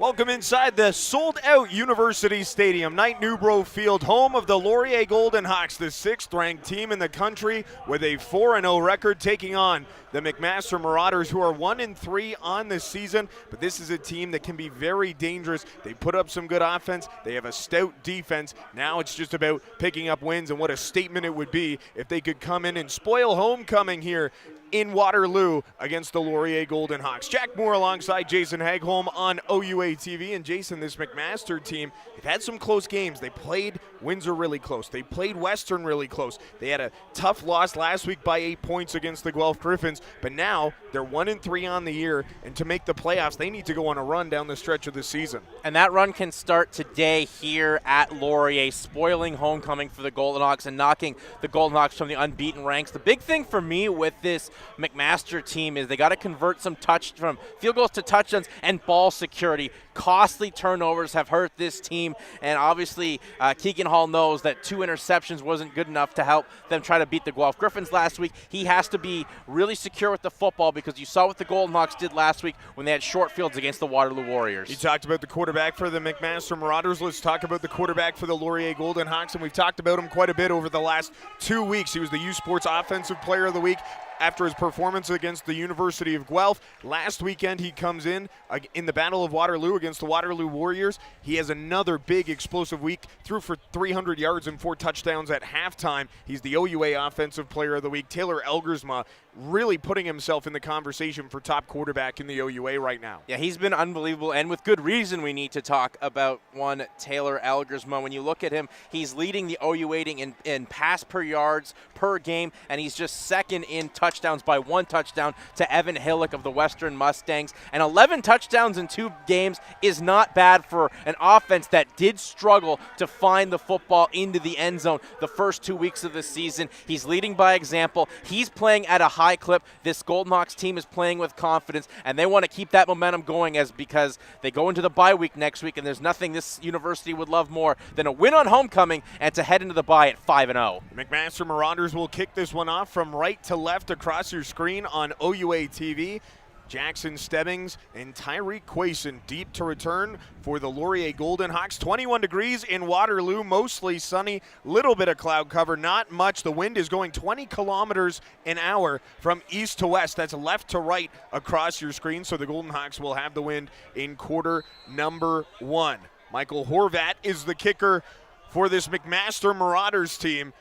Welcome inside the sold-out University Stadium, Knight Newbro Field, home of the Laurier Golden Hawks, the 6th-ranked team in the country with a 4-0 record, taking on the McMaster Marauders, who are 1-3 on the season. But this is a team that can be very dangerous. They put up some good offense. They have a stout defense. Now it's just about picking up wins, and what a statement it would be if they could come in and spoil homecoming here in Waterloo against the Laurier Golden Hawks. Jack Moore alongside Jason Hagholm on OUA TV. And Jason, this McMaster team, they've had some close games. They played Windsor really close. They played Western really close. They had a tough loss last week by 8 points against the Guelph Griffins, but now they're 1-3 on the year, and to make the playoffs, they need to go on a run down the stretch of the season. And that run can start today here at Laurier, spoiling homecoming for the Golden Hawks and knocking the Golden Hawks from the unbeaten ranks. The big thing for me with this McMaster team is they got to convert some from field goals to touchdowns and ball security. Costly turnovers have hurt this team, and obviously Keegan Hall knows that 2 interceptions wasn't good enough to help them try to beat the Guelph Griffins last week. He has to be really secure with the football, because you saw what the Golden Hawks did last week when they had short fields against the Waterloo Warriors. You talked about the quarterback for the McMaster Marauders. Let's talk about the quarterback for the Laurier Golden Hawks, and we've talked about him quite a bit over the last 2 weeks. He was the U Sports Offensive Player of the Week after his performance against the University of Guelph. Last weekend, he comes in the Battle of Waterloo against the Waterloo Warriors. He has another big explosive week, threw for 300 yards and 4 touchdowns at halftime. He's the OUA Offensive Player of the Week. Taylor Elgersma really putting himself in the conversation for top quarterback in the OUA right now. Yeah, he's been unbelievable, and with good reason we need to talk about one Taylor Elgersma. When you look at him, he's leading the OUA in pass per yards per game, and he's just second in touchdowns by 1 touchdown to Evan Hillick of the Western Mustangs. And 11 touchdowns in 2 games is not bad for an offense that did struggle to find the football into the end zone the first 2 weeks of the season. He's leading by example. He's playing at a high clip. This Golden Hawks team is playing with confidence, and they want to keep that momentum going because they go into the bye week next week, and there's nothing this university would love more than a win on homecoming and to head into the bye at 5-0. McMaster Marauders will kick this one off from right to left across your screen on OUA TV. Jackson Stebbings and Tyreek Quayson deep to return for the Laurier Golden Hawks. 21 degrees in Waterloo, mostly sunny, little bit of cloud cover, not much. The wind is going 20 kilometers an hour from east to west. That's left to right across your screen, so the Golden Hawks will have the wind in quarter number 1. Michael Horvat is the kicker for this McMaster Marauders team.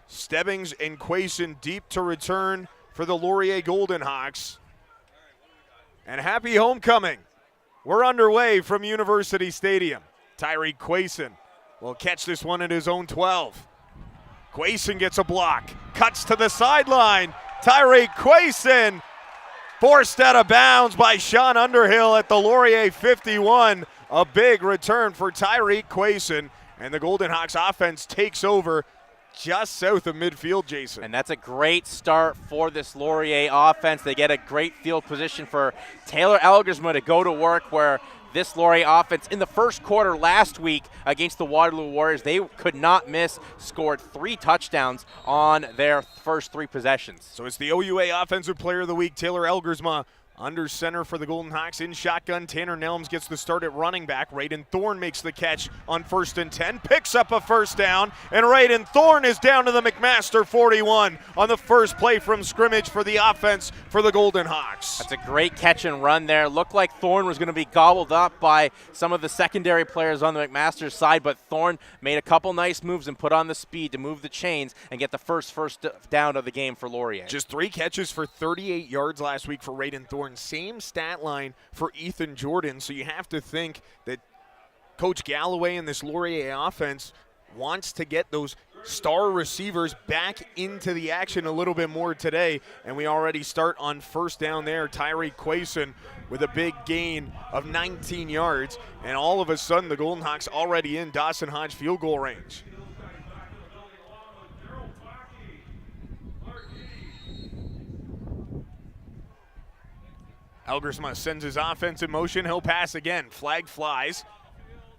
Stebbings and Quayson deep to return for the Laurier Golden Hawks. And happy homecoming. We're underway from University Stadium. Tyreek Quayson will catch this one at his own 12. Quayson gets a block, cuts to the sideline. Tyreek Quayson forced out of bounds by Sean Underhill at the Laurier 51. A big return for Tyreek Quayson, and the Golden Hawks offense takes over just south of midfield, Jason. And that's a great start for this Laurier offense. They get a great field position for Taylor Elgersma to go to work, where this Laurier offense in the first quarter last week against the Waterloo Warriors, they could not miss, scored 3 touchdowns on their first 3 possessions. So it's the OUA Offensive Player of the Week, Taylor Elgersma, under center for the Golden Hawks. In shotgun, Tanner Nelms gets the start at running back. Raiden Thorne makes the catch on 1st and 10, picks up a first down, and Raiden Thorne is down to the McMaster 41 on the first play from scrimmage for the offense for the Golden Hawks. That's a great catch and run there. Looked like Thorne was going to be gobbled up by some of the secondary players on the McMaster side, but Thorne made a couple nice moves and put on the speed to move the chains and get the first down of the game for Laurier. Just 3 catches for 38 yards last week for Raiden Thorne. Same stat line for Ethan Jordan, so you have to think that Coach Galloway and this Laurier offense wants to get those star receivers back into the action a little bit more today, and we already start on first down there. Tyreek Quayson with a big gain of 19 yards, and all of a sudden the Golden Hawks already in Dawson Hodge field goal range. Elgersma sends his offense in motion. He'll pass again. Flag flies.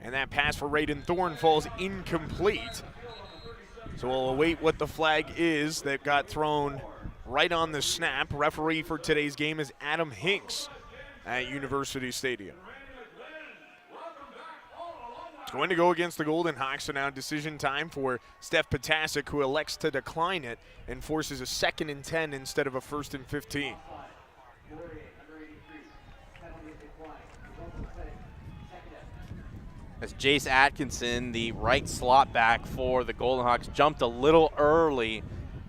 And that pass for Raiden Thorne falls incomplete. So we'll await what the flag is that got thrown right on the snap. Referee for today's game is Adam Hinks. at University Stadium. It's going to go against the Golden Hawks, so now decision time for Steph Potasic, who elects to decline it and forces a 2nd and 10 instead of a 1st and 15. As Jace Atkinson, the right slot back for the Golden Hawks, jumped a little early,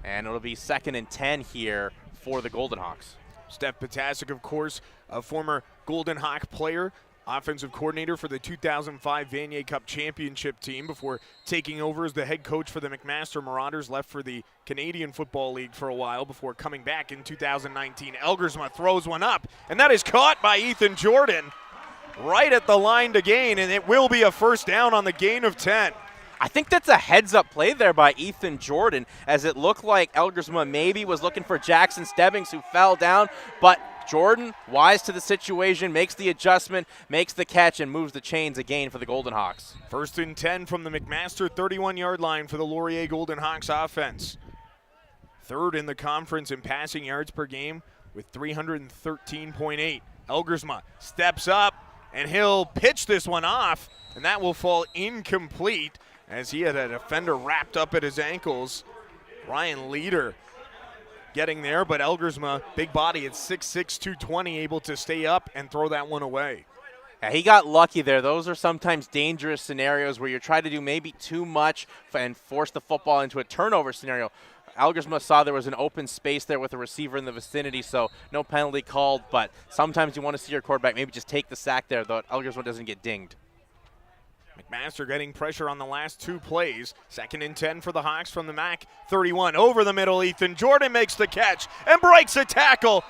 and it'll be 2nd and 10 here for the Golden Hawks. Steph Potasic, of course, a former Golden Hawk player, offensive coordinator for the 2005 Vanier Cup championship team before taking over as the head coach for the McMaster Marauders, left for the Canadian Football League for a while before coming back in 2019. Elgersma throws one up, and that is caught by Ethan Jordan right at the line to gain, and it will be a 1st down on the gain of 10. I think that's a heads-up play there by Ethan Jordan, as it looked like Elgersma maybe was looking for Jackson Stebbings, who fell down, but Jordan, wise to the situation, makes the adjustment, makes the catch, and moves the chains again for the Golden Hawks. 1st and 10 from the McMaster 31-yard line for the Laurier Golden Hawks offense. 3rd in the conference in passing yards per game with 313.8. Elgersma steps up, and he'll pitch this one off, and that will fall incomplete as he had a defender wrapped up at his ankles. Ryan Leader getting there, but Elgersma, big body at 6'6", 220, able to stay up and throw that one away. Yeah, he got lucky there. Those are sometimes dangerous scenarios where you're trying to do maybe too much and force the football into a turnover scenario. Elgersma saw there was an open space there with a receiver in the vicinity, so no penalty called, but sometimes you want to see your quarterback maybe just take the sack there, though Elgersma doesn't get dinged. McMaster getting pressure on the last 2 plays. 2nd and 10 for the Hawks from the MAC 31. Over the middle, Ethan Jordan makes the catch and breaks a tackle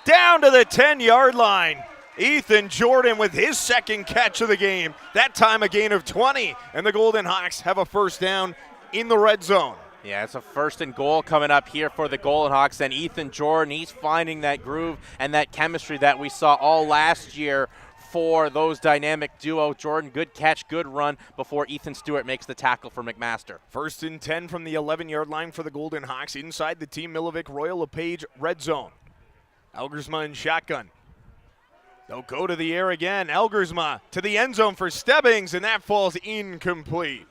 down to the 10-yard line. Ethan Jordan with his 2nd catch of the game, that time a gain of 20, and the Golden Hawks have a 1st down in the red zone. Yeah, it's a 1st and goal coming up here for the Golden Hawks, and Ethan Jordan, he's finding that groove and that chemistry that we saw all last year for those dynamic duo. Jordan, good catch, good run before Ethan Stewart makes the tackle for McMaster. 1st and 10 from the 11-yard line for the Golden Hawks inside the Team Milovic Royal LePage red zone. Elgersma in shotgun. They'll go to the air again. Elgersma to the end zone for Stebbings, and that falls incomplete.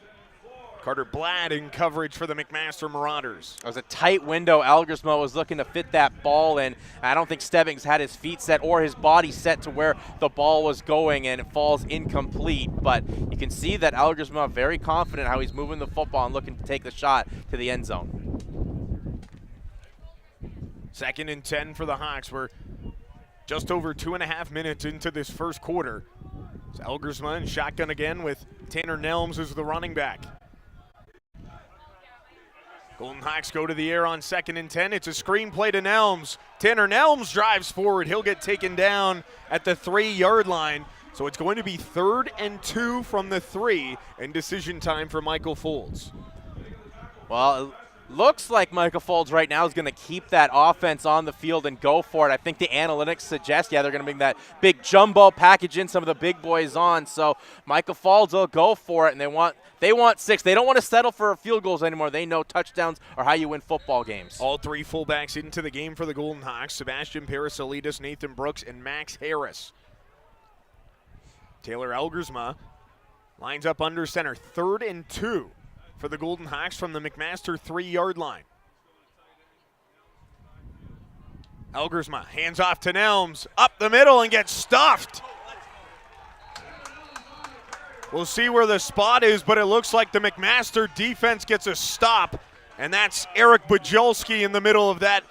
Carter Bladd in coverage for the McMaster Marauders. It was a tight window. Elgersma was looking to fit that ball in. I don't think Stebbings had his feet set or his body set to where the ball was going, and it falls incomplete. But you can see that Elgersma very confident how he's moving the football and looking to take the shot to the end zone. 2nd and 10 for the Hawks. We're just over 2.5 minutes into this 1st quarter. It's Elgersma in shotgun again with Tanner Nelms as the running back. Golden Hawks go to the air on 2nd and 10. It's a screen play to Nelms. Tanner Nelms drives forward. He'll get taken down at the 3-yard line. So it's going to be 3rd and 2 from the 3 and decision time for Michael Folds. Well, it looks like Michael Folds right now is going to keep that offense on the field and go for it. I think the analytics suggest, they're going to bring that big jumbo package in, some of the big boys on. So Michael Folds will go for it, and they want 6. They don't want to settle for field goals anymore. They know touchdowns are how you win football games. All 3 fullbacks into the game for the Golden Hawks: Sebastian Parasolitis, Nathan Brooks, and Max Harris. Taylor Elgersma lines up under center. 3rd and 2 for the Golden Hawks from the McMaster 3-yard line. Elgersma hands off to Nelms, up the middle, and gets stuffed. We'll see where the spot is, but it looks like the McMaster defense gets a stop, and that's Eric Bajolski in the middle of that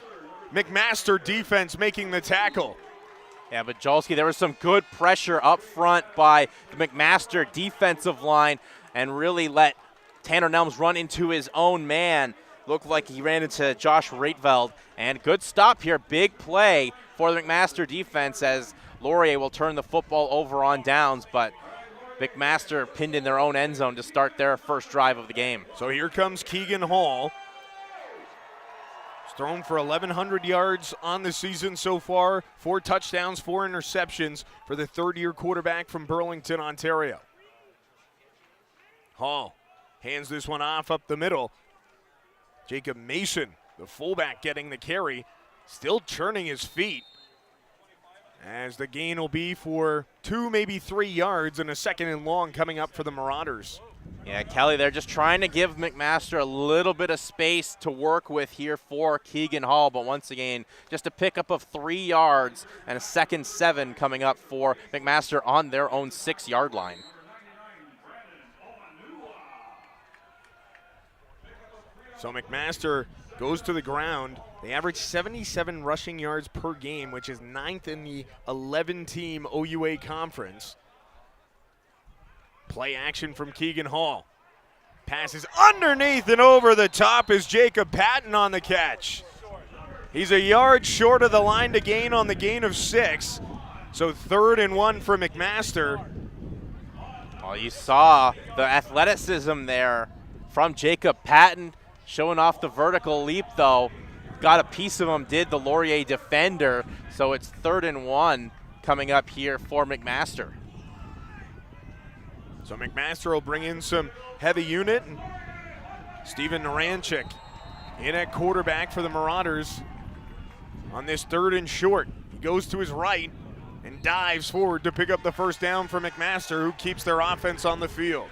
McMaster defense making the tackle. Yeah, Bajolski, there was some good pressure up front by the McMaster defensive line and really let Tanner Nelms run into his own man. Looked like he ran into Josh Reitveld, and good stop here. Big play for the McMaster defense as Laurier will turn the football over on downs, but McMaster pinned in their own end zone to start their 1st drive of the game. So here comes Keegan Hall. He's thrown for 1,100 yards on the season so far, 4 touchdowns, 4 interceptions for the 3rd-year quarterback from Burlington, Ontario. Hall hands this one off up the middle. Jacob Mason, the fullback, getting the carry, still churning his feet. as the gain will be for 2, maybe 3 yards, and a 2nd and long coming up for the Marauders. Yeah, Kelly, they're just trying to give McMaster a little bit of space to work with here for Keegan Hall, but once again, just a pickup of 3 yards and a 2nd 7 coming up for McMaster on their own 6-yard line. So McMaster goes to the ground. They average 77 rushing yards per game, which is 9th in the 11-team OUA conference. Play action from Keegan Hall. Passes underneath and over the top is Jacob Patton on the catch. He's a yard short of the line to gain on the gain of 6. So 3rd and 1 for McMaster. Well, you saw the athleticism there from Jacob Patton, showing off the vertical leap though. Got a piece of him, did the Laurier defender. So it's 3rd and 1 coming up here for McMaster. So McMaster will bring in some heavy unit. And Steven Naranchik in at quarterback for the Marauders on this 3rd and short. He goes to his right and dives forward to pick up the first down for McMaster, who keeps their offense on the field.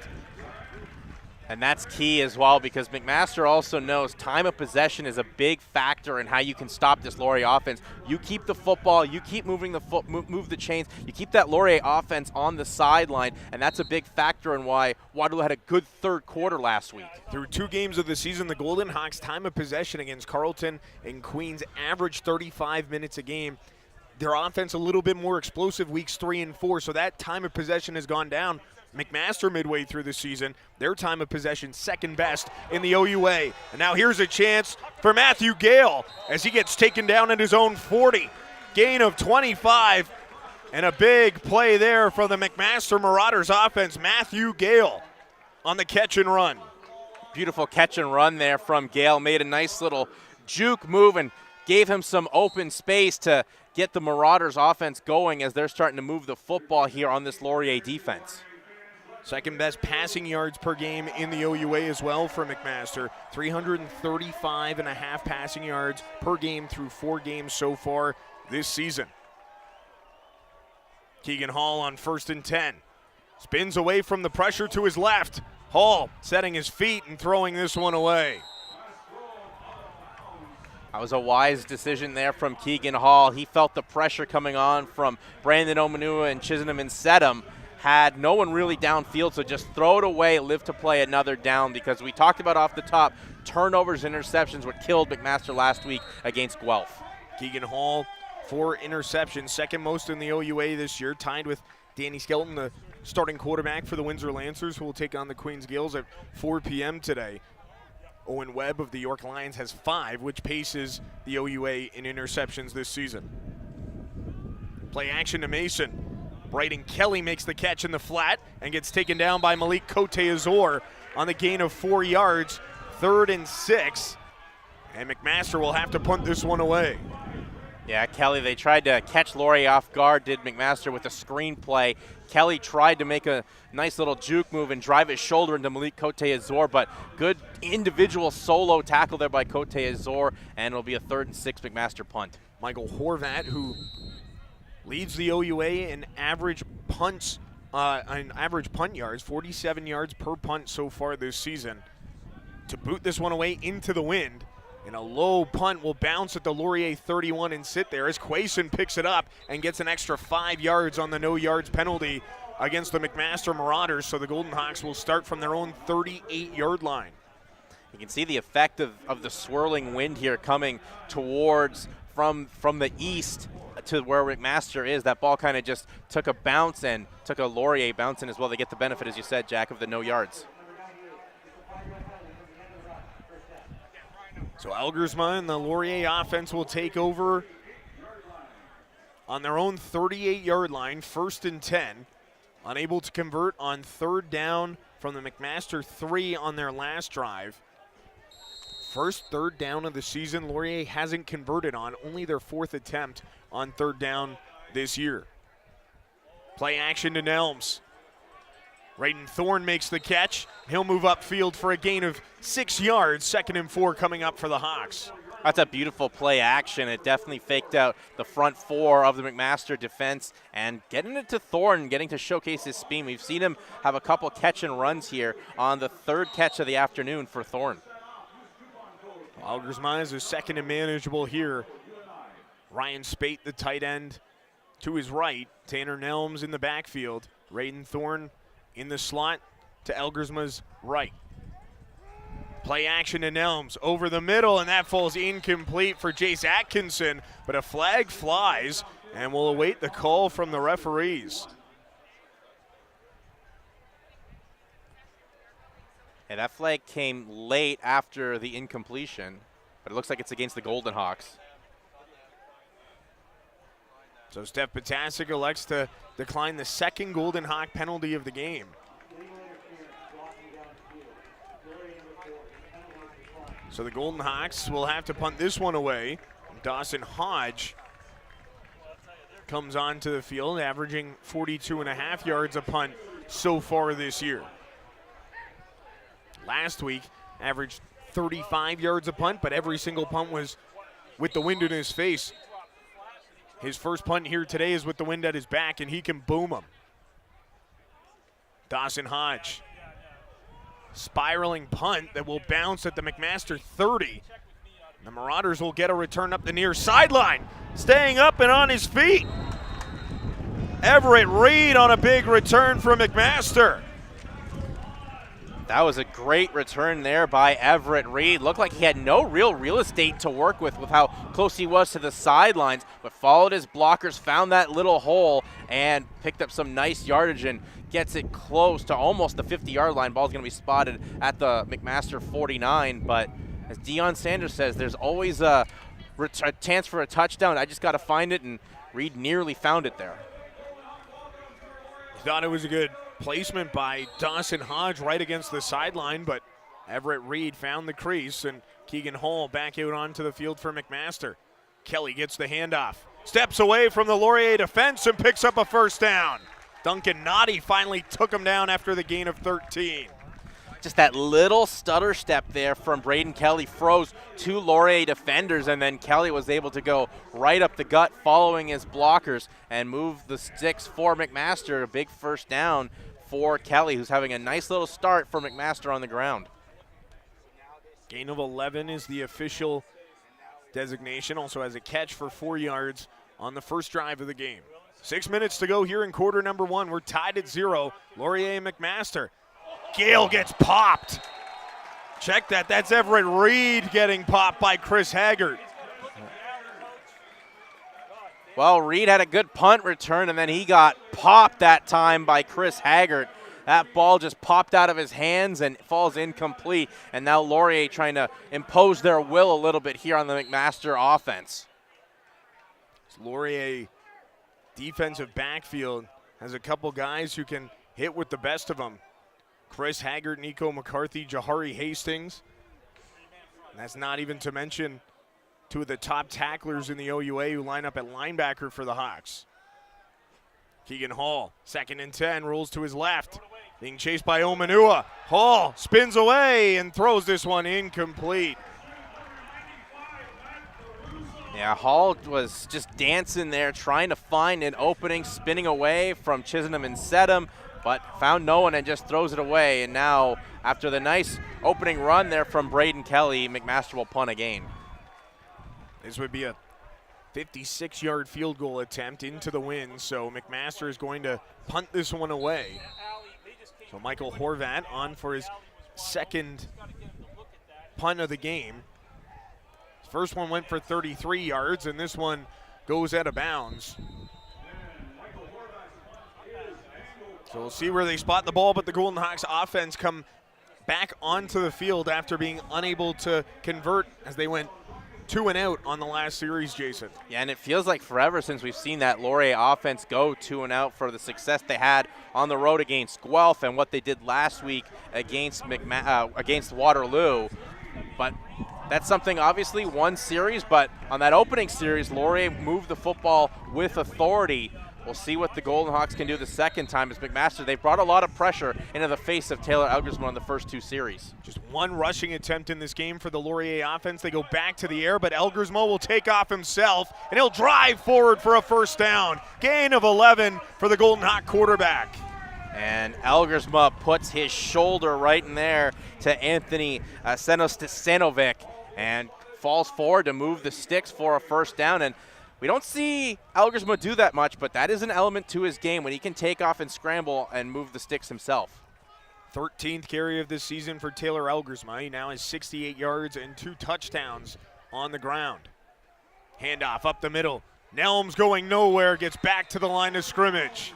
And that's key as well, because McMaster also knows time of possession is a big factor in how you can stop this Laurier offense. You keep the football, you keep moving the move the chains, you keep that Laurier offense on the sideline, and that's a big factor in why Waterloo had a good 3rd quarter last week. Through 2 games of the season, the Golden Hawks' time of possession against Carleton and Queens averaged 35 minutes a game. Their offense a little bit more explosive weeks 3 and 4, so that time of possession has gone down. McMaster midway through the season, their time of possession 2nd best in the OUA. And now here's a chance for Matthew Gale as he gets taken down at his own 40. Gain of 25, and a big play there for the McMaster Marauders offense. Matthew Gale on the catch and run. Beautiful catch and run there from Gale. Made a nice little juke move and gave him some open space to get the Marauders offense going as they're starting to move the football here on this Laurier defense. 2nd best passing yards per game in the OUA as well for McMaster. 335.5 passing yards per game through 4 games so far this season. Keegan Hall on 1st and 10. Spins away from the pressure to his left. Hall setting his feet and throwing this one away. That was a wise decision there from Keegan Hall. He felt the pressure coming on from Brandon Omanua and Chisenham and Sedum. Had no one really downfield, so just throw it away, live to play another down, because we talked about off the top, turnovers, interceptions, what killed McMaster last week against Guelph. Keegan Hall, 4 interceptions, 2nd most in the OUA this year, tied with Danny Skelton, the starting quarterback for the Windsor Lancers, who will take on the Queens Gales at 4 p.m. today. Owen Webb of the York Lions has 5, which paces the OUA in interceptions this season. Play action to Mason. Bryden Kelly makes the catch in the flat and gets taken down by Malik Cote-Azor on the gain of 4 yards, 3rd and 6. And McMaster will have to punt this one away. Yeah, Kelly, they tried to catch Laurier off guard, did McMaster with a screen play. Kelly tried to make a nice little juke move and drive his shoulder into Malik Cote-Azor, but good individual solo tackle there by Cote-Azor, and it'll be a 3rd and 6 McMaster punt. Michael Horvat, who leads the OUA in average punts, average punt yards, 47 yards per punt so far this season. To boot this one away into the wind, and a low punt will bounce at the Laurier 31 and sit there as Quayson picks it up and gets an extra 5 yards on the no yards penalty against the McMaster Marauders, so the Golden Hawks will start from their own 38-yard line. You can see the effect of the swirling wind here coming towards from the east to where McMaster is. That ball kind of just took a bounce and took a Laurier bounce in as well. They get the benefit, as you said, Jack, of the no yards. So Algersma and the Laurier offense will take over on their own 38-yard line, 1st and 10. Unable to convert on 3rd down from the McMaster 3 on their last drive. First 3rd down of the season Laurier hasn't converted on, only their 4th attempt on 3rd down this year. Play action to Nelms. Raiden Thorne makes the catch. He'll move upfield for a gain of 6 yards, 2nd and 4 coming up for the Hawks. That's a beautiful play action. It definitely faked out the front four of the McMaster defense and getting it to Thorne, getting to showcase his speed. We've seen him have a couple catch and runs here on the third catch of the afternoon for Thorne. Algersma is second and manageable here. Ryan Spate, the tight end, to his right. Tanner Nelms in the backfield. Raiden Thorne in the slot to Algersma's right. Play action to Nelms over the middle, and that falls incomplete for Jace Atkinson, but a flag flies, and we'll await the call from the referees. And that flag came late after the incompletion, but it looks like it's against the Golden Hawks. So Steph Potasic elects to decline the second Golden Hawk penalty of the game. So the Golden Hawks will have to punt this one away. Dawson Hodge comes onto the field, averaging 42.5 yards a punt so far this year. Last week, averaged 35 yards a punt, but every single punt was with the wind in his face. His first punt here today is with the wind at his back, and he can boom them. Dawson Hodge. Spiraling punt that will bounce at the McMaster 30. The Marauders will get a return up the near sideline. Staying up and on his feet. Everett Reed on a big return from McMaster. That was a great return there by Everett Reed. Looked like he had no real estate to work with how close he was to the sidelines, but followed his blockers, found that little hole, and picked up some nice yardage and gets it close to almost the 50-yard line. Ball's going to be spotted at the McMaster 49, but as Deion Sanders says, there's always a chance for a touchdown. I just got to find it, and Reed nearly found it there. Thought it was a good placement by Dawson Hodge right against the sideline, but Everett Reed found the crease, and Keegan Hall back out onto the field for McMaster. Kelly gets the handoff, steps away from the Laurier defense and picks up a first down. Duncan Noddy finally took him down after the gain of 13. Just that little stutter step there from Braden Kelly froze two Laurier defenders, and then Kelly was able to go right up the gut following his blockers and move the sticks for McMaster. A big first down for Kelly, who's having a nice little start for McMaster on the ground. Gain of 11 is the official designation. Also has a catch for 4 yards on the first drive of the game. 6 minutes to go here in quarter number one. We're tied at 0. Laurier and McMaster. Gale gets popped. Check that. That's Everett Reed getting popped by Chris Haggart. Well, Reed had a good punt return, and then he got popped that time by Chris Haggart. That ball just popped out of his hands and falls incomplete. And now Laurier trying to impose their will a little bit here on the McMaster offense. Laurier defensive backfield has a couple guys who can hit with the best of them. Chris Haggart, Nico McCarthy, Jahari Hastings. And that's not even to mention two of the top tacklers in the OUA who line up at linebacker for the Hawks. Keegan Hall, 2nd and 10, rolls to his left. Being chased by Omanua. Hall spins away and throws this one incomplete. Yeah, Hall was just dancing there, trying to find an opening, spinning away from Chisenham and Sedum, but found no one and just throws it away. And now, after the nice opening run there from Braden Kelly, McMaster will punt again. This would be a 56-yard field goal attempt into the wind, so McMaster is going to punt this one away. So Michael Horvat on for his second punt of the game. First one went for 33 yards, and this one goes out of bounds. So we'll see where they spot the ball, but the Golden Hawks offense come back onto the field after being unable to convert as they went 2 and out on the last series, Jason. Yeah, and it feels like forever since we've seen that Laurier offense go 2 and out for the success they had on the road against Guelph and what they did last week against against Waterloo. But that's something, obviously, one series, but on that opening series, Laurier moved the football with authority. We'll see what the Golden Hawks can do the second time as McMaster. They brought a lot of pressure into the face of Taylor Elgersma in the first 2 series. Just one rushing attempt in this game for the Laurier offense. They go back to the air, but Elgersma will take off himself, and he'll drive forward for a first down. Gain of 11 for the Golden Hawk quarterback. And Elgersma puts his shoulder right in there to Anthony Senostanovic and falls forward to move the sticks for a first down. And we don't see Elgersma do that much, but that is an element to his game when he can take off and scramble and move the sticks himself. 13th carry of this season for Taylor Elgersma. He now has 68 yards and 2 touchdowns on the ground. Handoff up the middle. Nelms going nowhere, gets back to the line of scrimmage.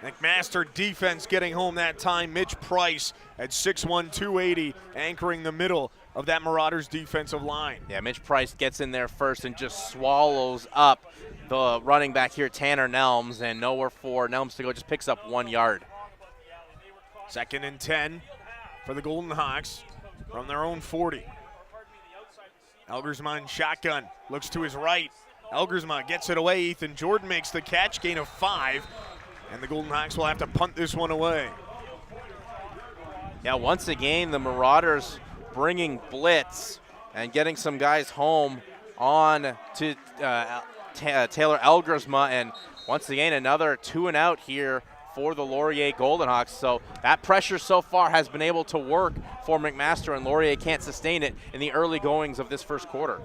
McMaster defense getting home that time. Mitch Price at 6'1", 280, anchoring the middle of that Marauders defensive line. Yeah, Mitch Price gets in there first and just swallows up the running back here, Tanner Nelms, and nowhere for Nelms to go, just picks up 1 yard. 2nd and 10 for the Golden Hawks from their own 40. Elgersma in shotgun, looks to his right. Elgersma gets it away. Ethan Jordan makes the catch, gain of 5. And the Golden Hawks will have to punt this one away. Yeah, once again, the Marauders bringing blitz and getting some guys home on to Taylor Elgersma. And once again, another 2 and out here for the Laurier Golden Hawks. So that pressure so far has been able to work for McMaster, and Laurier can't sustain it in the early goings of this first quarter.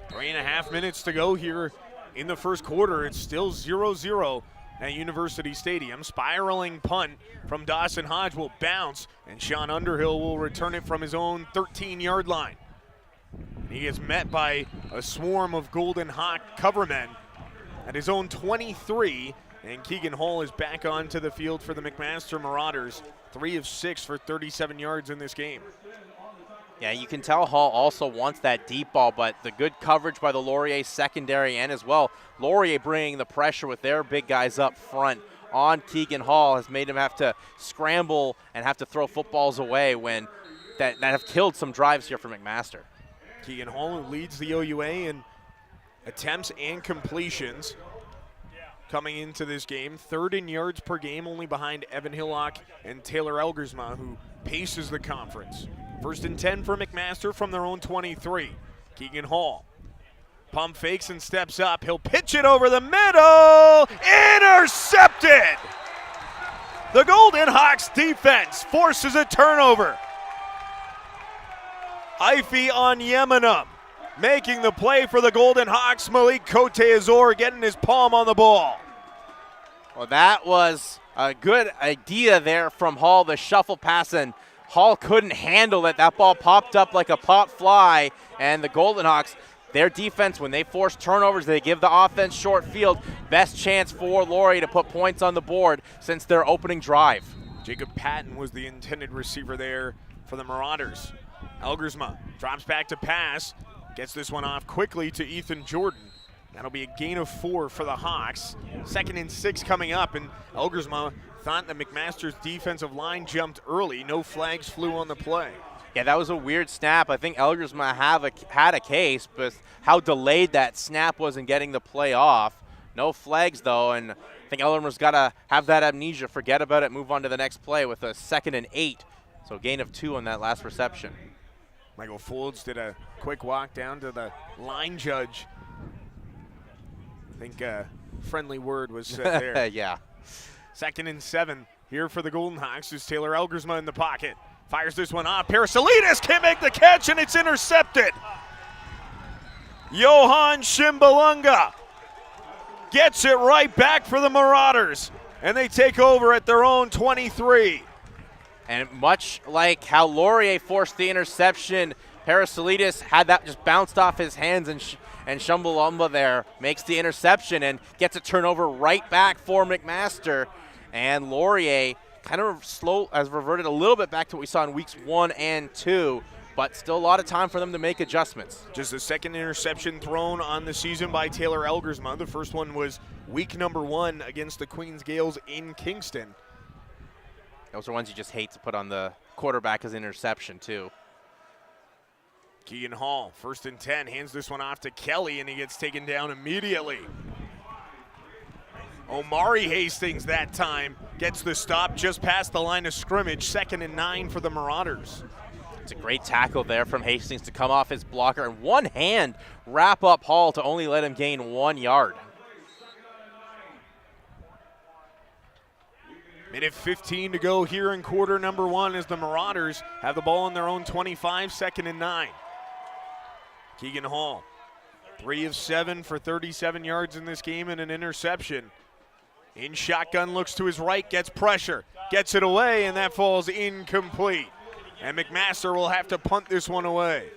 3.5 minutes to go here in the first quarter. It's still 0-0. At University Stadium. Spiraling punt from Dawson Hodge will bounce, and Sean Underhill will return it from his own 13-yard line. He gets met by a swarm of Golden Hawk covermen at his own 23, and Keegan Hall is back onto the field for the McMaster Marauders. 3 of 6 for 37 yards in this game. Yeah, you can tell Hall also wants that deep ball, but the good coverage by the Laurier secondary and as well, Laurier bringing the pressure with their big guys up front on Keegan Hall has made him have to scramble and have to throw footballs away when that have killed some drives here for McMaster. Keegan Hall, who leads the OUA in attempts and completions coming into this game. 3rd in yards per game, only behind Evan Hillock and Taylor Elgersma, who paces the conference. 1st and 10 for McMaster from their own 23. Keegan Hall pump fakes and steps up. He'll pitch it over the middle. Intercepted! The Golden Hawks defense forces a turnover. Ify Onyemana making the play for the Golden Hawks. Malik Kote-Azor getting his palm on the ball. Well, that was a good idea there from Hall, the shuffle pass, and Hall couldn't handle it. That ball popped up like a pop fly, and the Golden Hawks, their defense, when they force turnovers, they give the offense short field. Best chance for Laurier to put points on the board since their opening drive. Jacob Patton was the intended receiver there for the Marauders. Elgersma drops back to pass, gets this one off quickly to Ethan Jordan. That'll be a gain of 4 for the Hawks. 2nd and 6 coming up, and Elgersma thought that McMaster's defensive line jumped early. No flags flew on the play. Yeah, that was a weird snap. I think Elgersma had a case, but how delayed that snap was in getting the play off. No flags, though, and I think Elgersma's got to have that amnesia, forget about it, move on to the next play with a 2nd and 8. So gain of 2 on that last reception. Michael Folds did a quick walk down to the line judge. I think a friendly word was said there. Yeah. 2nd and 7 here for the Golden Hawks. Is Taylor Elgersma in the pocket. Fires this one off. Parasilides can't make the catch, and it's intercepted. Johan Shimbalunga gets it right back for the Marauders, and they take over at their own 23. And much like how Laurier forced the interception, Parasilides had that just bounced off his hands, and Shimbalunga there makes the interception and gets a turnover right back for McMaster. And Laurier kind of has reverted a little bit back to what we saw in weeks 1 and 2, but still a lot of time for them to make adjustments. Just the 2nd interception thrown on the season by Taylor Elgersma. The first one was week number 1 against the Queens Gales in Kingston. Those are ones you just hate to put on the quarterback as an interception, too. Keegan Hall, 1st and 10, hands this one off to Kelly, and he gets taken down immediately. Omari Hastings that time gets the stop just past the line of scrimmage, 2nd and 9 for the Marauders. It's a great tackle there from Hastings to come off his blocker and one hand wrap up Hall to only let him gain 1 yard. Minute 15 to go here in quarter number 1 as the Marauders have the ball on their own 25, 2nd and 9. Keegan Hall, 3 of 7 for 37 yards in this game and an interception. In shotgun, looks to his right, gets pressure, gets it away, and that falls incomplete. And McMaster will have to punt this one away.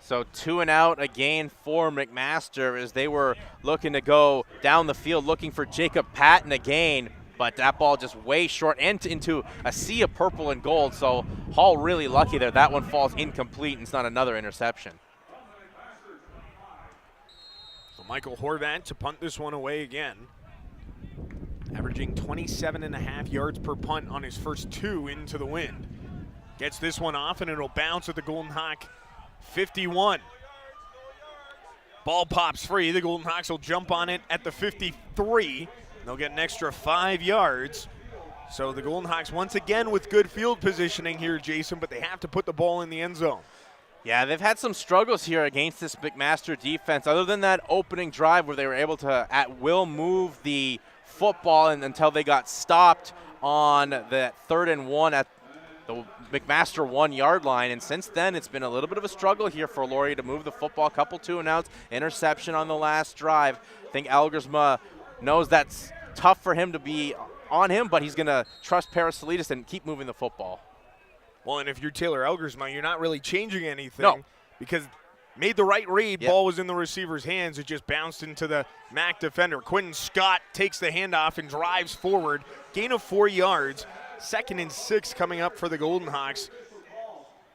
So 2 and out again for McMaster as they were looking to go down the field looking for Jacob Patton again, but that ball just way short and into a sea of purple and gold. So Hall really lucky there. That one falls incomplete and it's not another interception. So Michael Horvat to punt this one away again. Averaging 27.5 yards per punt on his first 2 into the wind. Gets this one off and it'll bounce at the Golden Hawk 51. Ball pops free. The Golden Hawks will jump on it at the 53. They'll get an extra 5 yards. So the Golden Hawks once again with good field positioning here, Jason, but they have to put the ball in the end zone. Yeah, they've had some struggles here against this McMaster defense, other than that opening drive where they were able to at will move the football and until they got stopped on that 3rd and 1 at the McMaster 1 yard line. And since then, it's been a little bit of a struggle here for Laurier to move the football. A couple 2 and outs, interception on the last drive. I think Algersma knows that's tough for him to be on him, but he's going to trust Parasolitis and keep moving the football. Well, and if you're Taylor Algersma, you're not really changing anything. No. Because made the right read, Yep. Ball was in the receiver's hands. It just bounced into the MAC defender. Quentin Scott takes the handoff and drives forward. Gain of 4 yards. 2nd and 6 coming up for the Golden Hawks.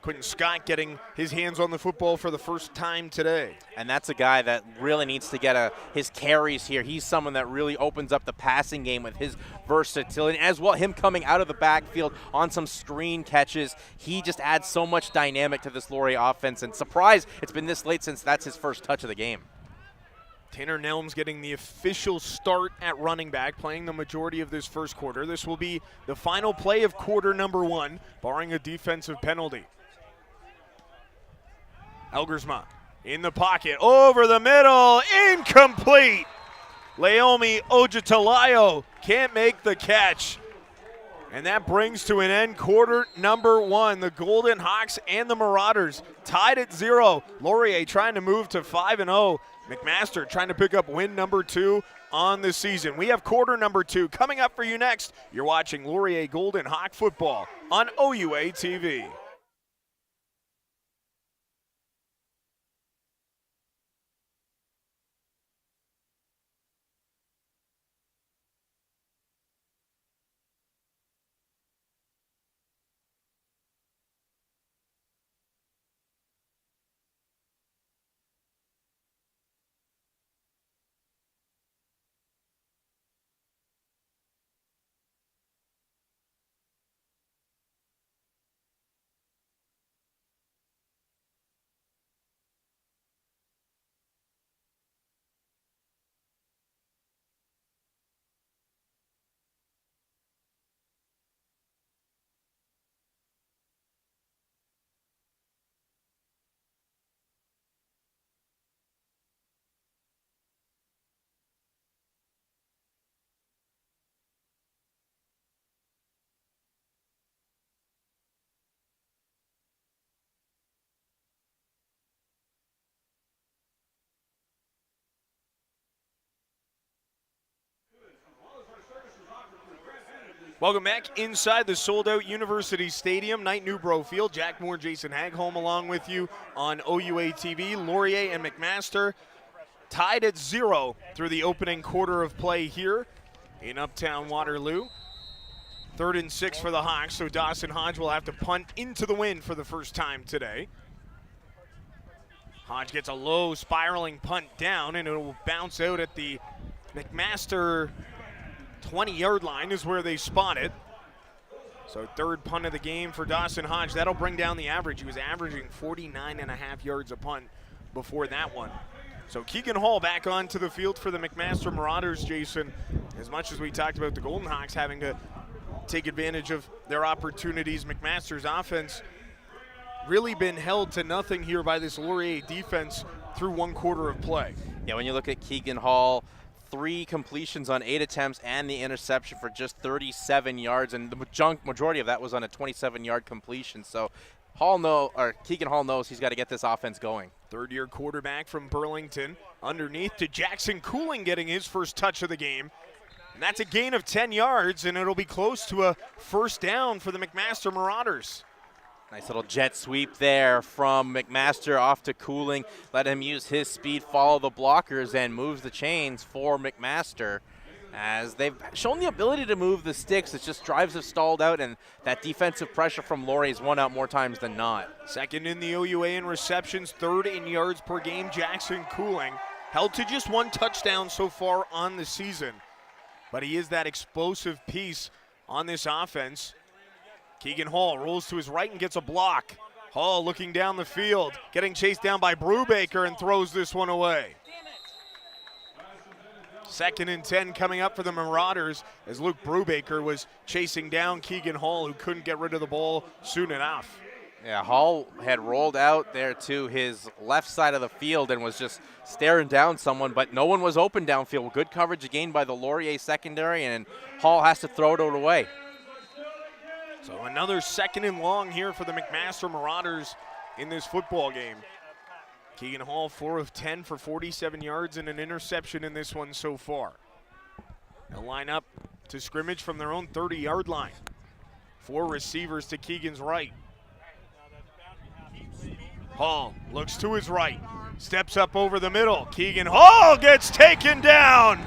Quentin Scott getting his hands on the football for the first time today. And that's a guy that really needs to get his carries here. He's someone that really opens up the passing game with his versatility. As well, him coming out of the backfield on some screen catches. He just adds so much dynamic to this Laurier offense. And surprise, it's been this late since that's his first touch of the game. Tanner Nelms getting the official start at running back, playing the majority of this first quarter. This will be the final play of quarter number 1, barring a defensive penalty. Algersma in the pocket, over the middle, incomplete. Laomi Ojatalayo can't make the catch. And that brings to an end quarter number 1. The Golden Hawks and the Marauders tied at 0. Laurier trying to move to 5-0. McMaster trying to pick up win number 2 on the season. We have quarter number 2 coming up for you next. You're watching Laurier Golden Hawk football on OUA TV. Welcome back inside the sold-out University Stadium, Knight Newbro Field. Jack Moore, Jason Hagholm along with you on OUA TV. Laurier and McMaster tied at 0 through the opening quarter of play here in Uptown Waterloo. 3rd and 6 for the Hawks, so Dawson Hodge will have to punt into the wind for the first time today. Hodge gets a low spiraling punt down, and it will bounce out at the McMaster 20-yard line is where they spot it. So third punt of the game for Dawson Hodge. That'll bring down the average. He was averaging 49.5 yards a punt before that one. So Keegan Hall back onto the field for the McMaster Marauders, Jason. As much as we talked about the Golden Hawks having to take advantage of their opportunities, McMaster's offense really been held to nothing here by this Laurier defense through one quarter of play. Yeah, when you look at Keegan Hall, 3 completions on 8 attempts and the interception for just 37 yards, and the majority of that was on a 27-yard completion. So Keegan Hall knows he's got to get this offense going. Third-year quarterback from Burlington, underneath to Jackson Cooling getting his first touch of the game. And that's a gain of 10 yards, and it'll be close to a first down for the McMaster Marauders. Nice little jet sweep there from McMaster off to Cooling. Let him use his speed, follow the blockers, and moves the chains for McMaster. As they've shown the ability to move the sticks, it's just drives have stalled out, and that defensive pressure from Laurier's won out more times than not. Second in the OUA in receptions, third in yards per game. Jackson Cooling held to just 1 touchdown so far on the season, but he is that explosive piece on this offense. Keegan Hall rolls to his right and gets a block. Hall looking down the field, getting chased down by Brubaker and throws this one away. Second and 10 coming up for the Marauders as Luke Brubaker was chasing down Keegan Hall, who couldn't get rid of the ball soon enough. Yeah, Hall had rolled out there to his left side of the field and was just staring down someone, but no one was open downfield. Good coverage again by the Laurier secondary, and Hall has to throw it away. So another second and long here for the McMaster Marauders in this football game. Keegan Hall, 4 of 10 for 47 yards and an interception in this one so far. They'll line up to scrimmage from their own 30-yard line. 4 receivers to Keegan's right. Hall looks to his right, steps up over the middle. Keegan Hall gets taken down.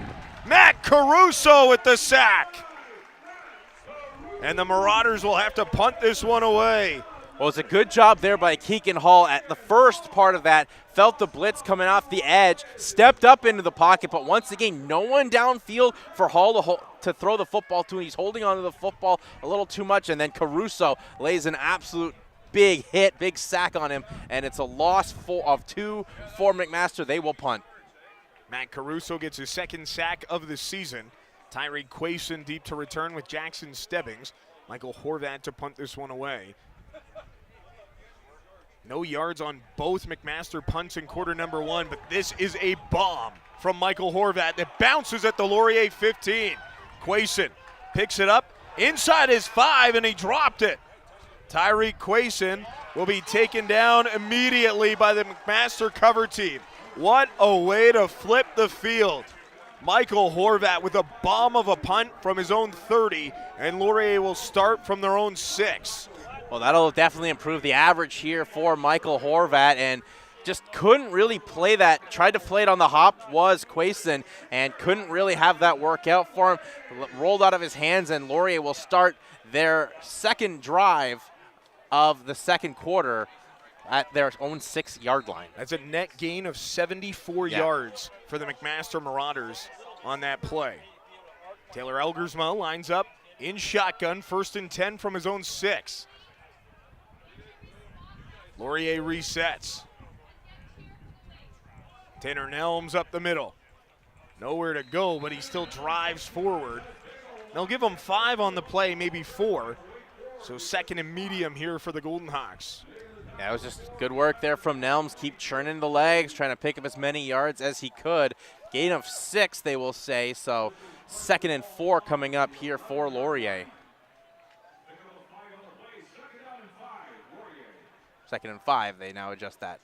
Matt Caruso with the sack. And the Marauders will have to punt this one away. Well, it's a good job there by Keegan Hall at the first part of that. Felt the blitz coming off the edge, stepped up into the pocket, but once again, no one downfield for Hall to throw the football to. He's holding onto the football a little too much, and then Caruso lays an absolute big hit, big sack on him, and it's a loss of 2 for McMaster. They will punt. Matt Caruso gets his second sack of the season. Tyreek Quason deep to return with Jackson Stebbings. Michael Horvat to punt this one away. No yards on both McMaster punts in quarter number 1, but this is a bomb from Michael Horvat that bounces at the Laurier 15. Quason picks it up inside his 5, and he dropped it. Tyreek Quason will be taken down immediately by the McMaster cover team. What a way to flip the field. Michael Horvat with a bomb of a punt from his own 30, and Laurier will start from their own 6. Well, that'll definitely improve the average here for Michael Horvat, and just couldn't really play that. Tried to play it on the hop was Quason, and couldn't really have that work out for him. Rolled out of his hands, and Laurier will start their second drive of the second quarter at their own 6-yard line. That's a net gain of 74 yards for the McMaster Marauders on that play. Taylor Elgersma lines up in shotgun, 1st and 10 from his own 6. Laurier resets. Tanner Nelms up the middle. Nowhere to go, but he still drives forward. They'll give him 5 on the play, maybe 4. So second and medium here for the Golden Hawks. Yeah, it was just good work there from Nelms. Keep churning the legs, trying to pick up as many yards as he could. Gain of 6, they will say. So 2nd and 4 coming up here for Laurier. 2nd and 5, they now adjust that.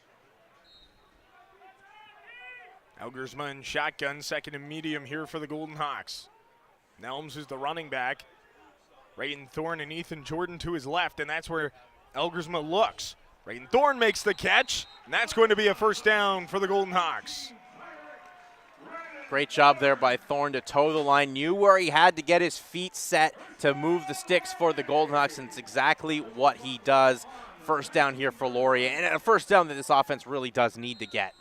Elgersma in shotgun, 2nd and medium here for the Golden Hawks. Nelms is the running back. Rayton Thorne and Ethan Jordan to his left, and that's where Elgersma looks. Rayton Thorne makes the catch, and that's going to be a first down for the Golden Hawks. Great job there by Thorne to toe the line. Knew where he had to get his feet set to move the sticks for the Golden Hawks, and it's exactly what he does. First down here for Laurier, and a first down that this offense really does need to get.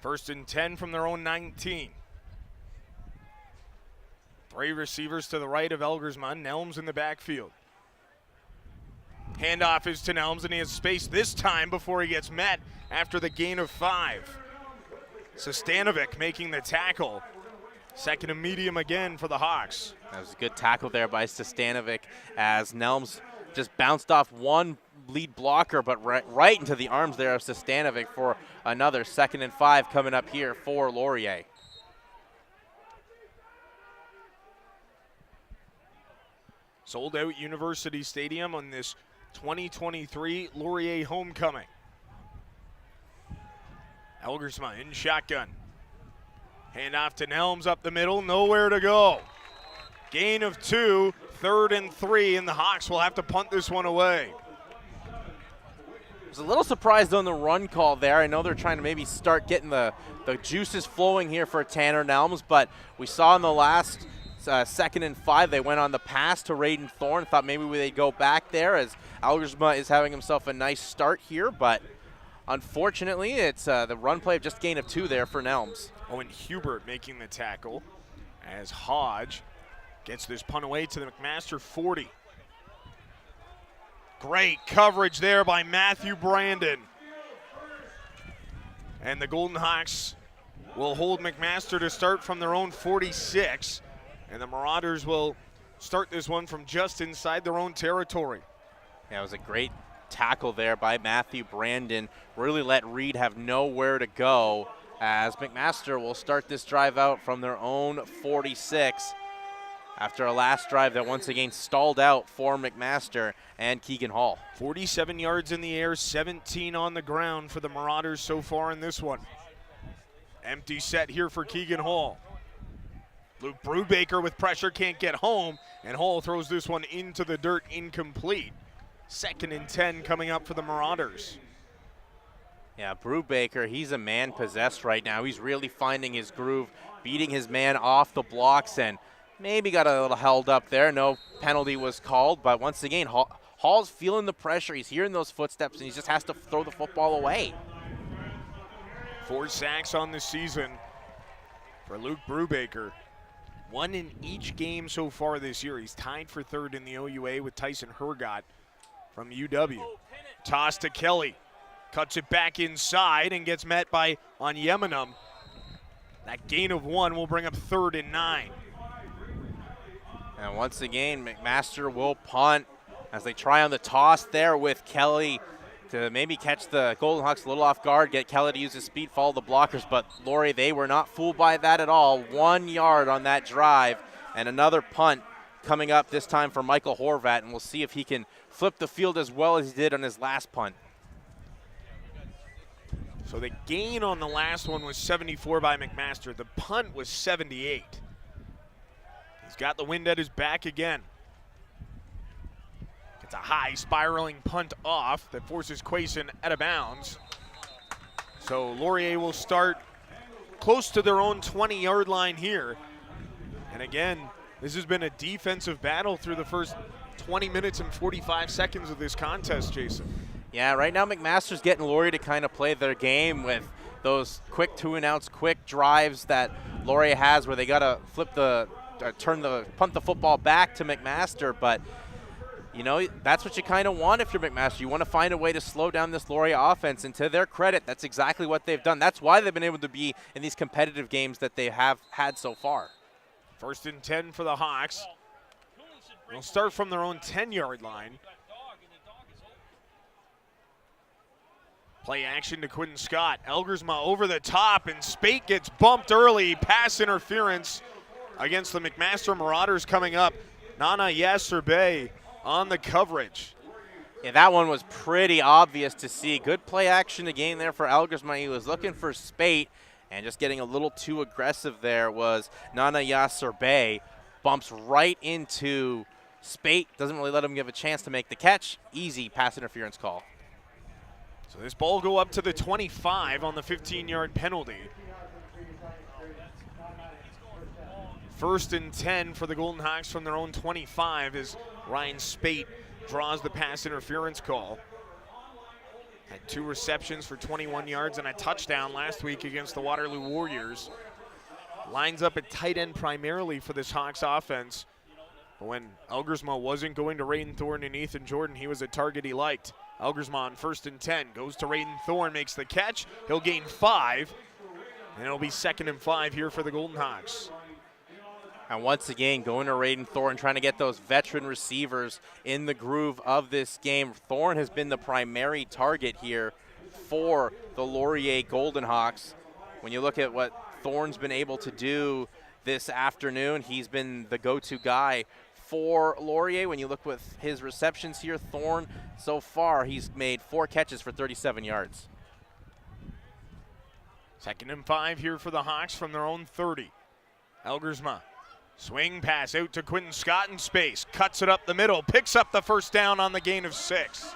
1st and 10 from their own 19. Three receivers to the right of Elgersma. Nelms in the backfield. Handoff is to Nelms, and he has space this time before he gets met after the gain of 5. Sestanovic making the tackle. Second and medium again for the Hawks. That was a good tackle there by Sestanovic as Nelms just bounced off one lead blocker, but right into the arms there of Sestanovic for another 2nd and 5 coming up here for Laurier. Sold out University Stadium on this 2023 Laurier homecoming. Elgersma in shotgun. Handoff to Nelms up the middle, nowhere to go. Gain of 2, 3rd and 3, and the Hawks will have to punt this one away. I was a little surprised on the run call there. I know they're trying to maybe start getting the juices flowing here for Tanner Nelms, but we saw in the last 2nd and 5, they went on the pass to Raiden Thorne. Thought maybe they'd go back there as Elgersma is having himself a nice start here, but unfortunately, it's the run play of just gain of 2 there for Nelms. Owen Hubert making the tackle as Hodge gets this punt away to the McMaster 40. Great coverage there by Matthew Brandon. And the Golden Hawks will hold McMaster to start from their own 46. And the Marauders will start this one from just inside their own territory. Yeah, it was a great tackle there by Matthew Brandon. Really let Reed have nowhere to go as McMaster will start this drive out from their own 46 after a last drive that once again stalled out for McMaster and Keegan Hall. 47 yards in the air, 17 on the ground for the Marauders so far in this one. Empty set here for Keegan Hall. Luke Brubaker with pressure can't get home, and Hall throws this one into the dirt, incomplete. 2nd and 10 coming up for the Marauders. Yeah, Brubaker, he's a man possessed right now. He's really finding his groove, beating his man off the blocks, and maybe got a little held up there. No penalty was called, but once again, Hall's feeling the pressure. He's hearing those footsteps, and he just has to throw the football away. 4 sacks on the season for Luke Brubaker. 1 in each game so far this year. He's tied for 3rd in the OUA with Tyson Hergott from UW. Toss to Kelly. Cuts it back inside and gets met by Onyemanum. That gain of 1 will bring up 3rd and 9. And once again, McMaster will punt as they try on the toss there with Kelly to maybe catch the Golden Hawks a little off guard, get Kelly to use his speed, follow the blockers. But Laurier, they were not fooled by that at all. 1 yard on that drive, and another punt coming up this time for Michael Horvat, and we'll see if he can flip the field as well as he did on his last punt. So the gain on the last one was 74 by McMaster. The punt was 78. He's got the wind at his back again. It's a high spiraling punt off that forces Quayson out of bounds. So Laurier will start close to their own 20-yard line here. And again, this has been a defensive battle through the first 20 minutes and 45 seconds of this contest, Jason. Yeah, right now McMaster's getting Laurier to kind of play their game with those quick 2-and-outs, quick drives that Laurier has where they got to punt the football back to McMaster. But, you know, that's what you kind of want if you're McMaster. You want to find a way to slow down this Laurier offense, and to their credit, that's exactly what they've done. That's why they've been able to be in these competitive games that they have had so far. 1st and 10 for the Hawks. They'll start from their own 10-yard line. Play action to Quentin Scott. Elgersma over the top, and Spate gets bumped early. Pass interference against the McMaster Marauders coming up. Nana Yasserbe on the coverage. Yeah, that one was pretty obvious to see. Good play action again there for Elgersma. He was looking for Spate, and just getting a little too aggressive there was Nana Yasserbe. Bumps right into Spate. Doesn't really let him give a chance to make the catch. Easy pass interference call. So this ball go up to the 25 on the 15-yard penalty. 1st and 10 for the Golden Hawks from their own 25 as Ryan Spate draws the pass interference call. Had 2 receptions for 21 yards and a touchdown last week against the Waterloo Warriors. lines up at tight end primarily for this Hawks offense. But when Elgersma wasn't going to Raiden Thorne and Ethan Jordan, he was a target he liked. Elgersma on 1st and 10, goes to Raiden Thorne, makes the catch. He'll gain 5, and it'll be 2nd and 5 here for the Golden Hawks. And once again, going to Raiden Thorne, trying to get those veteran receivers in the groove of this game. Thorne has been the primary target here for the Laurier Golden Hawks. When you look at what Thorne's been able to do this afternoon, he's been the go-to guy for Laurier. When you look with his receptions here, Thorne, so far, he's made 4 catches for 37 yards. 2nd and 5 here for the Hawks from their own 30. Elgersma, swing pass out to Quentin Scott in space, cuts it up the middle, picks up the 1st down on the gain of 6.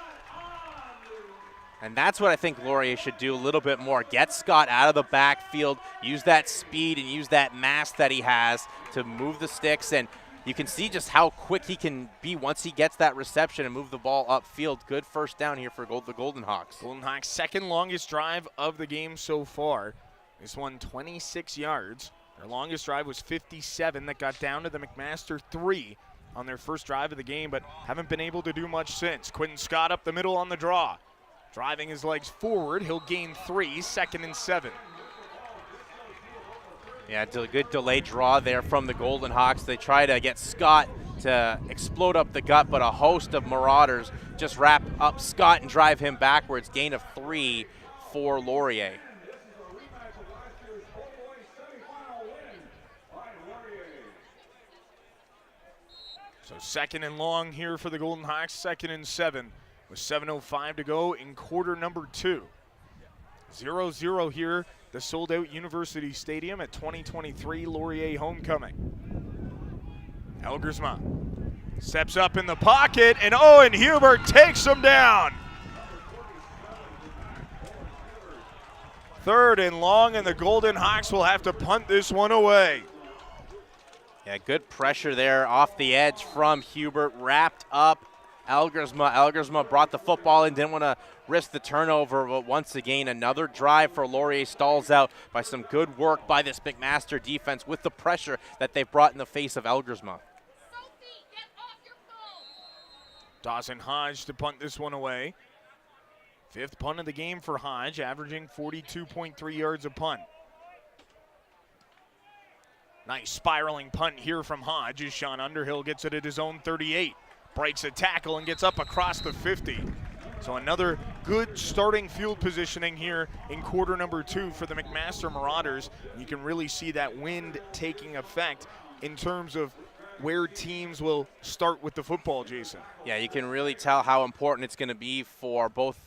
And that's what I think Laurier should do a little bit more. Get Scott out of the backfield, use that speed and use that mass that he has to move the sticks. And you can see just how quick he can be once he gets that reception and move the ball upfield. Good 1st down here for the Golden Hawks. Golden Hawks' 2nd longest drive of the game so far. This one 26 yards. Their longest drive was 57. That got down to the McMaster 3 on their 1st drive of the game, but haven't been able to do much since. Quentin Scott up the middle on the draw. Driving his legs forward, he'll gain 3, 2nd and 7. Yeah, a good delayed draw there from the Golden Hawks. They try to get Scott to explode up the gut, but a host of Marauders just wrap up Scott and drive him backwards. Gain of 3 for Laurier. So 2nd and long here for the Golden Hawks, 2nd and 7. With 7:05 to go in quarter number 2. 0-0 here, the sold-out University Stadium at 2023 Laurier homecoming. Elgersma steps up in the pocket, and Owen Hubert takes him down. 3rd and long, and the Golden Hawks will have to punt this one away. Yeah, good pressure there off the edge from Hubert, wrapped up Elgersma. Elgersma brought the football in, didn't want to risk the turnover, but once again, another drive for Laurier stalls out by some good work by this McMaster defense with the pressure that they've brought in the face of Elgersma. Dawson Hodge to punt this one away. 5th punt of the game for Hodge, averaging 42.3 yards a punt. Nice spiraling punt here from Hodge as Sean Underhill gets it at his own 38. Breaks a tackle and gets up across the 50. So another good starting field positioning here in quarter number 2 for the McMaster Marauders. You can really see that wind taking effect in terms of where teams will start with the football, Jason. Yeah, you can really tell how important it's going to be for both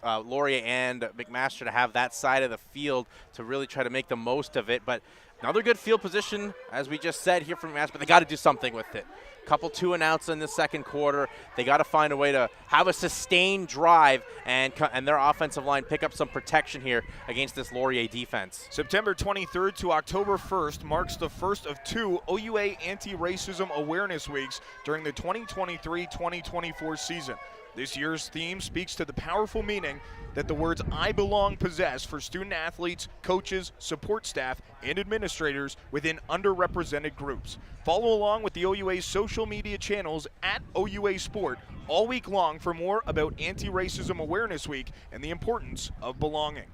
Laurier and McMaster to have that side of the field to really try to make the most of it. But another good field position, as we just said here from McMaster, but they got to do something with it. Couple 2 and outs in the 2nd quarter. They got to find a way to have a sustained drive and their offensive line pick up some protection here against this Laurier defense. September 23rd to October 1st marks the first of 2 OUA Anti-Racism Awareness Weeks during the 2023-2024 season. This year's theme speaks to the powerful meaning that the words "I belong" possess for student athletes, coaches, support staff, and administrators within underrepresented groups. Follow along with the OUA's social media channels at OUA Sport all week long for more about Anti-Racism Awareness Week and the importance of belonging.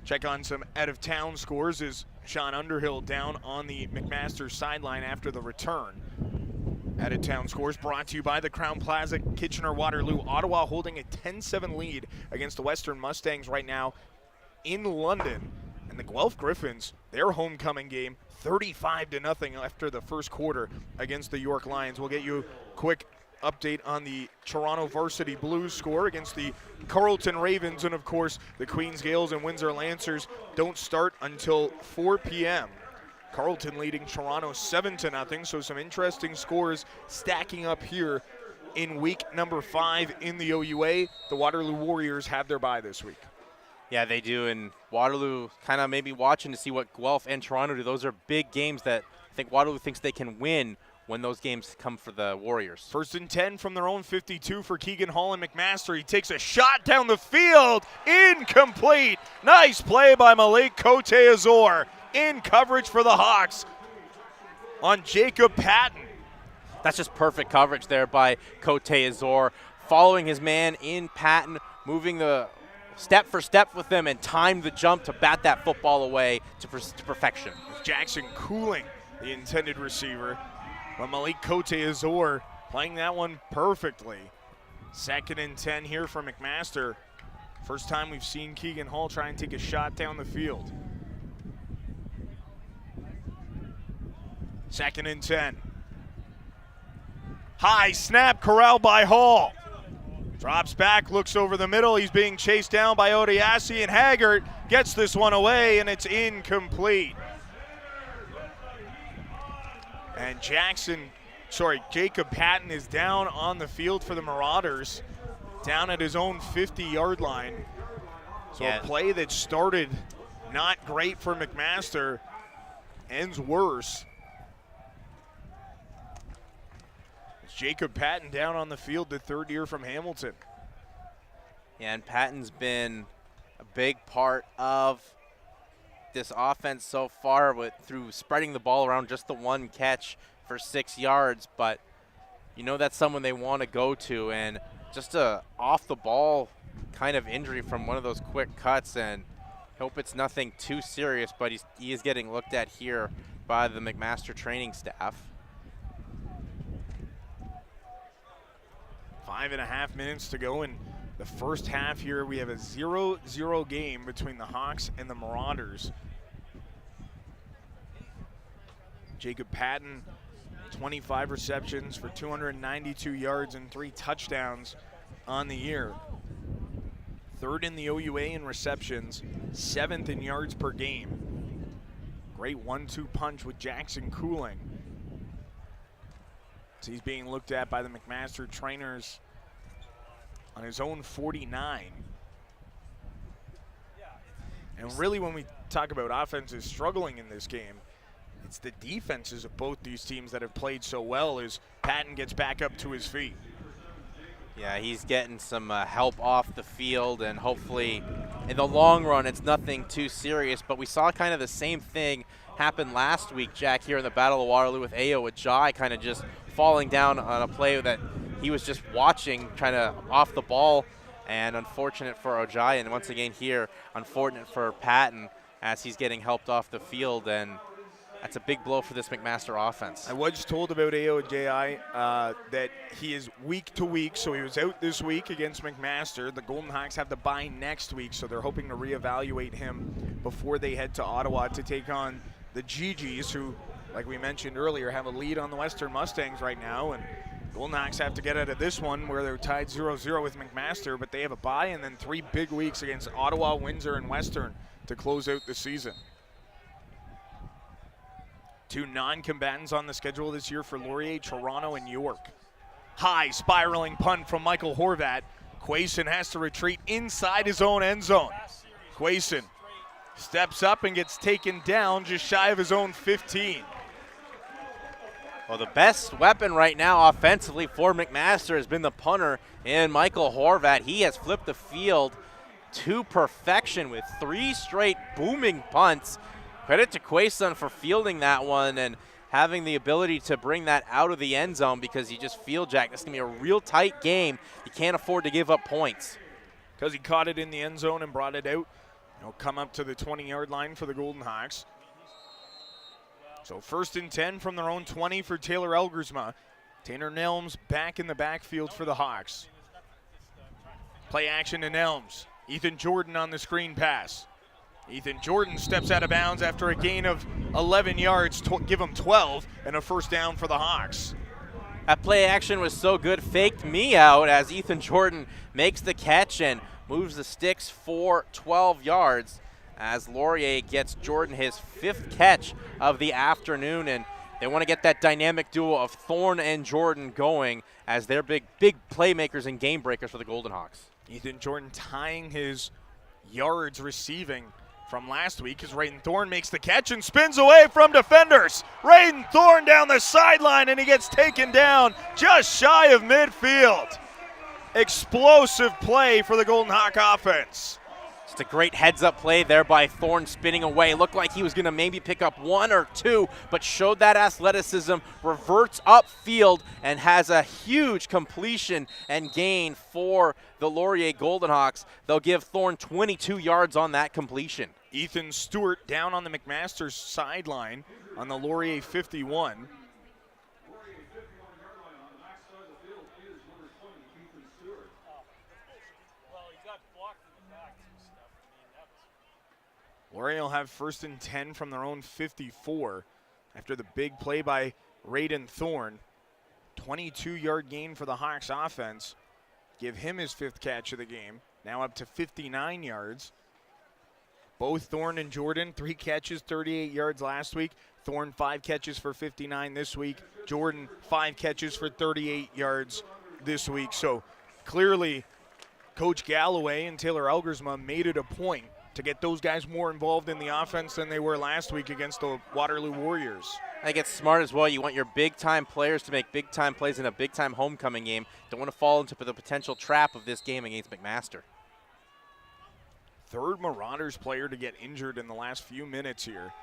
Check on some out-of-town scores as Sean Underhill down on the McMaster sideline after the return. Out-of-town scores brought to you by the Crown Plaza, Kitchener-Waterloo. Ottawa holding a 10-7 lead against the Western Mustangs right now in London. And the Guelph Griffins, their homecoming game, 35-0 after the 1st quarter against the York Lions. We'll get you a quick update on the Toronto Varsity Blues score against the Carleton Ravens. And, of course, the Queens Gales and Windsor Lancers don't start until 4 p.m. Carleton leading Toronto 7-0, so some interesting scores stacking up here in week number 5 in the OUA. The Waterloo Warriors have their bye this week. Yeah, they do, and Waterloo kind of maybe watching to see what Guelph and Toronto do. Those are big games that I think Waterloo thinks they can win when those games come for the Warriors. 1st and 10 from their own 52 for Keegan Hall and McMaster. He takes a shot down the field, incomplete. Nice play by Malik Cote Azor. in coverage for the Hawks on Jacob Patton. That's just perfect coverage there by Cote Azor, following his man in Patton, moving the step for step with him and timed the jump to bat that football away to perfection. Jackson Cooling, the intended receiver, but Malik Cote Azor playing that one perfectly. 2nd and 10 here for McMaster. First time we've seen Keegan Hall try and take a shot down the field. 2nd and 10. High snap, corralled by Hall. Drops back, looks over the middle. He's being chased down by Odiasi, and Haggart gets this one away, and it's incomplete. And Jacob Patton is down on the field for the Marauders, down at his own 50-yard line. So a play that started not great for McMaster ends worse. It's Jacob Patton down on the field, the 3rd year from Hamilton. Yeah, and Patton's been a big part of this offense so far through spreading the ball around, just the one catch for 6 yards, but you know that's someone they want to go to, and just a off the ball kind of injury from one of those quick cuts, and hope it's nothing too serious, but he is getting looked at here by the McMaster training staff. 5.5 minutes to go in the first half here. We have a 0-0 game between the Hawks and the Marauders. Jacob Patton, 25 receptions for 292 yards and 3 touchdowns on the year. 3rd in the OUA in receptions, 7th in yards per game. Great 1-2 punch with Jackson Cooling. So he's being looked at by the McMaster trainers on his own 49. And really, when we talk about offenses struggling in this game, it's the defenses of both these teams that have played so well as Patton gets back up to his feet. Yeah, he's getting some help off the field, and hopefully in the long run it's nothing too serious. But we saw kind of the same thing happen last week, Jack, here in the Battle of Waterloo with Ayo Ajay kind of just falling down on a play that he was just watching, trying to off the ball, and unfortunate for Ajay. And once again here, unfortunate for Patton as he's getting helped off the field, and that's a big blow for this McMaster offense. I was told about Ayo Ajay that he is week to week, so he was out this week against McMaster. The Golden Hawks have the bye next week, so they're hoping to reevaluate him before they head to Ottawa to take on the GGs, who, like we mentioned earlier, have a lead on the Western Mustangs right now. And Golden Hawks have to get out of this one where they're tied 0-0 with McMaster, but they have a bye and then 3 big weeks against Ottawa, Windsor, and Western to close out the season. 2 non-combatants on the schedule this year for Laurier, Toronto, and York. High spiraling punt from Michael Horvat. Quayson has to retreat inside his own end zone. Quayson steps up and gets taken down just shy of his own 15. Well, the best weapon right now offensively for McMaster has been the punter in Michael Horvat. He has flipped the field to perfection with 3 straight booming punts. Credit to Quayson for fielding that one and having the ability to bring that out of the end zone, because you just feel, Jack, this is going to be a real tight game. You can't afford to give up points. Because he caught it in the end zone and brought it out. He'll come up to the 20-yard line for the Golden Hawks. So 1st and 10 from their own 20 for Taylor Elgersma. Tanner Nelms back in the backfield for the Hawks. Play action to Nelms. Ethan Jordan on the screen pass. Ethan Jordan steps out of bounds after a gain of 11 yards, give him 12, and a 1st down for the Hawks. That play action was so good, faked me out as Ethan Jordan makes the catch and moves the sticks for 12 yards as Laurier gets Jordan his 5th catch of the afternoon, and they want to get that dynamic duo of Thorne and Jordan going as they're big playmakers and game breakers for the Golden Hawks. Ethan Jordan tying his yards receiving from last week as Rayton Thorne makes the catch and spins away from defenders. Rayton Thorne down the sideline, and he gets taken down just shy of midfield. Explosive play for the Golden Hawk offense. It's a great heads-up play there by Thorne, spinning away. Looked like he was going to maybe pick up 1 or 2, but showed that athleticism, reverts upfield, and has a huge completion and gain for the Laurier Golden Hawks. They'll give Thorne 22 yards on that completion. Ethan Stewart down on the McMaster sideline on the Laurier 51. Laurier will have 1st and 10 from their own 54 after the big play by Raiden Thorne. 22-yard gain for the Hawks offense. Give him his 5th catch of the game. Now up to 59 yards. Both Thorne and Jordan, 3 catches, 38 yards last week. Thorne, 5 catches for 59 this week. Jordan, 5 catches for 38 yards this week. So clearly, Coach Galloway and Taylor Elgersma made it a point to get those guys more involved in the offense than they were last week against the Waterloo Warriors. I think it's smart as well. You want your big-time players to make big-time plays in a big-time homecoming game. Don't want to fall into the potential trap of this game against McMaster. 3rd Marauders player to get injured in the last few minutes here.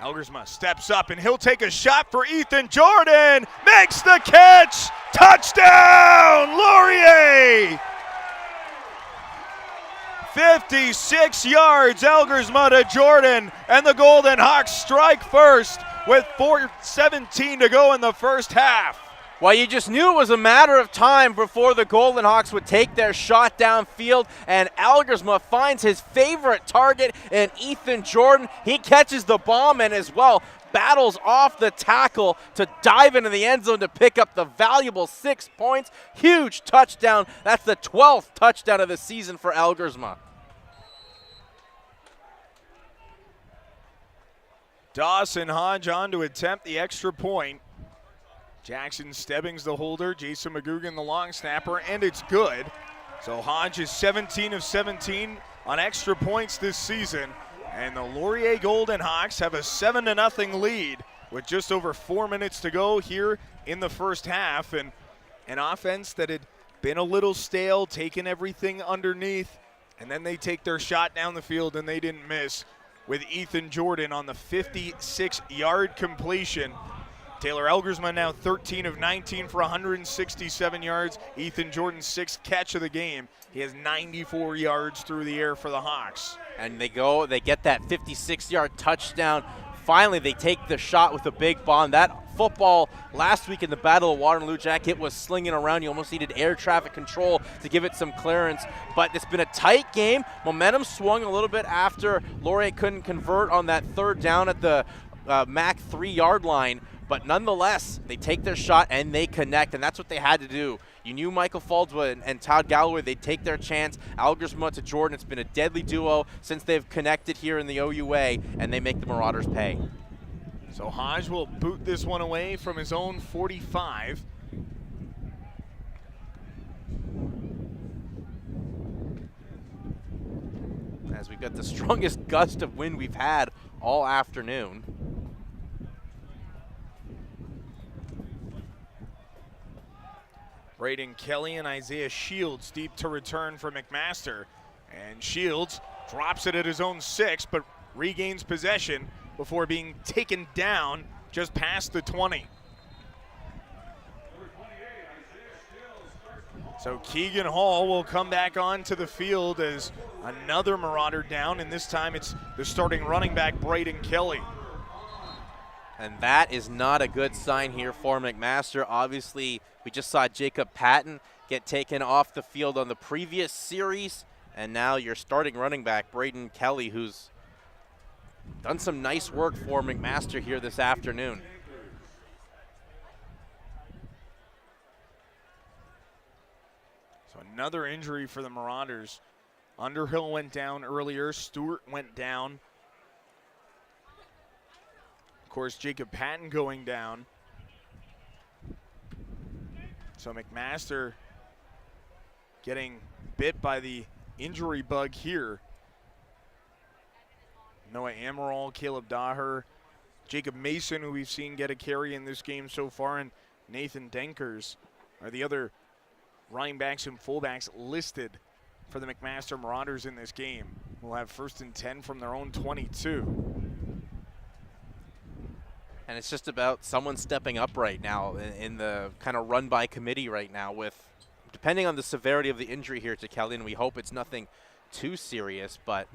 Elgersma steps up, and he'll take a shot for Ethan Jordan. Makes the catch. Touchdown, Laurier! 56 yards, Elgersma to Jordan, and the Golden Hawks strike first with 4:17 to go in the first half. Well, you just knew it was a matter of time before the Golden Hawks would take their shot downfield, and Elgersma finds his favorite target in Ethan Jordan. He catches the bomb and as well battles off the tackle to dive into the end zone to pick up the valuable 6 points. Huge touchdown. That's the 12th touchdown of the season for Elgersma. Dawson Hodge on to attempt the extra point. Jackson Stebbings the holder, Jason McGugan the long snapper, and it's good. So Hodge is 17 of 17 on extra points this season. And the Laurier Golden Hawks have a 7-0 lead with just over 4 minutes to go here in the first half. And an offense that had been a little stale, taking everything underneath, and then they take their shot down the field and they didn't miss with Ethan Jordan on the 56-yard completion. Taylor Elgersma now 13 of 19 for 167 yards. Ethan Jordan's 6th catch of the game. He has 94 yards through the air for the Hawks. And they get that 56-yard touchdown. Finally, they take the shot with a big bomb. That football last week in the Battle of Waterloo, Jack, it was slinging around. You almost needed air traffic control to give it some clearance. But it's been a tight game. Momentum swung a little bit after Laurier couldn't convert on that 3rd down at the MAC 3-yard line. But nonetheless, they take their shot and they connect, and that's what they had to do. You knew Michael Faldswood and Todd Galloway, they'd take their chance. Elgersma to Jordan, it's been a deadly duo since they've connected here in the OUA, and they make the Marauders pay. So Hodge will boot this one away from his own 45. As we've got the strongest gust of wind we've had all afternoon. Braden Kelly and Isaiah Shields deep to return for McMaster. And Shields drops it at his own 6, but regains possession before being taken down just past the 20. So Keegan Hall will come back onto the field as another Marauder down, and this time it's the starting running back, Braden Kelly. And that is not a good sign here for McMaster. Obviously, we just saw Jacob Patton get taken off the field on the previous series, and now your starting running back, Braden Kelly, who's done some nice work for McMaster here this afternoon. So another injury for the Marauders. Underhill went down earlier. Stewart went down. Of course, Jacob Patton going down. So McMaster getting bit by the injury bug here. Noah Amaral, Caleb Daher, Jacob Mason, who we've seen get a carry in this game so far, and Nathan Denkers are the other running backs and fullbacks listed for the McMaster Marauders in this game. We'll have 1st and 10 from their own 22. And it's just about someone stepping up right now in the kind of run by committee right now, with depending on the severity of the injury here to Kelly, and we hope it's nothing too serious, but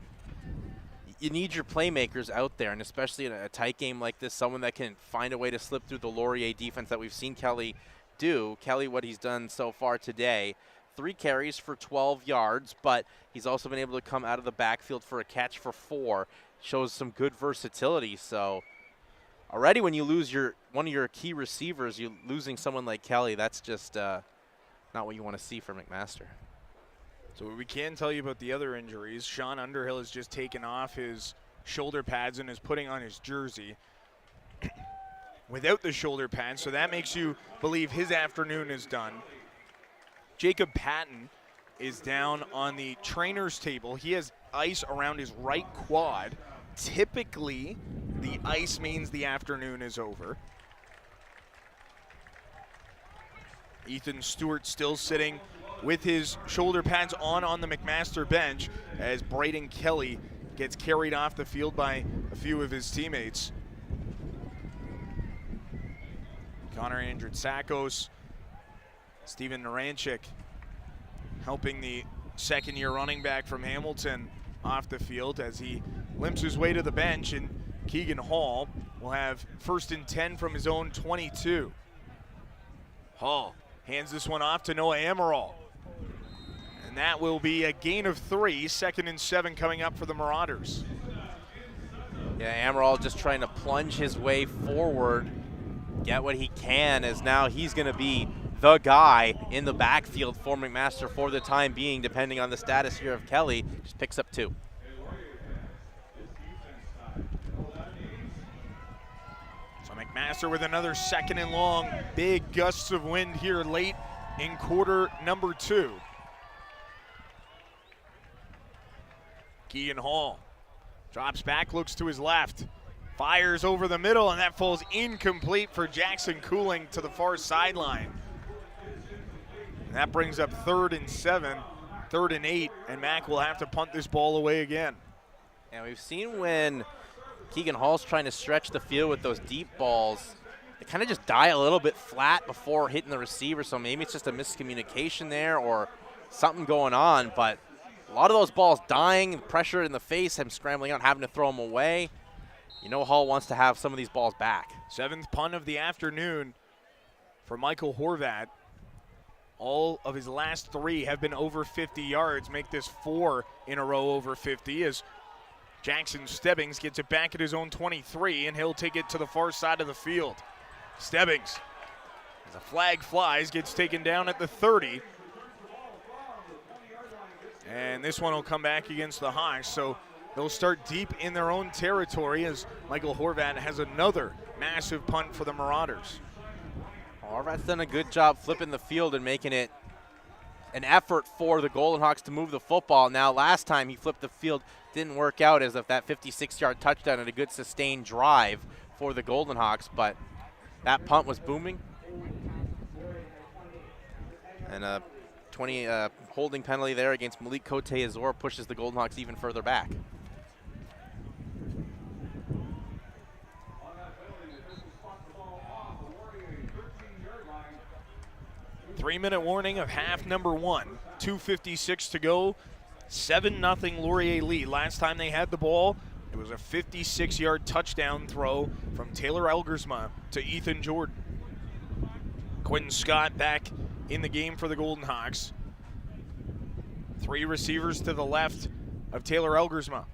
you need your playmakers out there, and especially in a tight game like this, someone that can find a way to slip through the Laurier defense that we've seen Kelly do. Kelly, what he's done so far today, 3 carries for 12 yards, but he's also been able to come out of the backfield for a catch for 4. Shows some good versatility. So already when you lose one of your key receivers, you're losing someone like Kelly. That's just not what you want to see for McMaster. So what we can tell you about the other injuries, Sean Underhill has just taken off his shoulder pads and is putting on his jersey without the shoulder pads, so that makes you believe his afternoon is done. Jacob Patton is down on the trainer's table. He has ice around his right quad. Typically, the ice means the afternoon is over. Ethan Stewart still sitting with his shoulder pads on the McMaster bench as Braden Kelly gets carried off the field by a few of his teammates. Connor Andritzakos, Steven Naranchik helping the second-year running back from Hamilton off the field as he limps his way to the bench, and Keegan Hall will have 1st and 10 from his own 22. Hall hands this one off to Noah Amaral. And that will be a gain of 3, 2nd and 7 coming up for the Marauders. Yeah, Amaral just trying to plunge his way forward, get what he can, as now he's going to be the guy in the backfield for McMaster for the time being, depending on the status here of Kelly. Just picks up 2. So McMaster with another 2nd and long. Big gusts of wind here late in quarter number 2. Keegan Hall drops back, looks to his left, fires over the middle, and that falls incomplete for Jackson Cooling to the far sideline. And that brings up 3rd and 7, 3rd and 8, and Mac will have to punt this ball away again. And we've seen when Keegan Hall's trying to stretch the field with those deep balls, they kind of just die a little bit flat before hitting the receiver, so maybe it's just a miscommunication there or something going on, but a lot of those balls dying, pressure in the face, him scrambling out, having to throw them away. You know Hall wants to have some of these balls back. 7th punt of the afternoon for Michael Horvat. All of his last 3 have been over 50 yards, make this 4 in a row over 50 as Jackson Stebbings gets it back at his own 23, and he'll take it to the far side of the field. Stebbings, as a flag flies, gets taken down at the 30. And this one will come back against the Hawks, so they'll start deep in their own territory as Michael Horvat has another massive punt for the Marauders. Horvat's done a good job flipping the field and making it an effort for the Golden Hawks to move the football. Now, last time he flipped the field, didn't work out as of that 56-yard touchdown and a good sustained drive for the Golden Hawks, but that punt was booming. And a 20 holding penalty there against Malik Cote-Azor pushes the Golden Hawks even further back. Three-minute warning of half number 1. 2:56 to go. 7-0 Laurier lead. Last time they had the ball, it was a 56-yard touchdown throw from Taylor Elgersma to Ethan Jordan. Quentin Scott back in the game for the Golden Hawks. 3 receivers to the left of Taylor Elgersma.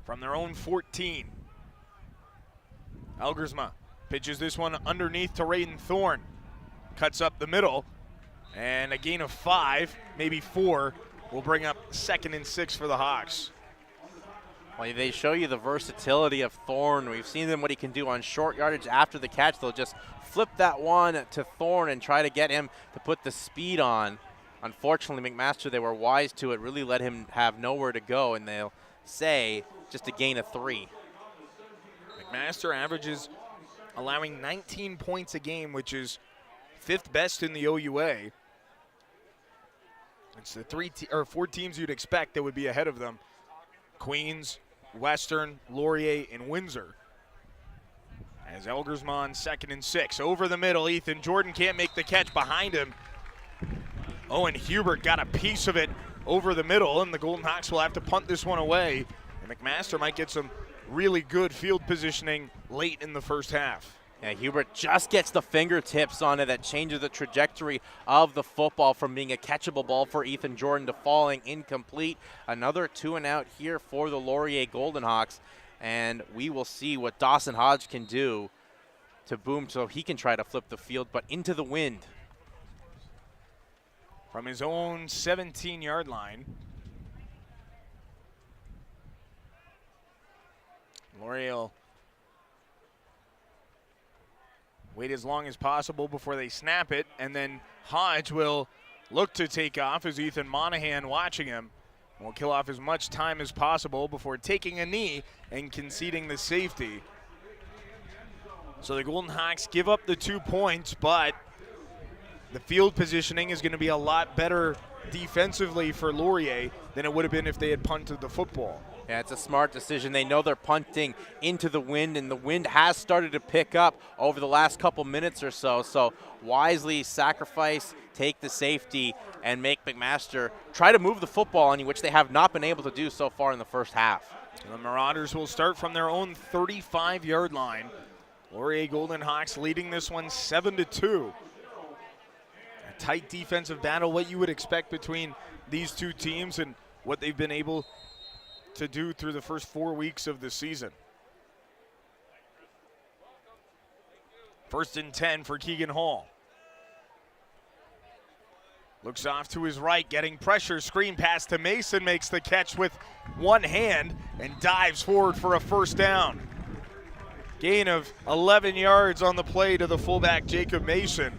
From their own 14. Elgersma pitches this one underneath to Raiden Thorne. Cuts up the middle, and a gain of 5, maybe 4, will bring up 2nd and 6 for the Hawks. Well, they show you the versatility of Thorne. We've seen him what he can do on short yardage after the catch. They'll just flip that one to Thorne and try to get him to put the speed on. Unfortunately, McMaster, they were wise to it, really let him have nowhere to go, and they'll say just a gain of 3. McMaster averages allowing 19 points a game, which is 5th best in the OUA. It's the 4 teams you'd expect that would be ahead of them: Queens, Western, Laurier, and Windsor. As Elgersman 2nd and 6. Over the middle, Ethan Jordan can't make the catch behind him. Owen Hubert got a piece of it over the middle, and the Golden Hawks will have to punt this one away. And McMaster might get some really good field positioning late in the first half. Yeah, Hubert just gets the fingertips on it. That changes the trajectory of the football from being a catchable ball for Ethan Jordan to falling incomplete. Another 2 and out here for the Laurier Golden Hawks. And we will see what Dawson Hodge can do to boom so he can try to flip the field, but into the wind. From his own 17-yard line. Laurier will wait as long as possible before they snap it, and then Hodge will look to take off as Ethan Monahan watching him. Will kill off as much time as possible before taking a knee and conceding the safety. So the Golden Hawks give up the 2 points, but the field positioning is going to be a lot better defensively for Laurier than it would have been if they had punted the football. Yeah, it's a smart decision. They know they're punting into the wind, and the wind has started to pick up over the last couple minutes or so. So wisely sacrifice, take the safety, and make McMaster try to move the football on you, which they have not been able to do so far in the first half. The Marauders will start from their own 35-yard line. Laurier Golden Hawks leading this one 7-2. A tight defensive battle, what you would expect between these two teams and what they've been able to do through the first 4 weeks of the season. 1st and 10 for Keegan Hall. Looks off to his right, getting pressure, screen pass to Mason, makes the catch with one hand and dives forward for a first down. Gain of 11 yards on the play to the fullback, Jacob Mason.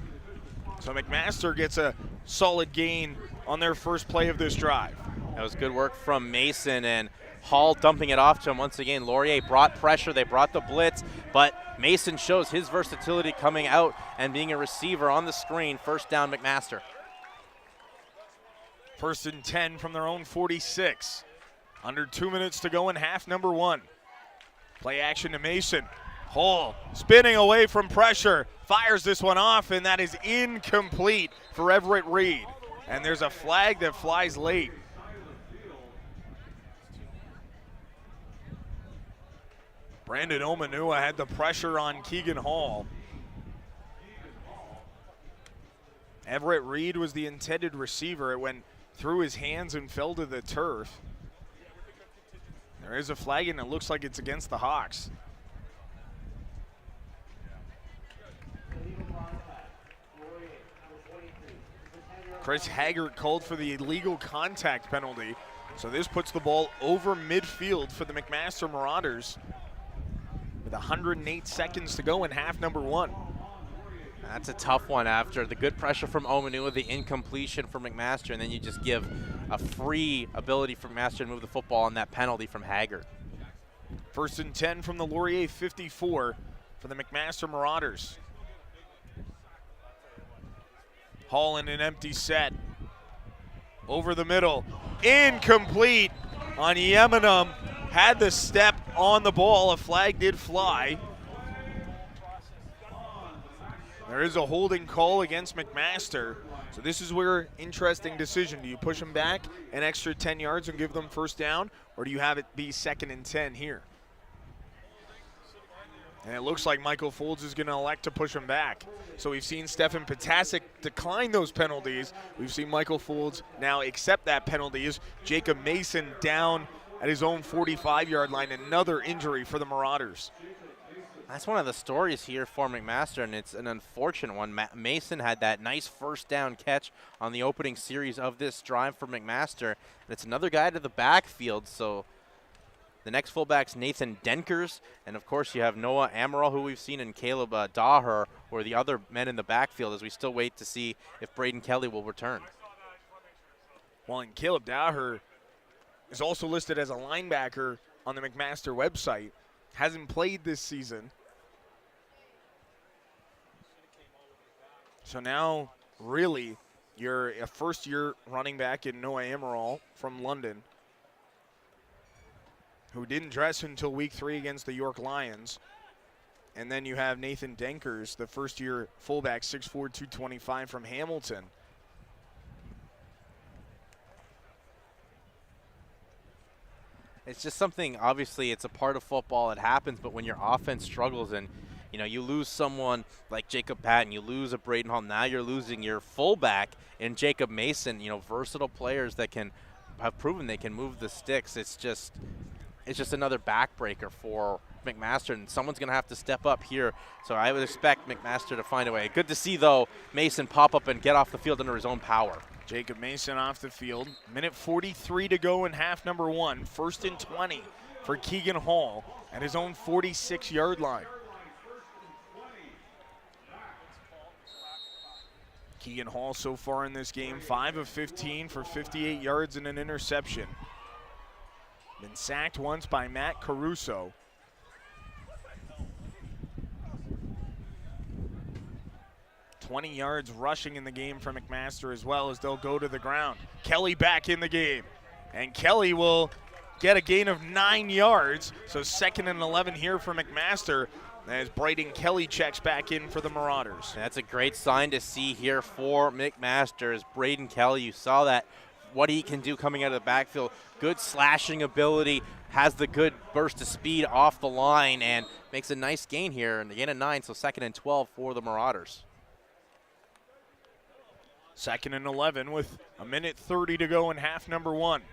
So McMaster gets a solid gain on their first play of this drive. That was good work from Mason, and Hall dumping it off to him once again. Laurier brought pressure, they brought the blitz, but Mason shows his versatility coming out and being a receiver on the screen. First down, McMaster. 1st and 10 from their own 46. Under 2 minutes to go in half number 1. Play action to Mason. Hall spinning away from pressure, fires this one off, and that is incomplete for Everett Reed. And there's a flag that flies late. Brandon Omanua had the pressure on Keegan Hall. Everett Reed was the intended receiver. It went through his hands and fell to the turf. There is a flag, and it looks like it's against the Hawks. Chris Haggart called for the illegal contact penalty. So this puts the ball over midfield for the McMaster Marauders with 108 seconds to go in half number 1. That's a tough one after the good pressure from Omanua, the incompletion from McMaster, and then you just give a free ability for McMaster to move the football on that penalty from Haggart. 1st and 10 from the Laurier 54 for the McMaster Marauders. Hall in an empty set. Over the middle. Incomplete on Yemenum. Had the step on the ball. A flag did fly. There is a holding call against McMaster. So this is where interesting decision. Do you push them back an extra 10 yards and give them first down, or do you have it be 2nd and 10 here? And it looks like Michael Folds is going to elect to push him back. So we've seen Stefan Potasic decline those penalties. We've seen Michael Folds now accept that penalties. Jacob Mason down at his own 45-yard line. Another injury for the Marauders. That's one of the stories here for McMaster, and it's an unfortunate one. Mason had that nice first down catch on the opening series of this drive for McMaster. And it's another guy to the backfield, so the next fullback's Nathan Denkers, and of course you have Noah Amaral, who we've seen, and Caleb Daher, or the other men in the backfield, as we still wait to see if Braden Kelly will return. Well, and Caleb Daher is also listed as a linebacker on the McMaster website. Hasn't played this season. So now, really, you're a first-year running back in Noah Amaral from London, who didn't dress until week 3 against the York Lions. And then you have Nathan Denkers, the first-year fullback, 6'4", 225 from Hamilton. It's just something, obviously, it's a part of football. It happens, but when your offense struggles and, you lose someone like Jacob Patton, you lose a Braden Hall, now you're losing your fullback in Jacob Mason, versatile players that have proven they can move the sticks. It's just another backbreaker for McMaster, and someone's going to have to step up here. So I would expect McMaster to find a way. Good to see, though, Mason pop up and get off the field under his own power. Jacob Mason off the field. Minute 43 to go in half number 1. 1st and 20 for Keegan Hall at his own 46-yard line. Keegan Hall so far in this game, 5 of 15 for 58 yards and an interception. Been sacked once by Matt Caruso. $20 yards rushing in the game for McMaster as well, as they'll go to the ground. Kelly back in the game. And Kelly will get a gain of 9 yards. So 2nd and 11 here for McMaster as Braden Kelly checks back in for the Marauders. That's a great sign to see here for McMaster as Braden Kelly. You saw that, what he can do coming out of the backfield. Good slashing ability, has the good burst of speed off the line, and makes a nice gain here. And a gain of 9, so 2nd and 12 for the Marauders. 2nd and 11 with a minute 30 to go in half number 1.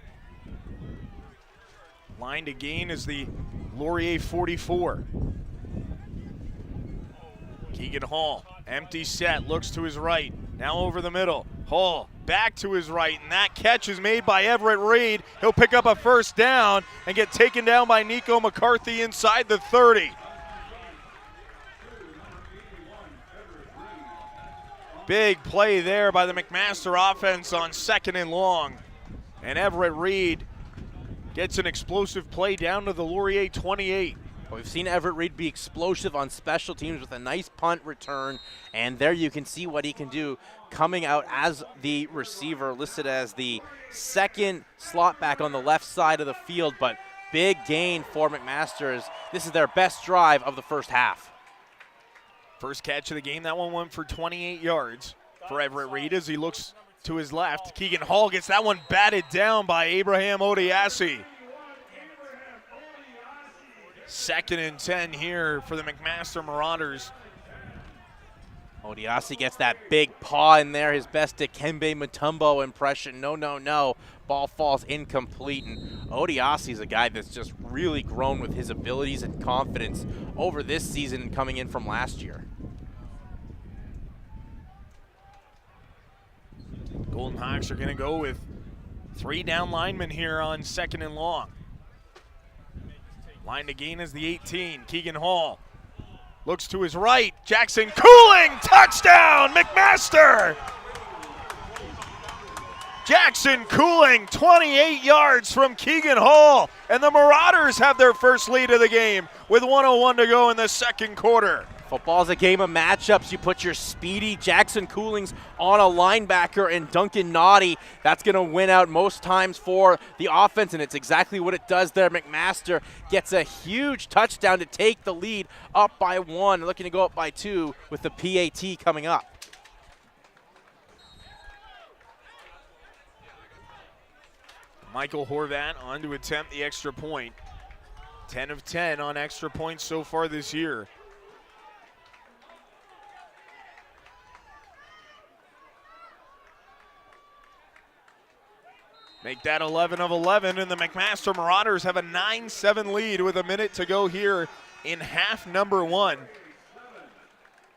Line to gain is the Laurier 44. Keegan Hall, empty set, looks to his right, now over the middle. Hall back to his right, and that catch is made by Everett Reed. He'll pick up a 1st down and get taken down by Nico McCarthy inside the 30. Big play there by the McMaster offense on 2nd and long. And Everett Reed gets an explosive play down to the Laurier 28. Well, we've seen Everett Reed be explosive on special teams with a nice punt return, and there you can see what he can do coming out as the receiver, listed as the 2nd slot back on the left side of the field, but big gain for McMaster as this is their best drive of the first half. First catch of the game, that one went for 28 yards for Everett Reed as he looks to his left. Keegan Hall gets that one batted down by Abraham Odiasi. 2nd and 10 here for the McMaster Marauders. Odiasi gets that big paw in there, his best Dikembe Mutombo impression. No. Ball falls incomplete, and Odiasi's a guy that's just really grown with his abilities and confidence over this season and coming in from last year. Golden Hawks are going to go with 3 down linemen here on 2nd and long. Line to gain is the 18, Keegan Hall. Looks to his right, Jackson Cooling, touchdown, McMaster! Jackson Cooling, 28 yards from Keegan Hall, and the Marauders have their first lead of the game with 1:01 to go in the 2nd quarter. Football's a game of matchups. You put your speedy Jackson Coolings on a linebacker and Duncan Naughty. That's going to win out most times for the offense, and it's exactly what it does there. McMaster gets a huge touchdown to take the lead up by 1, looking to go up by 2 with the PAT coming up. Michael Horvat on to attempt the extra point. 10 of 10 on extra points so far this year. Make that 11 of 11, and the McMaster Marauders have a 9-7 lead with a minute to go here in half number 1.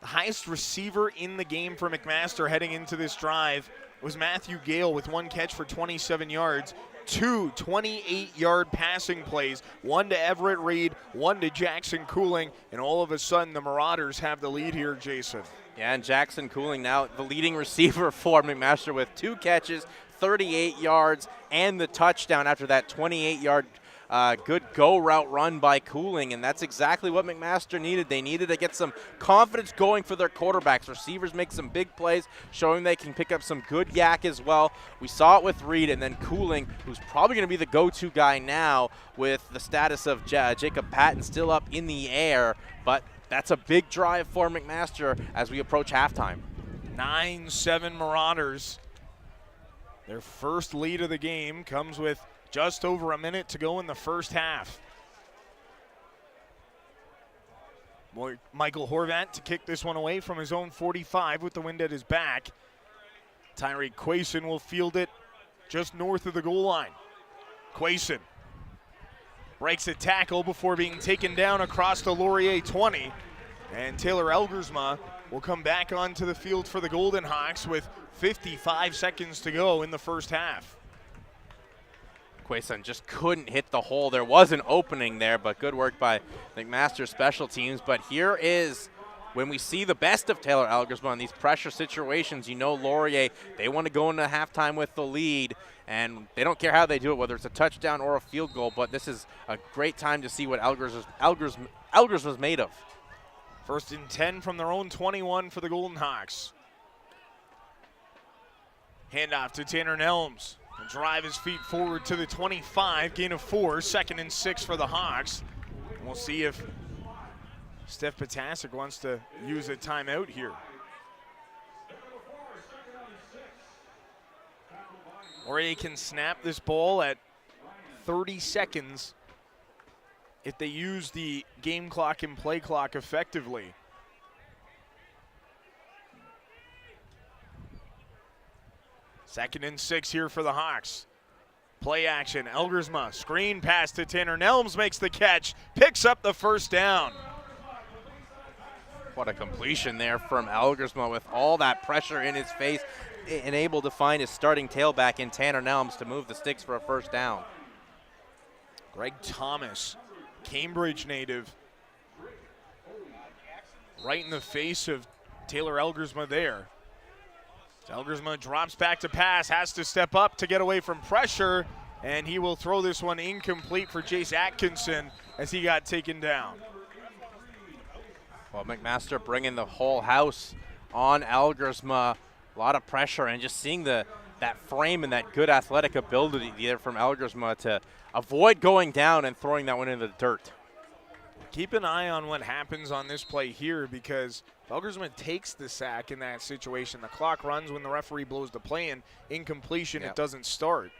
The highest receiver in the game for McMaster heading into this drive was Matthew Gale with 1 catch for 27 yards, 2 28-yard passing plays, 1 to Everett Reed, 1 to Jackson Cooling, and all of a sudden the Marauders have the lead here, Jason. Yeah, and Jackson Cooling now the leading receiver for McMaster with 2 catches, 38 yards, and the touchdown after that 28-yard Good go route run by Cooling, and that's exactly what McMaster needed. They needed to get some confidence going for their quarterbacks. Receivers make some big plays, showing they can pick up some good yak as well. We saw it with Reed, and then Cooling, who's probably going to be the go-to guy now with the status of Jacob Patton still up in the air, but that's a big drive for McMaster as we approach halftime. 9-7 Marauders. Their first lead of the game comes with just over a minute to go in the first half. Michael Horvat to kick this one away from his own 45 with the wind at his back. Tyreek Quayson will field it just north of the goal line. Quayson breaks a tackle before being taken down across the Laurier 20. And Taylor Elgersma will come back onto the field for the Golden Hawks with 55 seconds to go in the first half. Quayson just couldn't hit the hole. There was an opening there, but good work by McMaster special teams. But here is when we see the best of Taylor Elgersma in these pressure situations. You know Laurier, they want to go into halftime with the lead, and they don't care how they do it, whether it's a touchdown or a field goal, but this is a great time to see what Elgers was made of. First and 10 from their own 21 for the Golden Hawks. Handoff to Tanner Nelms. And drive his feet forward to the 25, gain of 4, 2nd and 6 for the Hawks. And we'll see if Steph Potasic wants to use a timeout here. Or he can snap this ball at 30 seconds if they use the game clock and play clock effectively. Second and 6 here for the Hawks. Play action, Elgersma, screen pass to Tanner Nelms, makes the catch, picks up the first down. What a completion there from Elgersma with all that pressure in his face and able to find his starting tailback in Tanner Nelms to move the sticks for a first down. Greg Thomas, Cambridge native, right in the face of Taylor Elgersma there. Elgersma drops back to pass, has to step up to get away from pressure, and he will throw this one incomplete for Jace Atkinson as he got taken down. Well, McMaster bringing the whole house on Elgersma. A lot of pressure, and just seeing that frame and that good athletic ability there from Elgersma to avoid going down and throwing that one into the dirt. Keep an eye on what happens on this play here, because Elgersma takes the sack in that situation. The clock runs when the referee blows the play in. Incompletion, It doesn't start.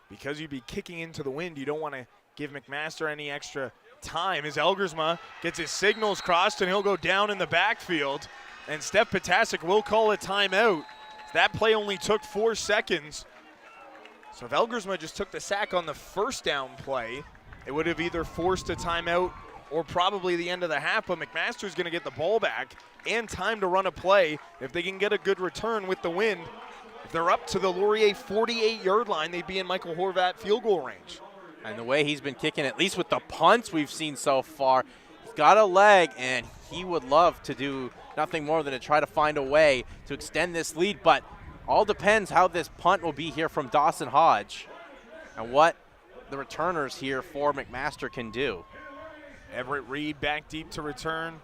Because you'd be kicking into the wind, you don't want to give McMaster any extra time as Elgersma gets his signals crossed, and he'll go down in the backfield. And Steph Potasic will call a timeout. That play only took 4 seconds. So if Elgersma just took the sack on the first down play, it would have either forced a timeout or probably the end of the half, but McMaster's going to get the ball back and time to run a play if they can get a good return with the wind. If they're up to the Laurier 48-yard line, they'd be in Michael Horvat field goal range. And the way he's been kicking, at least with the punts we've seen so far, he's got a leg, and he would love to do nothing more than to try to find a way to extend this lead, but all depends how this punt will be here from Dawson Hodge and what the returners here for McMaster can do. Everett Reed back deep to return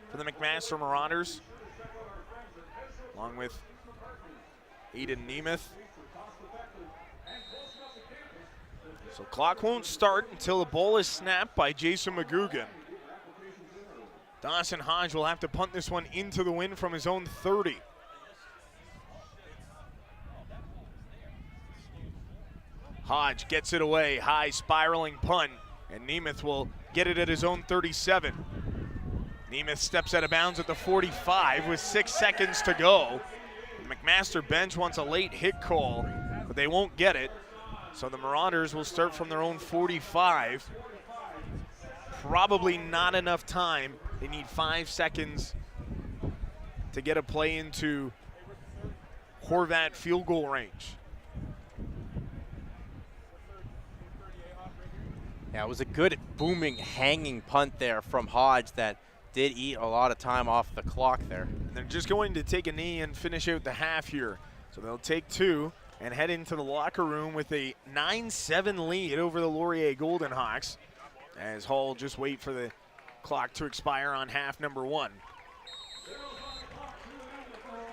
for the McMaster Marauders, along with Aiden Nemeth. So clock won't start until the ball is snapped by Jason McGugan. Dawson Hodge will have to punt this one into the wind from his own 30. Hodge gets it away, high spiraling punt, and Nemeth will get it at his own 37. Nemeth steps out of bounds at the 45 with 6 seconds to go. The McMaster bench wants a late hit call, but they won't get it. So the Marauders will start from their own 45. Probably not enough time. They need 5 seconds to get a play into Horvat field goal range. Yeah, it was a good booming hanging punt there from Hodge that did eat a lot of time off the clock there. They're just going to take a knee and finish out the half here. So they'll take 2. and head into the locker room with a 9-7 lead over the Laurier Golden Hawks, as Hall just wait for the clock to expire on half number 1.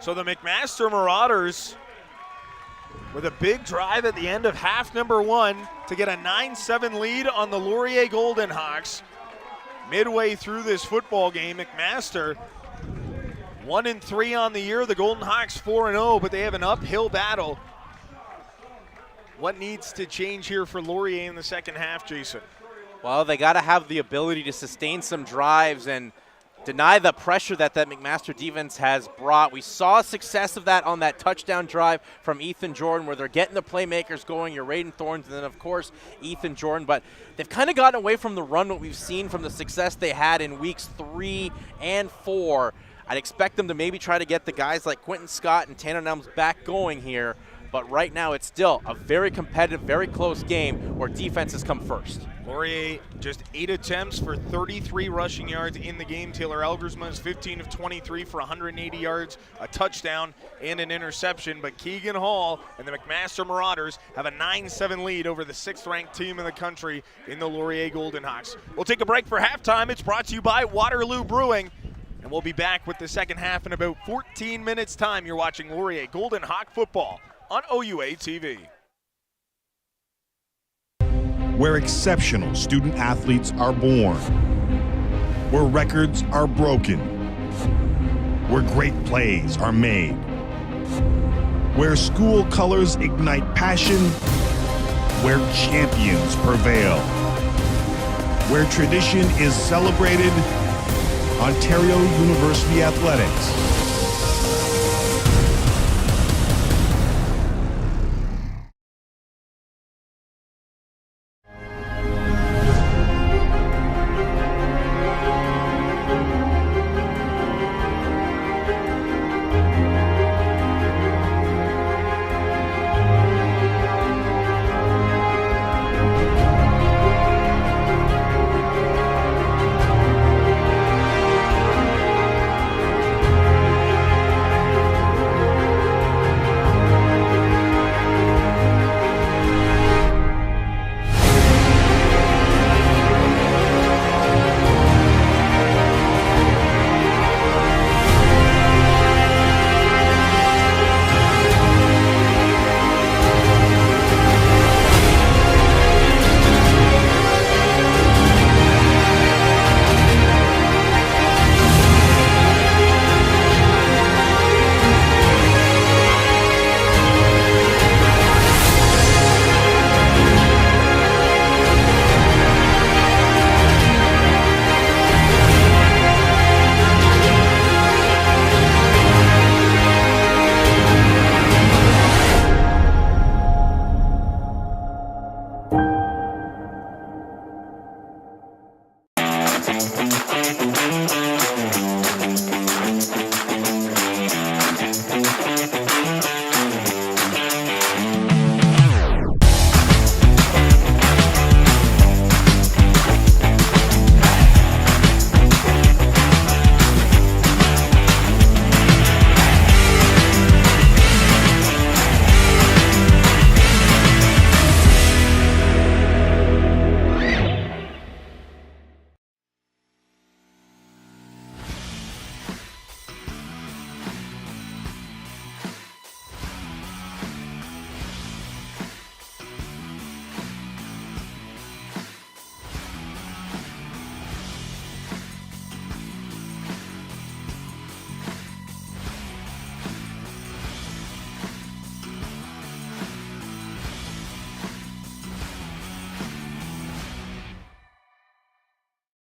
So the McMaster Marauders with a big drive at the end of half number 1 to get a 9-7 lead on the Laurier Golden Hawks. Midway through this football game, McMaster 1-3 on the year. The Golden Hawks 4-0, but they have an uphill battle. What needs to change here for Laurier in the second half, Jason? Well, they got to have the ability to sustain some drives and deny the pressure that McMaster defense has brought. We saw success of that on that touchdown drive from Ethan Jordan, where they're getting the playmakers going, your Raiden Thorns, and then, of course, Ethan Jordan. But they've kind of gotten away from the run, what we've seen from the success they had in weeks 3 and 4. I'd expect them to maybe try to get the guys like Quentin Scott and Tanner Nelms back going here. But right now it's still a very competitive, very close game where defenses come first. Laurier just 8 attempts for 33 rushing yards in the game. Taylor Algersma is 15 of 23 for 180 yards, a touchdown, and an interception. But Keegan Hall and the McMaster Marauders have a 9-7 lead over the 6th-ranked team in the country in the Laurier Golden Hawks. We'll take a break for halftime. It's brought to you by Waterloo Brewing. And we'll be back with the second half in about 14 minutes' time. You're watching Laurier Golden Hawk football on OUA TV. Where exceptional student athletes are born, where records are broken, where great plays are made, where school colors ignite passion, where champions prevail, where tradition is celebrated. Ontario University Athletics.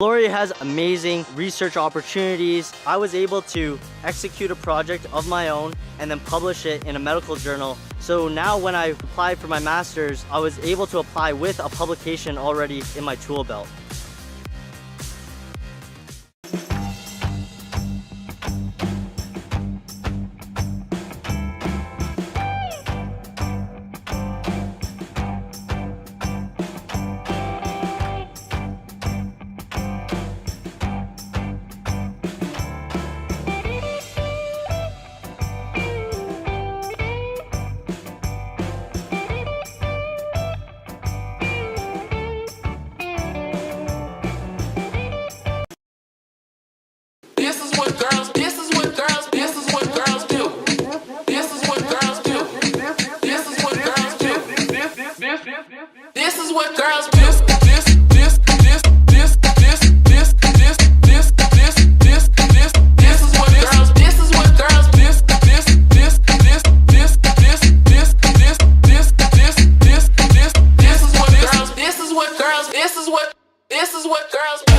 Laurier has amazing research opportunities. I was able to execute a project of my own and then publish it in a medical journal. So now when I applied for my master's, I was able to apply with a publication already in my tool belt. what girls do. This is what girls do. This is what girls do. This is what girls do. This is what girls do. This is what girls do. This is what girls do.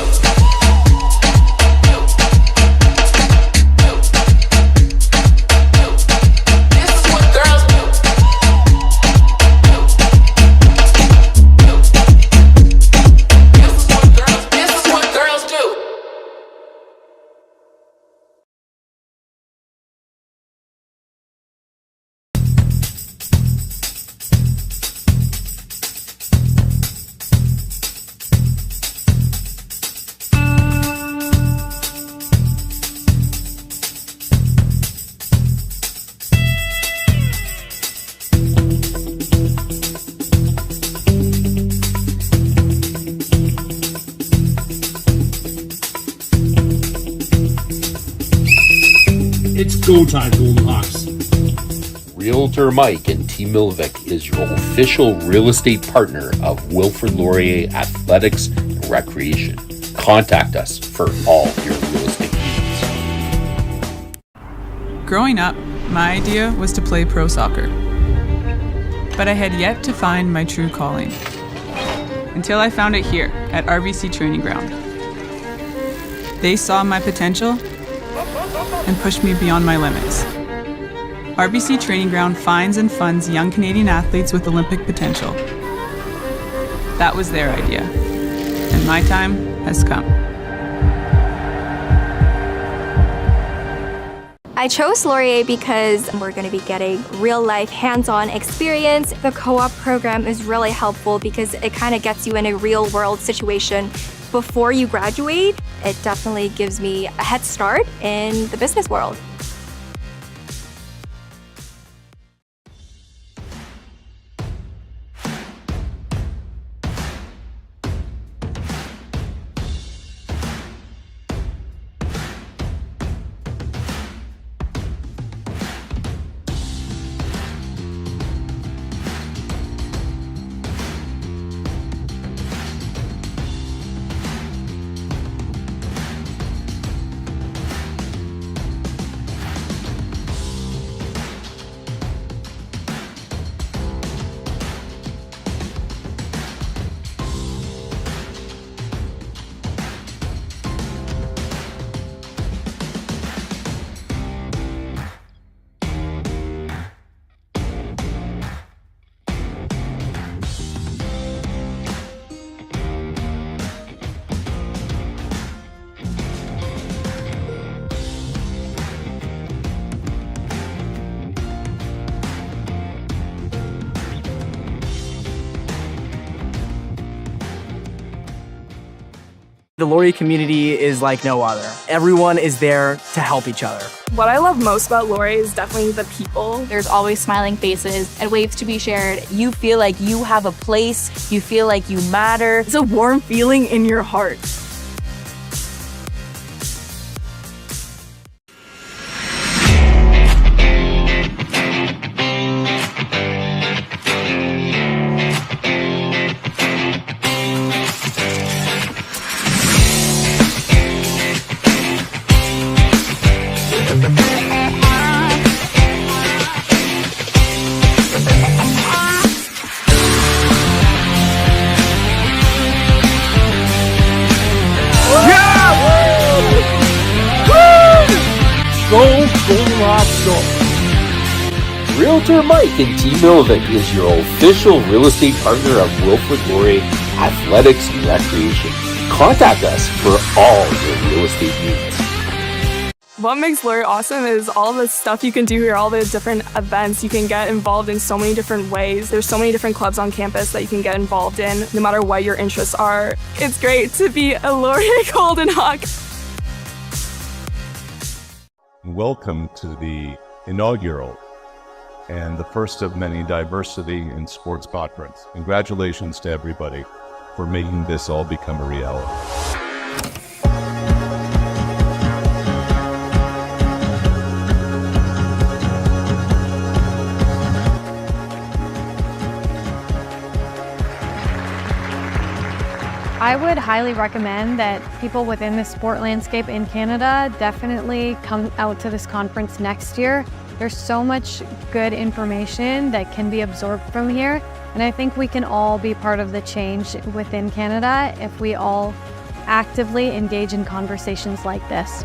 It's go time, Golden Hawks. Realtor Mike and T. Milvick is your official real estate partner of Wilfrid Laurier Athletics and Recreation. Contact us for all your real estate needs. Growing up, my idea was to play pro soccer. But I had yet to find my true calling. Until I found it here at RBC Training Ground. They saw my potential and pushed me beyond my limits. RBC Training Ground finds and funds young Canadian athletes with Olympic potential. That was their idea, and my time has come. I chose Laurier because we're going to be getting real-life, hands-on experience. The co-op program is really helpful because it kind of gets you in a real-world situation before you graduate. It definitely gives me a head start in the business world. The Laurier community is like no other. Everyone is there to help each other. What I love most about Laurier is definitely the people. There's always smiling faces and waves to be shared. You feel like you have a place. You feel like you matter. It's a warm feeling in your heart. Realtor Mike and T. Milvick is your official real estate partner of Wilfrid Laurier Athletics and Recreation. Contact us for all your real estate needs. What makes Laurier awesome is all the stuff you can do here, all the different events. You can get involved in so many different ways. There's so many different clubs on campus that you can get involved in, no matter what your interests are. It's great to be a Laurier Golden Hawk. Welcome to the inaugural and the first of many Diversity in Sports conference. Congratulations to everybody for making this all become a reality. I would highly recommend that people within the sport landscape in Canada definitely come out to this conference next year. There's so much good information that can be absorbed from here, and I think we can all be part of the change within Canada if we all actively engage in conversations like this.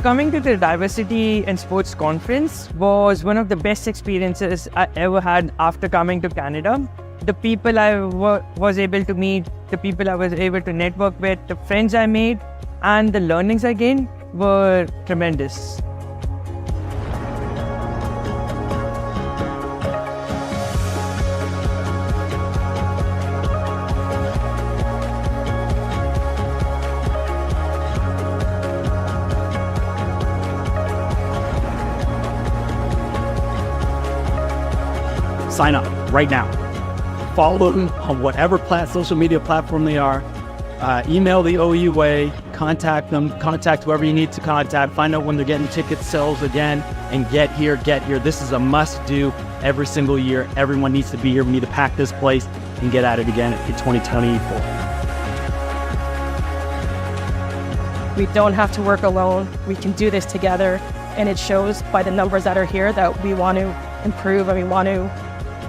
Coming to the Diversity in Sports Conference was one of the best experiences I ever had after coming to Canada. The people I was able to meet, the people I was able to network with, the friends I made, and the learnings I gained were tremendous. Sign up right now. Follow them on whatever social media platform they are. Email the OUA, contact them, contact whoever you need to contact, find out when they're getting ticket sales again, and get here. This is a must-do every single year. Everyone needs to be here. We need to pack this place and get at it again in 2024. We don't have to work alone. We can do this together, and it shows by the numbers that are here that we want to improve and we want to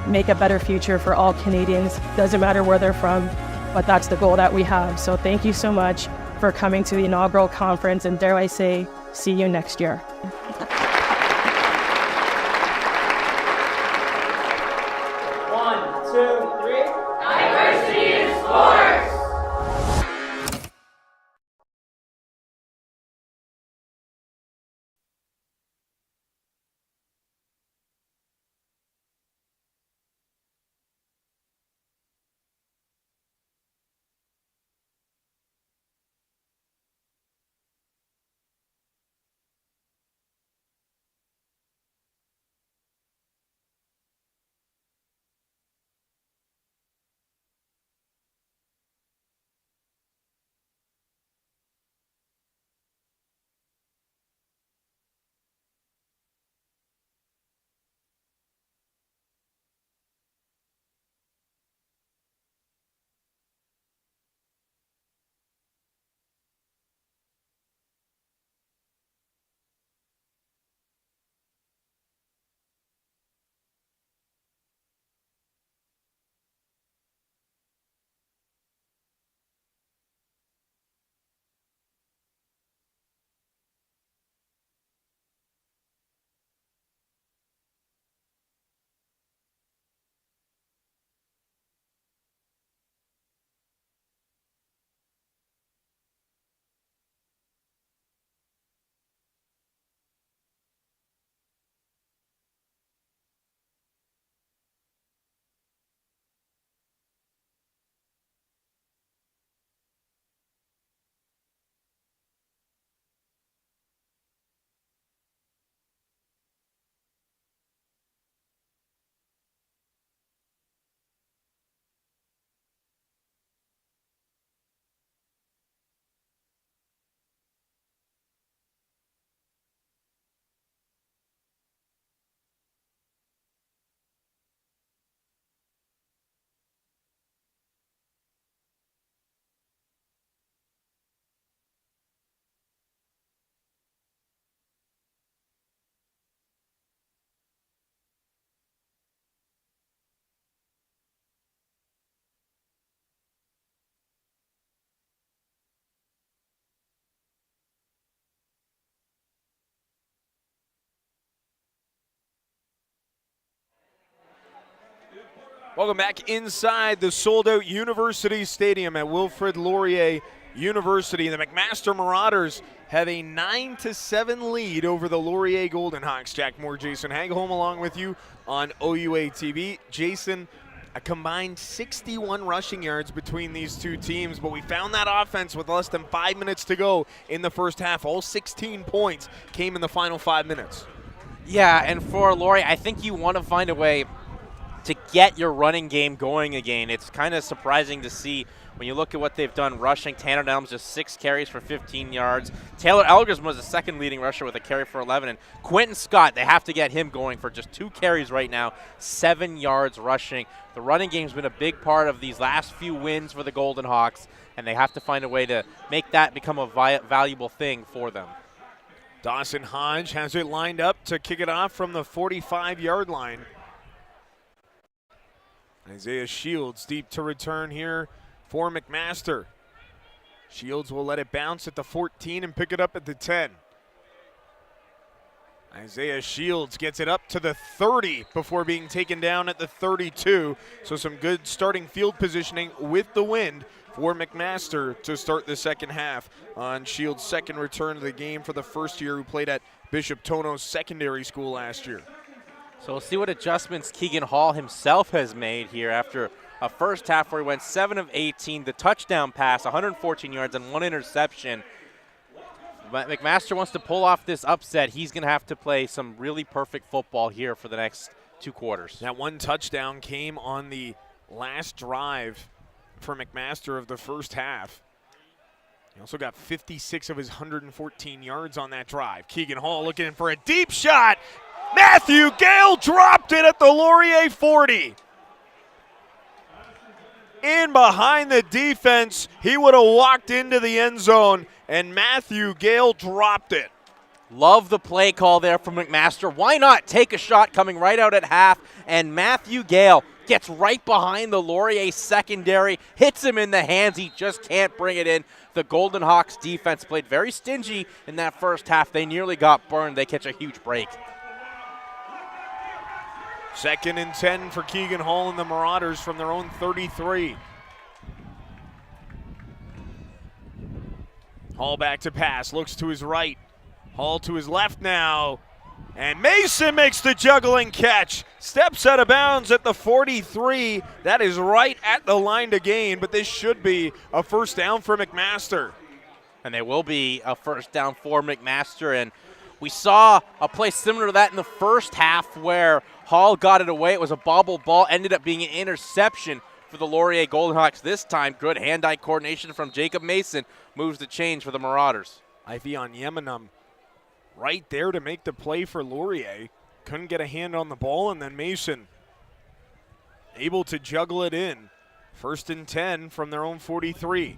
make a better future for all Canadians. Doesn't matter where they're from, but that's the goal that we have. So thank you so much for coming to the inaugural conference, and dare I say, see you next year. 1, 2, 3. Diversity in sports! Welcome back inside the sold-out University Stadium at Wilfrid Laurier University. The McMaster Marauders have a 9-7 lead over the Laurier Golden Hawks. Jack Moore, Jason Hagholm along with you on OUA TV. Jason, a combined 61 rushing yards between these two teams, but we found that offense with less than 5 minutes to go in the first half. All 16 points came in the final 5 minutes. Yeah, and for Laurier, I think you want to find a way to get your running game going again. It's kind of surprising to see when you look at what they've done rushing. Tanner Nelms just 6 carries for 15 yards. Taylor Elgersma was the second leading rusher with a carry for 11. And Quentin Scott, they have to get him going for just 2 carries right now, 7 yards rushing. The running game's been a big part of these last few wins for the Golden Hawks, and they have to find a way to make that become a valuable thing for them. Dawson Hodge has it lined up to kick it off from the 45-yard line. Isaiah Shields deep to return here for McMaster. Shields will let it bounce at the 14 and pick it up at the 10. Isaiah Shields gets it up to the 30 before being taken down at the 32. So some good starting field positioning with the wind for McMaster to start the second half on Shields' second return to the game for the first year, who played at Bishop Tono's secondary school last year. So we'll see what adjustments Keegan Hall himself has made here after a first half where he went 7 of 18, the touchdown pass, 114 yards and 1 interception. But McMaster wants to pull off this upset. He's going to have to play some really perfect football here for the next 2 quarters. That 1 touchdown came on the last drive for McMaster of the first half. He also got 56 of his 114 yards on that drive. Keegan Hall looking for a deep shot. Matthew Gale dropped it at the Laurier 40. In behind the defense, he would have walked into the end zone, and Matthew Gale dropped it. Love the play call there from McMaster. Why not take a shot coming right out at half? And Matthew Gale gets right behind the Laurier secondary, hits him in the hands. He just can't bring it in. The Golden Hawks defense played very stingy in that first half. They nearly got burned. They catch a huge break. 2nd and 10 for Keegan Hall and the Marauders from their own 33. Hall back to pass, looks to his right. Hall to his left now. And Mason makes the juggling catch. Steps out of bounds at the 43. That is right at the line to gain, but this should be a first down for McMaster. And they will be a first down for McMaster. And we saw a play similar to that in the first half where Hall got it away. It was a bobble ball, ended up being an interception for the Laurier Golden Hawks this time. Good hand-eye coordination from Jacob Mason moves the change for the Marauders. Ivy on Yemenum right there to make the play for Laurier. Couldn't get a hand on the ball, and then Mason able to juggle it in. 1st and 10 from their own 43.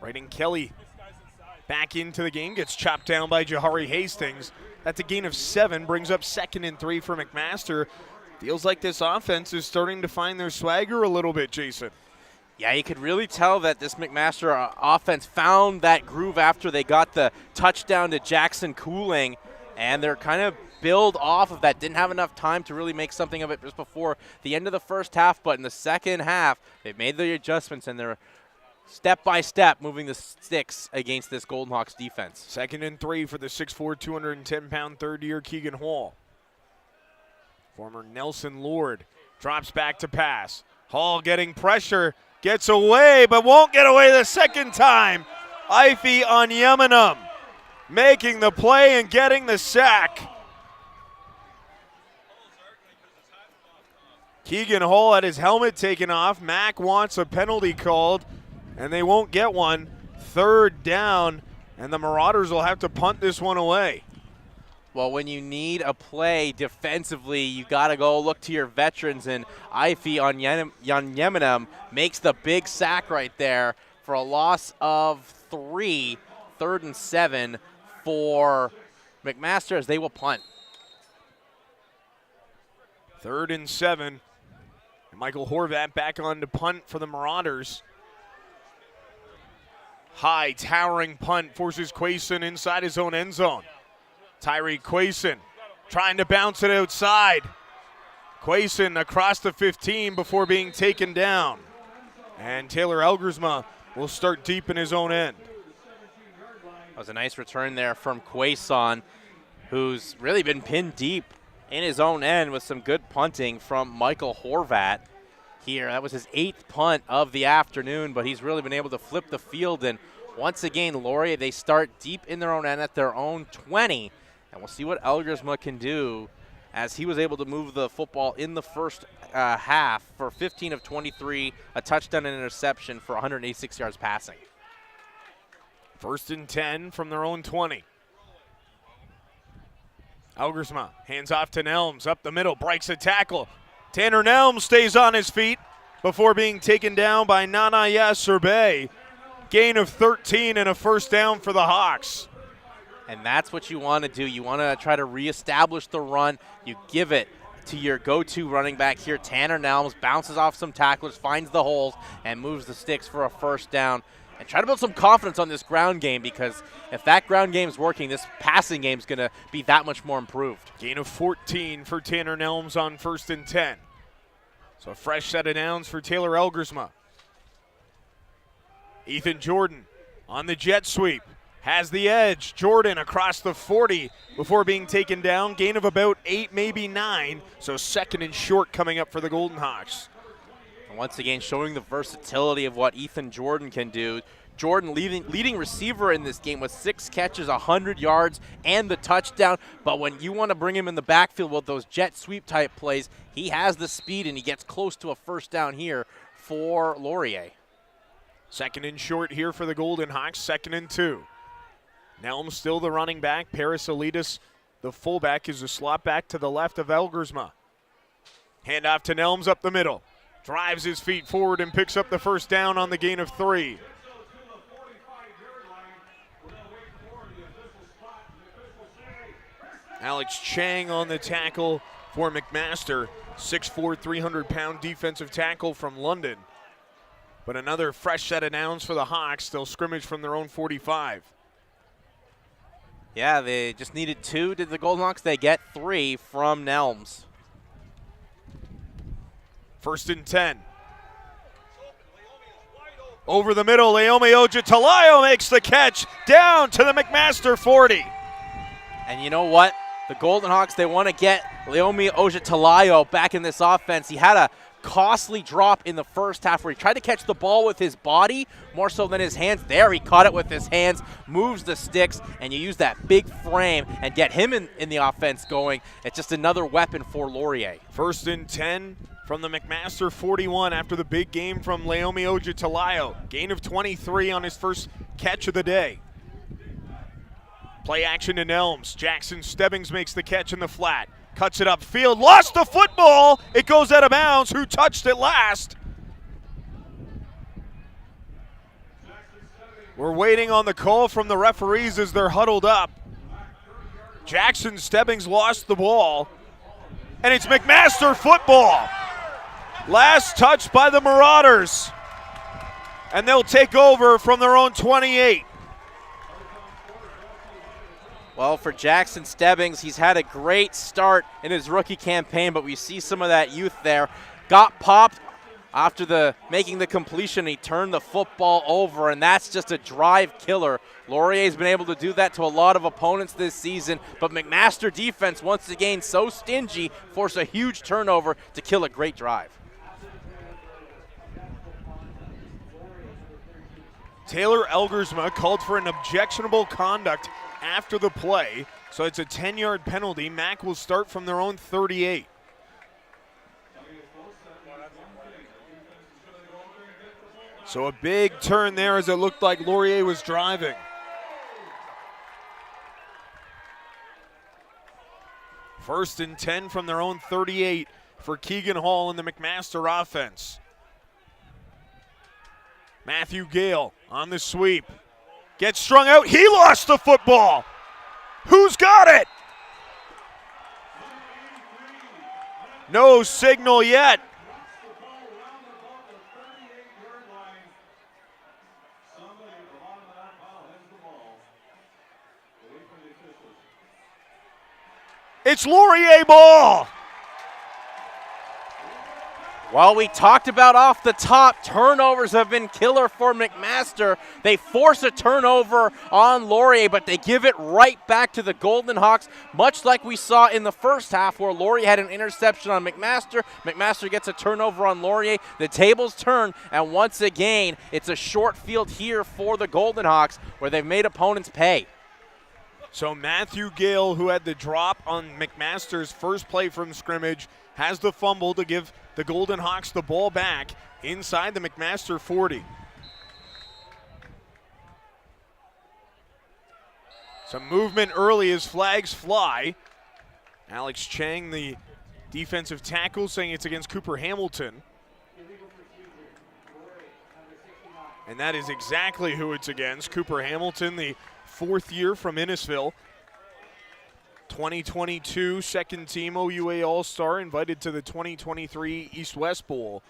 Brayden Kelly back into the game, gets chopped down by Jahari Hastings. That's a gain of 7, brings up 2nd and 3 for McMaster. Feels like this offense is starting to find their swagger a little bit, Jason. Yeah, you could really tell that this McMaster offense found that groove after they got the touchdown to Jackson Cooling, and they're kind of build off of that. Didn't have enough time to really make something of it just before the end of the first half, but in the second half, they've made the adjustments, and they're step by step moving the sticks against this Golden Hawks defense. 2nd and 3 for the 6'4", 210-pound third-year Keegan Hall. Former Nelson Lord drops back to pass. Hall getting pressure, gets away, but won't get away the second time. Ivy on Yemenum making the play and getting the sack. Keegan Hall had his helmet taken off. Mack wants a penalty called, and they won't get one. 3rd down, and the Marauders will have to punt this one away. Well, when you need a play defensively, you got to go look to your veterans, and Ivy on Yemenum makes the big sack right there for a loss of 3, 3rd and 7 for McMaster as they will punt. 3rd and 7. And Michael Horvat back on to punt for the Marauders. High, towering punt forces Quayson inside his own end zone. Tyreek Quayson trying to bounce it outside. Quayson across the 15 before being taken down. And Taylor Elgersma will start deep in his own end. That was a nice return there from Quayson, who's really been pinned deep in his own end with some good punting from Michael Horvat here. That was his 8th punt of the afternoon, but he's really been able to flip the field. And once again, Laurier, they start deep in their own end at their own 20. And we'll see what Elgersma can do as he was able to move the football in the first half for 15 of 23, a touchdown and interception for 186 yards passing. 1st and 10 from their own 20. Elgersma hands off to Nelms, up the middle, breaks a tackle. Tanner Nelms stays on his feet before being taken down by Nanaya Surbe. Gain of 13 and a first down for the Hawks. And that's what you want to do. You want to try to reestablish the run. You give it to your go-to running back here, Tanner Nelms, bounces off some tacklers, finds the holes, and moves the sticks for a first down. And try to build some confidence on this ground game, because if that ground game is working, this passing game is going to be that much more improved. Gain of 14 for Tanner Nelms on 1st and 10. So a fresh set of downs for Taylor Elgersma. Ethan Jordan on the jet sweep. Has the edge. Jordan across the 40 before being taken down. Gain of about 8, maybe 9. So 2nd and short coming up for the Golden Hawks. And once again, showing the versatility of what Ethan Jordan can do. Jordan leading receiver in this game with 6 catches, 100 yards, and the touchdown. But when you want to bring him in the backfield with those jet sweep type plays, he has the speed and he gets close to a first down here for Laurier. 2nd and short here for the Golden Hawks, 2nd and 2. Nelms still the running back. Paris Elitis, the fullback, is a slot back to the left of Elgersma. Hand off to Nelms up the middle. Drives his feet forward and picks up the first down on the gain of 3. Alex Chang on the tackle for McMaster. 6'4", 300-pound defensive tackle from London. But another fresh set of downs for the Hawks. They'll scrimmage from their own 45. Yeah, they just needed 2. Did the Golden Hawks? They get 3 from Nelms. 1st and 10. Over the middle, Laomi Ojatalayo makes the catch down to the McMaster 40. And you know what? The Golden Hawks, they want to get Laomi Ojatalayo back in this offense. He had a costly drop in the first half where he tried to catch the ball with his body more so than his hands. There he caught it with his hands, moves the sticks, and you use that big frame and get him in the offense going. It's just another weapon for Laurier. 1st and 10 from the McMaster 41 after the big game from Laomi Ojatalayo. Gain of 23 on his first catch of the day. Play action to Nelms. Jackson Stebbings makes the catch in the flat. Cuts it upfield, lost the football. It goes out of bounds. Who touched it last? We're waiting on the call from the referees as they're huddled up. Jackson Stebbings lost the ball. And it's McMaster football. Last touch by the Marauders. And they'll take over from their own 28. Well, for Jackson Stebbings, he's had a great start in his rookie campaign, but we see some of that youth there. Got popped after making the completion. He turned the football over, and that's just a drive killer. Laurier's been able to do that to a lot of opponents this season, but McMaster defense, once again, so stingy, forced a huge turnover to kill a great drive. Taylor Elgersma called for an objectionable conduct after the play, so it's a 10-yard penalty. Mac will start from their own 38. So a big turn there as it looked like Laurier was driving. First and 10 from their own 38 for Keegan Hall and the McMaster offense. Matthew Gale on the sweep. Gets strung out. He lost the football. Who's got it? No signal yet. It's Laurier ball. Well, we talked about off the top, turnovers have been killer for McMaster. They force a turnover on Laurier, but they give it right back to the Golden Hawks, much like we saw in the first half where Laurier had an interception on McMaster. McMaster gets a turnover on Laurier. The tables turn, and once again, it's a short field here for the Golden Hawks where they've made opponents pay. So Matthew Gale, who had the drop on McMaster's first play from scrimmage, has the fumble to give the Golden Hawks the ball back inside the McMaster 40. Some movement early as flags fly. Alex Chang, the defensive tackle, saying it's against Cooper Hamilton. And that is exactly who it's against. Cooper Hamilton, the fourth year from Innisfil. 2022 second team OUA All-Star, invited to the 2023 East-West Bowl.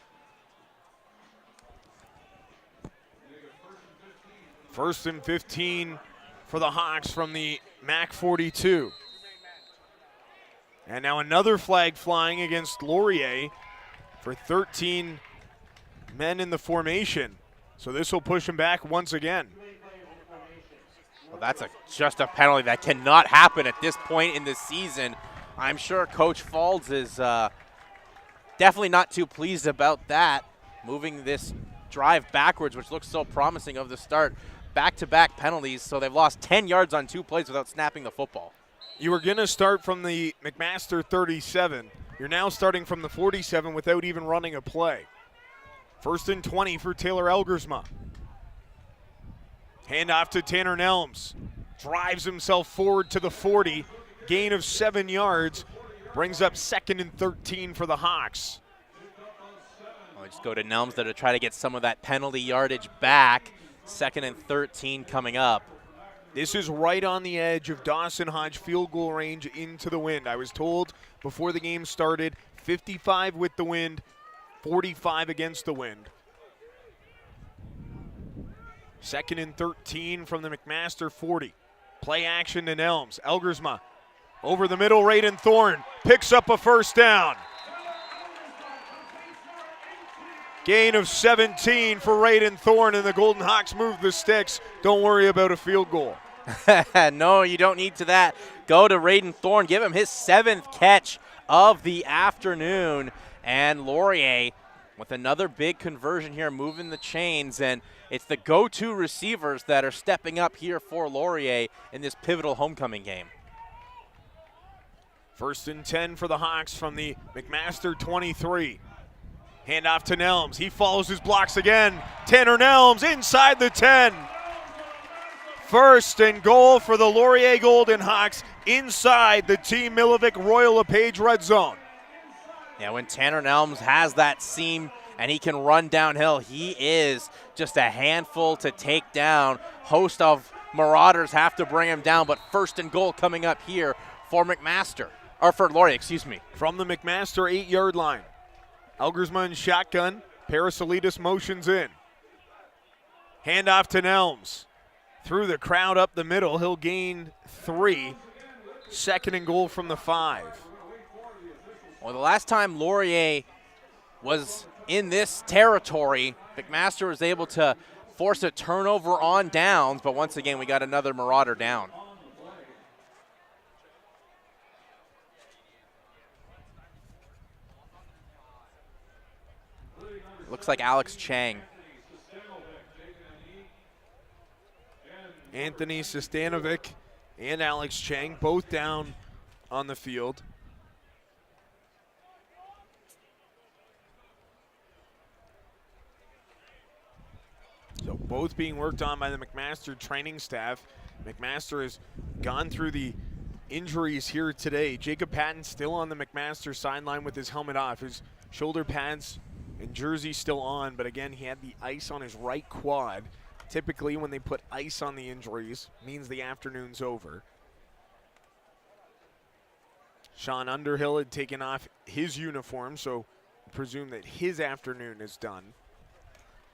First and 15 for the Hawks from the MAC 42. And now another flag flying against Laurier for 13 men in the formation. So this will push him back once again. Well, that's just a penalty that cannot happen at this point in the season. I'm sure Coach Falls is definitely not too pleased about that, moving this drive backwards, which looks so promising of the start. Back-to-back penalties, so they've lost 10 yards on 2 plays without snapping the football. You were going to start from the McMaster 37. You're now starting from the 47 without even running a play. First and 20 for Taylor Elgersma. Handoff to Tanner Nelms. Drives himself forward to the 40. Gain of 7 yards. Brings up second and 13 for the Hawks. I'll just go to Nelms to try to get some of that penalty yardage back. Second and 13 coming up. This is right on the edge of Dawson Hodge field goal range into the wind. I was told before the game started, 55 with the wind, 45 against the wind. Second and 13 from the McMaster 40. Play action to Nelms. Elgersma over the middle, Raiden Thorne picks up a first down. Gain of 17 for Raiden Thorne, and the Golden Hawks move the sticks. Don't worry about a field goal. No, you don't need to that. Go to Raiden Thorne. Give him his 7th catch of the afternoon. And Laurier with another big conversion here, moving the chains. And it's the go-to receivers that are stepping up here for Laurier in this pivotal homecoming game. First and 10 for the Hawks from the McMaster 23. Handoff to Nelms. He follows his blocks again. Tanner Nelms inside the 10. First and goal for the Laurier Golden Hawks inside the Team Milivic Royal LePage red zone. Yeah, when Tanner Nelms has that seam and he can run downhill, he is just a handful to take down. Host of Marauders have to bring him down, but first and goal coming up here for McMaster, or for Laurier, excuse me. From the McMaster 8-yard line. Elgersma in shotgun. Parasolitis motions in. Handoff to Nelms. Through the crowd up the middle. He'll gain 3. Second and goal from the 5. Well, the last time Laurier was in this territory, McMaster was able to force a turnover on downs, but once again, we got another Marauder down. Looks like Alex Chang. Anthony Sestanovic and Alex Chang both down on the field. So both being worked on by the McMaster training staff. McMaster has gone through the injuries here today. Jacob Patton still on the McMaster sideline with his helmet off. His shoulder pads and jersey still on, but again, he had the ice on his right quad. Typically, when they put ice on the injuries, means the afternoon's over. Sean Underhill had taken off his uniform, so I presume that his afternoon is done.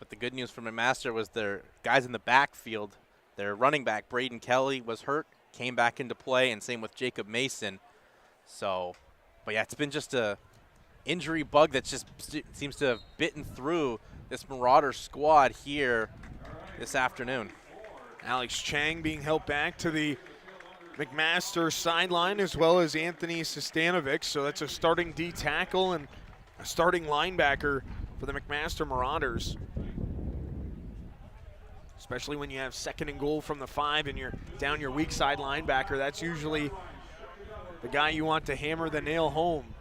But the good news for McMaster was their guys in the backfield. Their running back, Braden Kelly, was hurt, came back into play, and same with Jacob Mason. So, but yeah, it's been just a injury bug that just seems to have bitten through this Marauder squad here this afternoon. Alex Chang being helped back to the McMaster sideline, as well as Anthony Sestanovic. So that's a starting D tackle and a starting linebacker for the McMaster Marauders. especially when you have 2nd and goal from the 5 and you're down your weak side linebacker. That's usually the guy you want to hammer the nail home.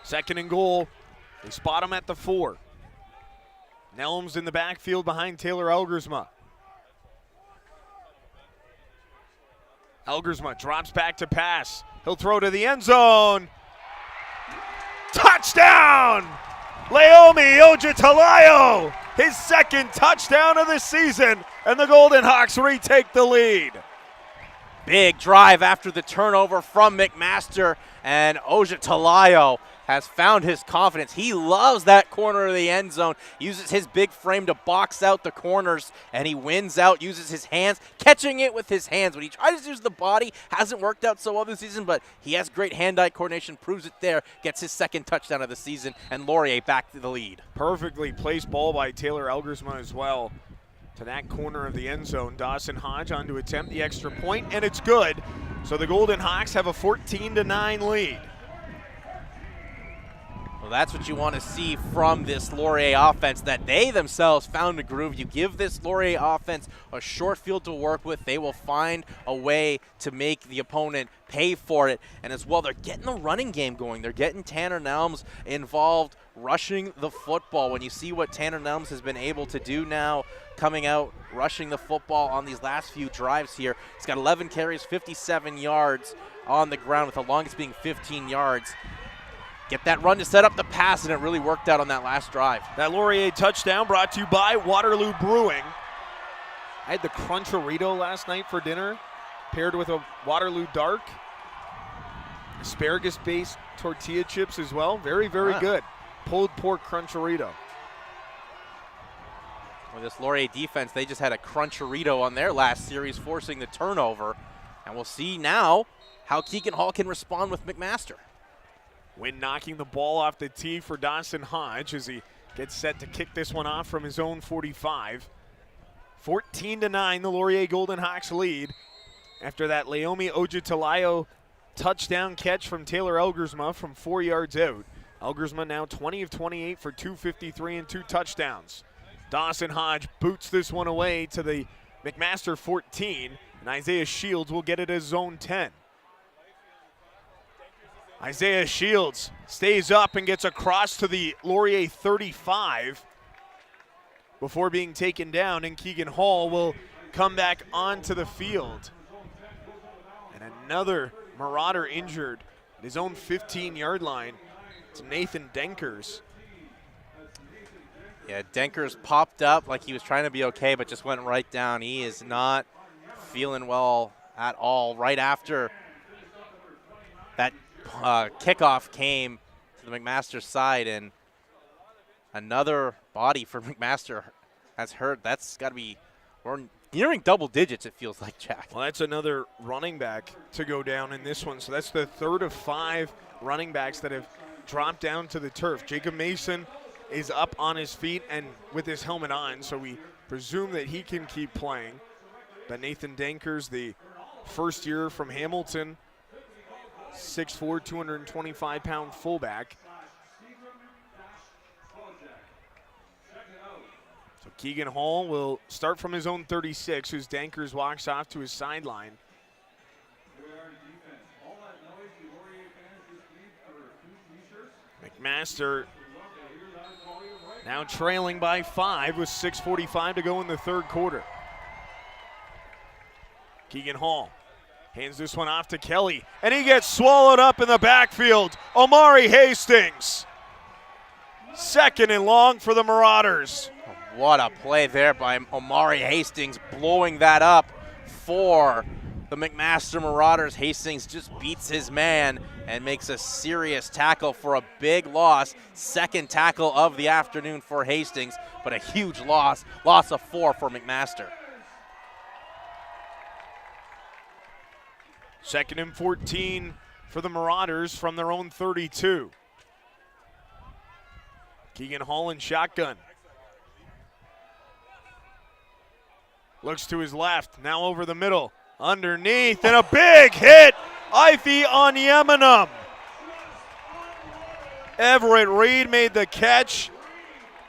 2nd and goal. They spot him at the 4. Nelms in the backfield behind Taylor Elgersma. Elgersma drops back to pass. He'll throw to the end zone. Touchdown! Laomi Ojitalayo, his 2nd touchdown of the season, and the Golden Hawks retake the lead. Big drive after the turnover from McMaster, and Ojitalayo has found his confidence. He loves that corner of the end zone, uses his big frame to box out the corners, and he wins out, uses his hands, catching it with his hands. When he tries to use the body, hasn't worked out so well this season, but he has great hand-eye coordination, proves it there, gets his 2nd touchdown of the season, and Laurier back to the lead. Perfectly placed ball by Taylor Elgersma as well to that corner of the end zone. Dawson Hodge on to attempt the extra point, and it's good. So the Golden Hawks have a 14-9 lead. Well, that's what you want to see from this Laurier offense, that they themselves found a groove. You give this Laurier offense a short field to work with, they will find a way to make the opponent pay for it. And as well, they're getting the running game going. They're getting Tanner Nelms involved rushing the football. When you see what Tanner Nelms has been able to do now, coming out, rushing the football on these last few drives here. He's got 11 carries, 57 yards on the ground, with the longest being 15 yards. Get that run to set up the pass, and it really worked out on that last drive. That Laurier touchdown brought to you by Waterloo Brewing. I had the Cruncherito last night for dinner, paired with a Waterloo Dark. Asparagus-based tortilla chips as well. Very, very good. Pulled pork Cruncherito. With this Laurier defense, they just had a Cruncherito on their last series, forcing the turnover. And we'll see now how Keegan Hall can respond with McMaster. Wynn knocking the ball off the tee for Dawson Hodge as he gets set to kick this one off from his own 45. 14-9, the Laurier Golden Hawks lead after that Laomi Ojitalayo touchdown catch from Taylor Elgersma from 4 yards out. Elgersma now 20 of 28 for 253 and 2 touchdowns. Dawson Hodge boots this one away to the McMaster 14, and Isaiah Shields will get it as zone 10. Isaiah Shields stays up and gets across to the Laurier 35 before being taken down, and Keegan Hall will come back onto the field. And another Marauder injured at his own 15-yard line. It's Nathan Denkers. Yeah, Denkers popped up like he was trying to be okay, but just went right down. He is not feeling well at all. Right after that kickoff came to the McMaster side, and another body for McMaster has hurt. That's got to be, we're nearing double digits, it feels like, Jack. Well, that's another running back to go down in this one. So that's the 3rd of 5 running backs that have dropped down to the turf. Jacob Mason is up on his feet and with his helmet on, so we presume that he can keep playing. But Nathan Denkers, the first year from Hamilton, 6'4", 225-pound fullback. So Keegan Hall will start from his own 36, whose Denkers walks off to his sideline. McMaster now trailing by 5 with 6:45 to go in the 3rd quarter. Keegan Hall hands this one off to Kelly, and he gets swallowed up in the backfield. Omari Hastings, 2nd and long for the Marauders. What a play there by Omari Hastings, blowing that up for the McMaster Marauders. Hastings just beats his man and makes a serious tackle for a big loss. 2nd tackle of the afternoon for Hastings, but a huge loss of 4 for McMaster. 2nd and 14 for the Marauders from their own 32. Keegan Hall in shotgun. Looks to his left, now over the middle. Underneath, and a big hit. Ify Onyemanum. Everett Reed made the catch,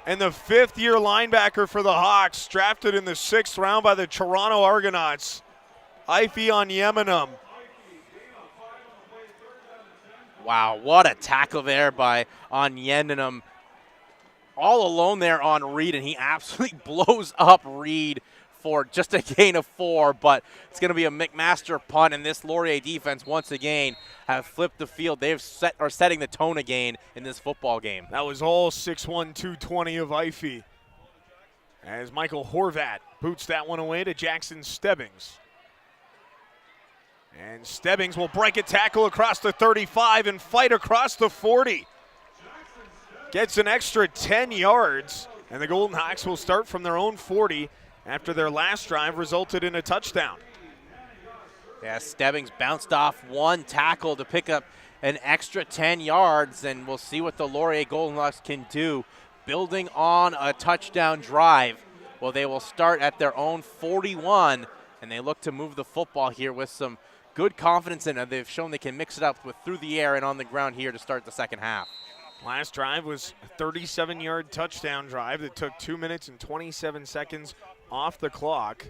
And the fifth-year linebacker for the Hawks, drafted in the 6th round by the Toronto Argonauts, Ify Onyemenum. Wow, what a tackle there by Onyemenum. All alone there on Reed, and he absolutely blows up Reed for just a gain of 4, but it's going to be a McMaster punt, and this Laurier defense once again have flipped the field. They've are setting the tone again in this football game. That was all 6'1", 220 of Ify, as Michael Horvat boots that one away to Jackson Stebbings. And Stebbings will break a tackle across the 35 and fight across the 40. Gets an extra 10 yards, and the Golden Hawks will start from their own 40 after their last drive resulted in a touchdown. Yeah, Stebbings bounced off one tackle to pick up an extra 10 yards, and we'll see what the Laurier Golden Hawks can do, building on a touchdown drive. Well, they will start at their own 41, and they look to move the football here with some good confidence in it. They've shown they can mix it up with through the air and on the ground here to start the second half. Last drive was a 37-yard touchdown drive that took 2 minutes and 27 seconds off the clock.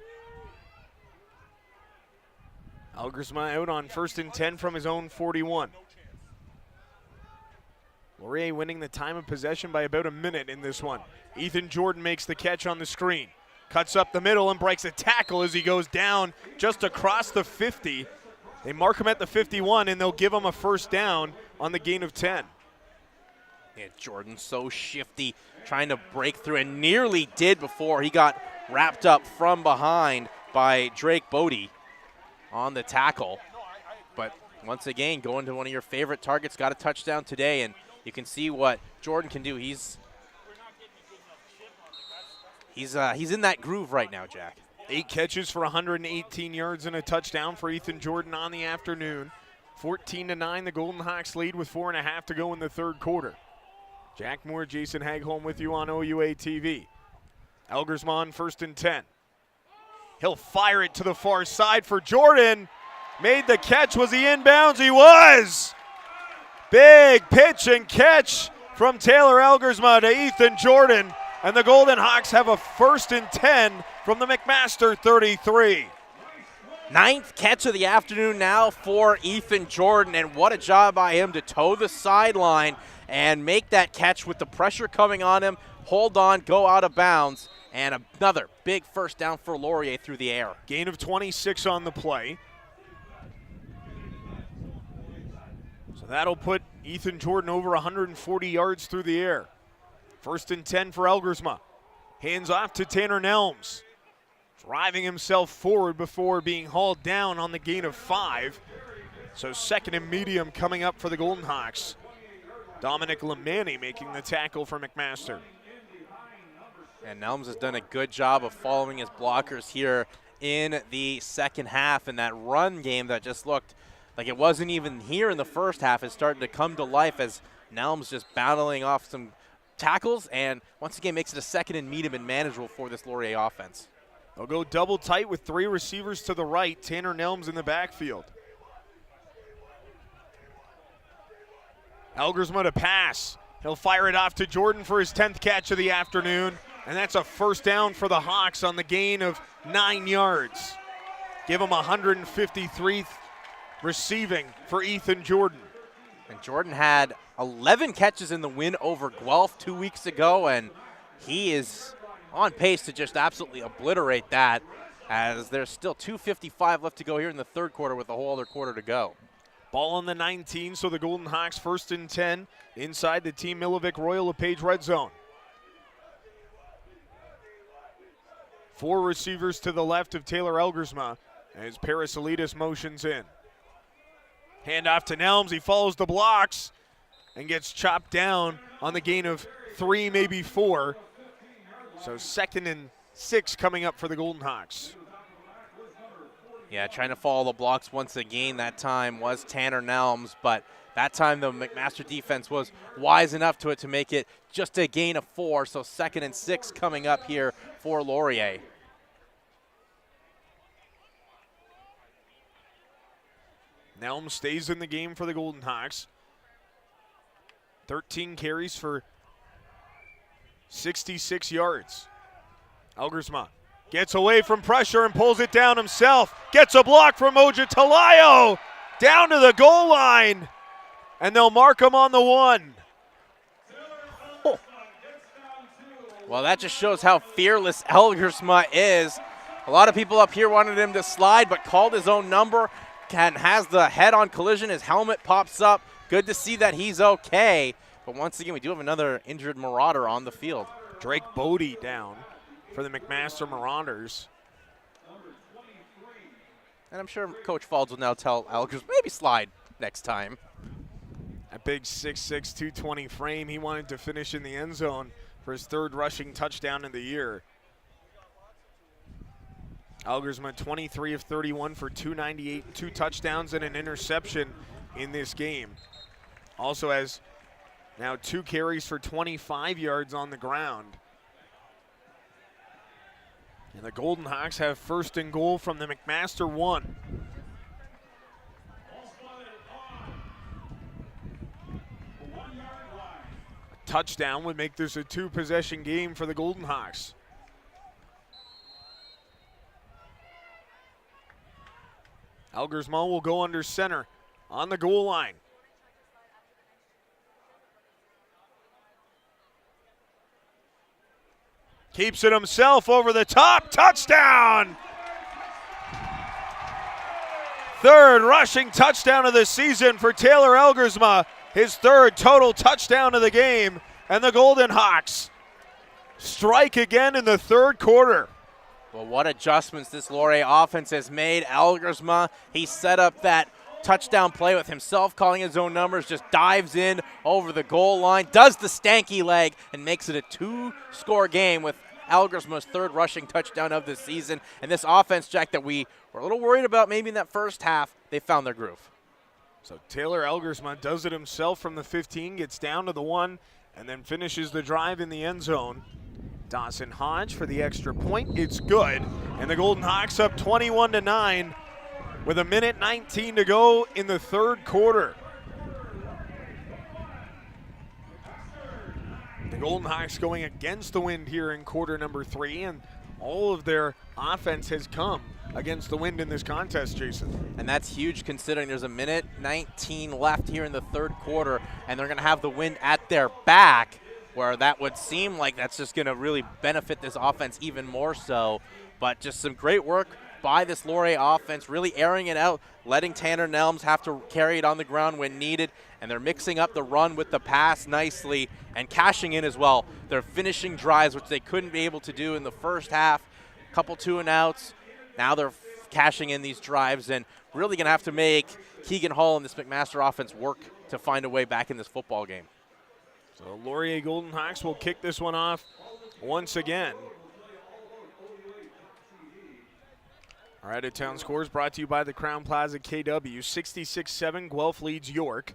Elgersma out on 1st and 10 from his own 41. Laurier winning the time of possession by about a minute in this one. Ethan Jordan makes the catch on the screen. Cuts up the middle and breaks a tackle as he goes down just across the 50. They mark him at the 51, and they'll give him a first down on the gain of 10. Yeah, Jordan so shifty, trying to break through, and nearly did before he got wrapped up from behind by Drake Bodie on the tackle. But once again, going to one of your favorite targets, got a touchdown today, and you can see what Jordan can do. He's in that groove right now, Jack. 8 catches for 118 yards and a touchdown for Ethan Jordan on the afternoon. 14-9, the Golden Hawks lead with 4.5 to go in the third quarter. Jack Moore, Jason Hagholm with you on OUA TV. Elgersma 1st and 10. He'll fire it to the far side for Jordan. Made the catch. Was he inbounds? He was. Big pitch and catch from Taylor Elgersma to Ethan Jordan. And the Golden Hawks have a 1st and 10 from the McMaster 33. 9th catch of the afternoon now for Ethan Jordan, and what a job by him to toe the sideline and make that catch with the pressure coming on him, hold on, go out of bounds, and another big first down for Laurier through the air. Gain of 26 on the play. So that'll put Ethan Jordan over 140 yards through the air. 1st and 10 for Elgersma. Hands off to Tanner Nelms. Driving himself forward before being hauled down on the gain of 5. So 2nd and medium coming up for the Golden Hawks. Dominic Lemani making the tackle for McMaster. And Nelms has done a good job of following his blockers here in the second half, and that run game that just looked like it wasn't even here in the first half is starting to come to life as Nelms just battling off some tackles, and once again makes it a 2nd and medium and manageable for this Laurier offense. They'll go double tight with 3 receivers to the right. Tanner Nelms in the backfield. Elgersma to pass. He'll fire it off to Jordan for his 10th catch of the afternoon, and that's a first down for the Hawks on the gain of 9 yards. Give him 153th receiving for Ethan Jordan. And Jordan had 11 catches in the win over Guelph 2 weeks ago, and he is on pace to just absolutely obliterate that, as there's still 2:55 left to go here in the third quarter with a whole other quarter to go. Ball on the 19, so the Golden Hawks 1st and 10 inside the Team Milovic Royal LePage red zone. 4 receivers to the left of Taylor Elgersma as Parasolitis motions in. Hand off to Nelms. He follows the blocks and gets chopped down on the gain of 3, maybe 4. So 2nd and 6 coming up for the Golden Hawks. Yeah, trying to follow the blocks once again. That time was Tanner Nelms, but that time the McMaster defense was wise enough to it to make it just a gain of 4. So 2nd and 6 coming up here for Laurier. Nelms stays in the game for the Golden Hawks. 13 carries for 66 yards. Elgersma gets away from pressure and pulls it down himself. Gets a block from Ojitalayo down to the goal line, and they'll mark him on the 1. Well, that just shows how fearless Elgersma is. A lot of people up here wanted him to slide, but called his own number. Has the head-on collision. His helmet pops up. Good to see that he's okay. But once again, we do have another injured Marauder on the field. Drake Bodie down for the McMaster Marauders. And I'm sure Coach Falls will now tell Elgersma, maybe slide next time. A big 6'6", 220 frame. He wanted to finish in the end zone for his 3rd rushing touchdown of the year. Elgersma 23 of 31 for 298, 2 touchdowns and an interception in this game. Also has now 2 carries for 25 yards on the ground. And the Golden Hawks have 1st and goal from the McMaster 1. A touchdown would make this a 2-possession game for the Golden Hawks. Elgersma will go under center on the goal line. Keeps it himself over the top. Touchdown! 3rd rushing touchdown of the season for Taylor Elgersma. His 3rd total touchdown of the game. And the Golden Hawks strike again in the 3rd quarter. Well, what adjustments this Laurier offense has made. Elgersma, he set up that touchdown play with himself calling his own numbers, just dives in over the goal line, does the stanky leg, and makes it a 2-score game with Elgersma's 3rd rushing touchdown of the season. And this offense, Jack, that we were a little worried about maybe in that first half, they found their groove. So Taylor Elgersma does it himself from the 15, gets down to the 1, and then finishes the drive in the end zone. Dawson Hodge for the extra point. It's good. And the Golden Hawks up 21-9 with 1:19 to go in the 3rd quarter. The Golden Hawks going against the wind here in quarter number 3, and all of their offense has come against the wind in this contest, Jason. And that's huge considering there's 1:19 left here in the 3rd quarter, and they're going to have the wind at their back, where that would seem like that's just going to really benefit this offense even more so. But just some great work by this Laurier offense, really airing it out, letting Tanner Nelms have to carry it on the ground when needed, and they're mixing up the run with the pass nicely and cashing in as well. They're finishing drives, which they couldn't be able to do in the first half. A couple 2-and-outs. Now they're cashing in these drives and really going to have to make Keegan Hall and this McMaster offense work to find a way back in this football game. So Laurier Golden Hawks will kick this one off once again. Our out-of-town scores brought to you by the Crown Plaza KW. 66-7, Guelph leads York.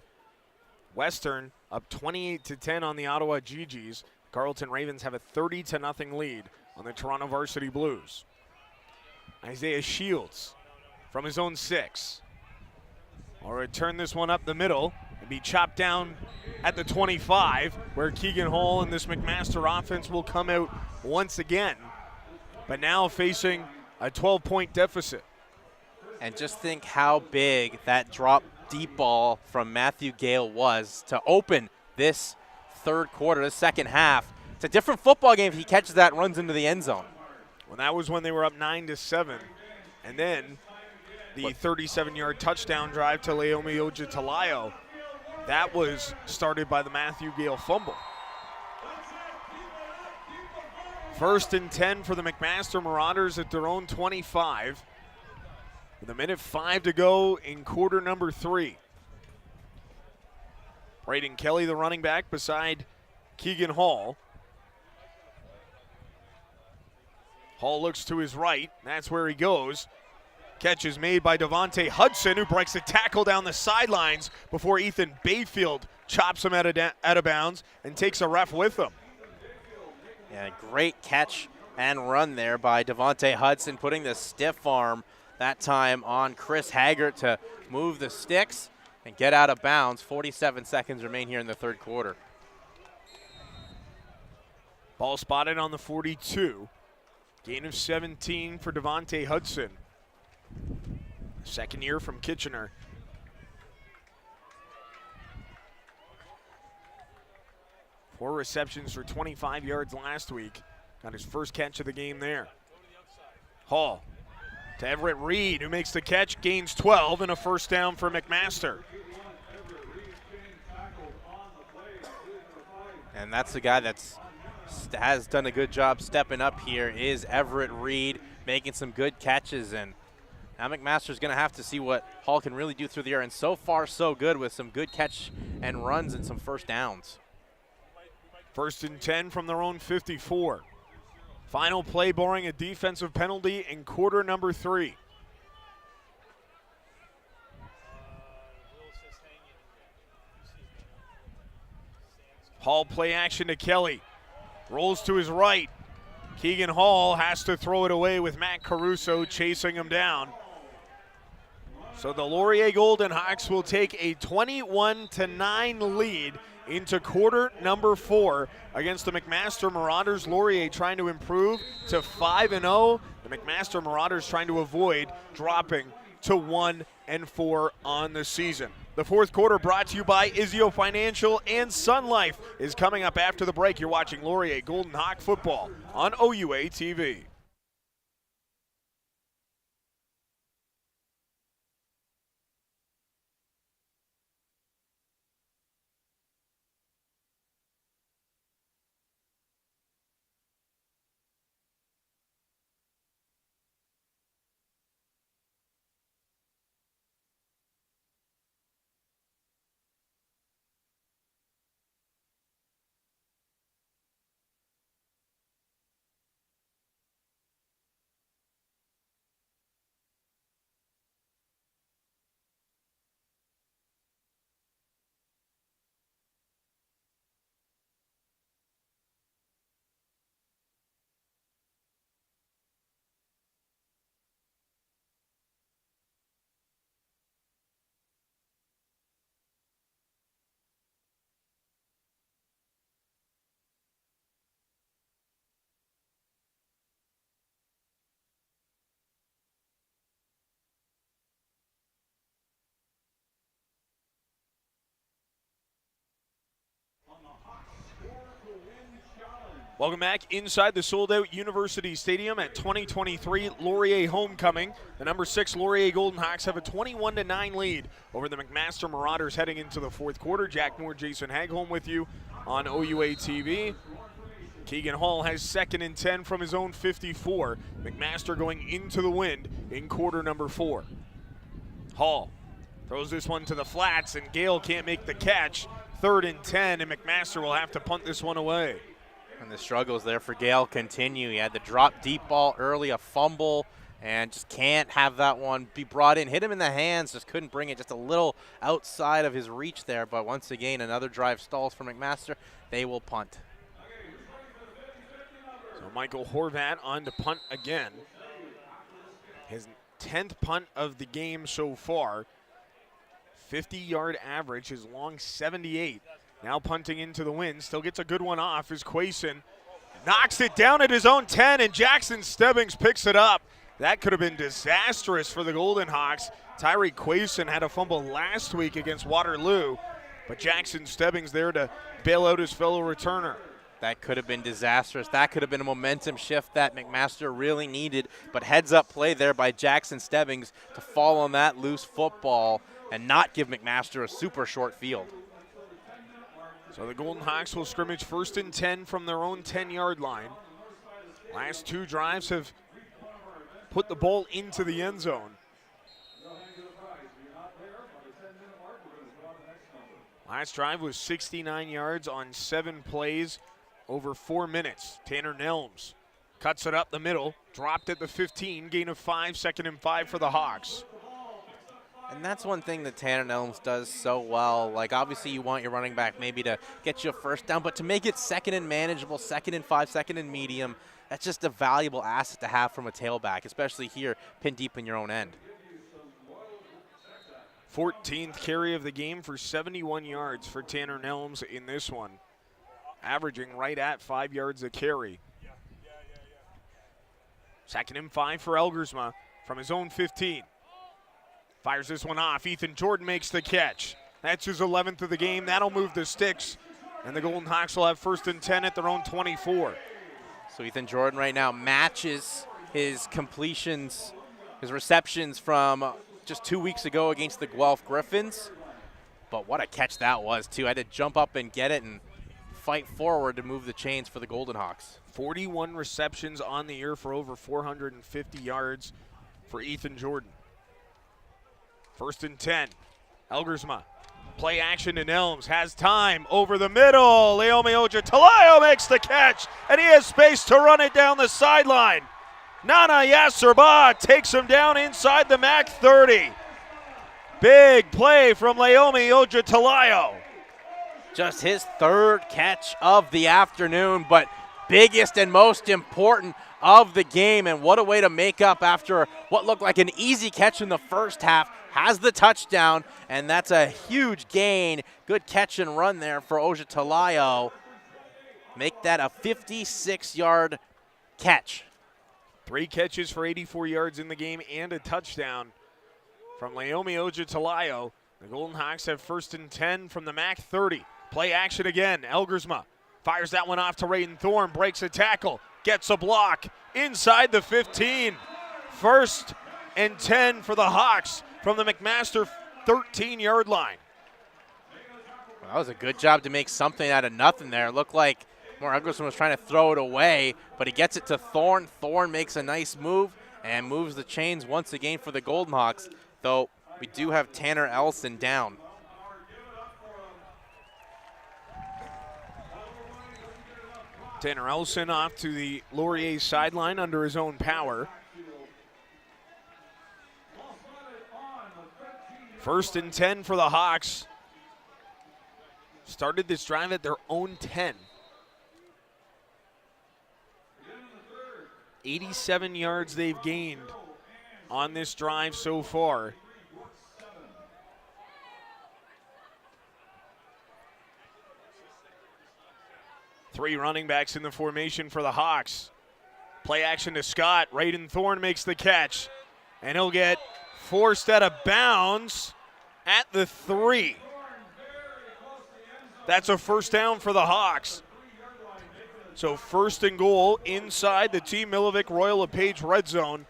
Western up 28-10 on the Ottawa GGs. Carleton Ravens have a 30-0 lead on the Toronto Varsity Blues. Isaiah Shields from his own 6. Will return this one up the middle and be chopped down at the 25, where Keegan Hall and this McMaster offense will come out once again, but now facing a 12-point deficit. And just think how big that drop deep ball from Matthew Gale was to open this 3rd quarter, the 2nd half. It's a different football game if he catches that and runs into the end zone. Well, that was when they were up 9-7. And then the 37-yard touchdown drive to Laomi Ojitalayo. That was started by the Matthew Gale fumble. 1st and 10 for the McMaster Marauders at their own 25. With 1:05 to go in quarter number 3. Braden Kelly, the running back, beside Keegan Hall. Hall looks to his right. That's where he goes. Catch is made by Devontae Hudson, who breaks a tackle down the sidelines before Ethan Bayfield chops him out of bounds and takes a ref with him. Yeah, great catch and run there by Devontae Hudson, putting the stiff arm that time on Chris Haggart to move the sticks and get out of bounds. 47 seconds remain here in the 3rd quarter. Ball spotted on the 42. Gain of 17 for Devontae Hudson. Second year from Kitchener. Four receptions for 25 yards last week. Got his first catch of the game there. Hall to Everett Reed, who makes the catch, gains 12, and a first down for McMaster. And that's the guy has done a good job stepping up here, is Everett Reed, making some good catches. And now McMaster's going to have to see what Hall can really do through the air. And so far, so good with some good catch and runs and some first downs. 1st and 10 from their own 54. Final play barring a defensive penalty in quarter number 3. Hall play action to Kelly. Rolls to his right. Keegan Hall has to throw it away with Matt Caruso chasing him down. So the Laurier Golden Hawks will take a 21-9 lead into quarter number 4 against the McMaster Marauders. Laurier trying to improve to 5-0. The McMaster Marauders trying to avoid dropping to 1-4 on the season. The fourth quarter brought to you by Izio Financial and Sun Life is coming up after the break. You're watching Laurier Golden Hawk football on OUA TV. Welcome back inside the sold-out University Stadium at 2023 Laurier Homecoming. The number 6 Laurier Golden Hawks have a 21-9 lead over the McMaster Marauders heading into the fourth quarter. Jack Moore, Jason Hagholm with you on OUA TV. Keegan Hall has 2nd and 10 from his own 54. McMaster going into the wind in quarter number 4. Hall throws this one to the flats, and Gale can't make the catch. 3rd and 10, and McMaster will have to punt this one away. And the struggles there for Gale continue. He had the drop deep ball early, a fumble, and just can't have that one be brought in. Hit him in the hands, just couldn't bring it, just a little outside of his reach there. But once again, another drive stalls for McMaster. They will punt. So Michael Horvat on to punt again. His 10th punt of the game so far. 50-yard average, his long 78. Now punting into the wind, still gets a good one off as Quayson knocks it down at his own 10, and Jackson Stebbings picks it up. That could have been disastrous for the Golden Hawks. Tyree Quayson had a fumble last week against Waterloo, but Jackson Stebbings there to bail out his fellow returner. That could have been disastrous. That could have been a momentum shift that McMaster really needed, but heads-up play there by Jackson Stebbings to fall on that loose football and not give McMaster a super short field. So the Golden Hawks will scrimmage 1st and 10 from their own 10-yard line. Last 2 drives have put the ball into the end zone. Last drive was 69 yards on 7 plays over 4 minutes. Tanner Nelms cuts it up the middle, dropped at the 15, gain of 5, 2nd and 5 for the Hawks. And that's one thing that Tanner Nelms does so well. Like, obviously you want your running back maybe to get you a first down, but to make it 2nd and manageable, 2nd and 5, 2nd and medium, that's just a valuable asset to have from a tailback, especially here pinned deep in your own end. 14th carry of the game for 71 yards for Tanner Nelms in this one. averaging right at 5 yards a carry. 2nd and 5 for Elgersma from his own 15. Fires this one off. Ethan Jordan makes the catch. That's his 11th of the game. That'll move the sticks. And the Golden Hawks will have 1st and 10 at their own 24. So Ethan Jordan right now matches his completions, his receptions from just 2 weeks ago against the Guelph Griffins. But what a catch that was, too. I had to jump up and get it and fight forward to move the chains for the Golden Hawks. 41 receptions on the year for over 450 yards for Ethan Jordan. 1st and 10. Elgersma. Play action in Elms. Has time over the middle. Laomi Ojatalayo makes the catch, and he has space to run it down the sideline. Nana Yasserba takes him down inside the MAC 30. Big play from Laomi Ojatalayo. Just his 3rd catch of the afternoon, but biggest and most important of the game. And what a way to make up after what looked like an easy catch in the first half. Has the touchdown, and that's a huge gain. Good catch and run there for Ojatalayo. Make that a 56-yard catch. 3 catches for 84 yards in the game and a touchdown from Laomi Ojatalayo. The Golden Hawks have 1st and 10 from the MAC 30. Play action again. Elgersma fires that one off to Raiden Thorne, breaks a tackle, gets a block inside the 15. 1st and 10 for the Hawks from the McMaster 13-yard line. Well, that was a good job to make something out of nothing there. It looked like Elgersma was trying to throw it away, but he gets it to Thorne. Thorne makes a nice move and moves the chains once again for the Golden Hawks, though we do have Tanner Ellison down. Tanner Ellison off to the Laurier sideline under his own power. 1st and 10 for the Hawks. Started this drive at their own 10. 87 yards they've gained on this drive so far. Three running backs in the formation for the Hawks. Play action to Scott. Raiden Thorne makes the catch, and he'll get forced out of bounds at the 3. That's a 1st down for the Hawks. So 1st and goal inside the T. Milivic Royal LePage red zone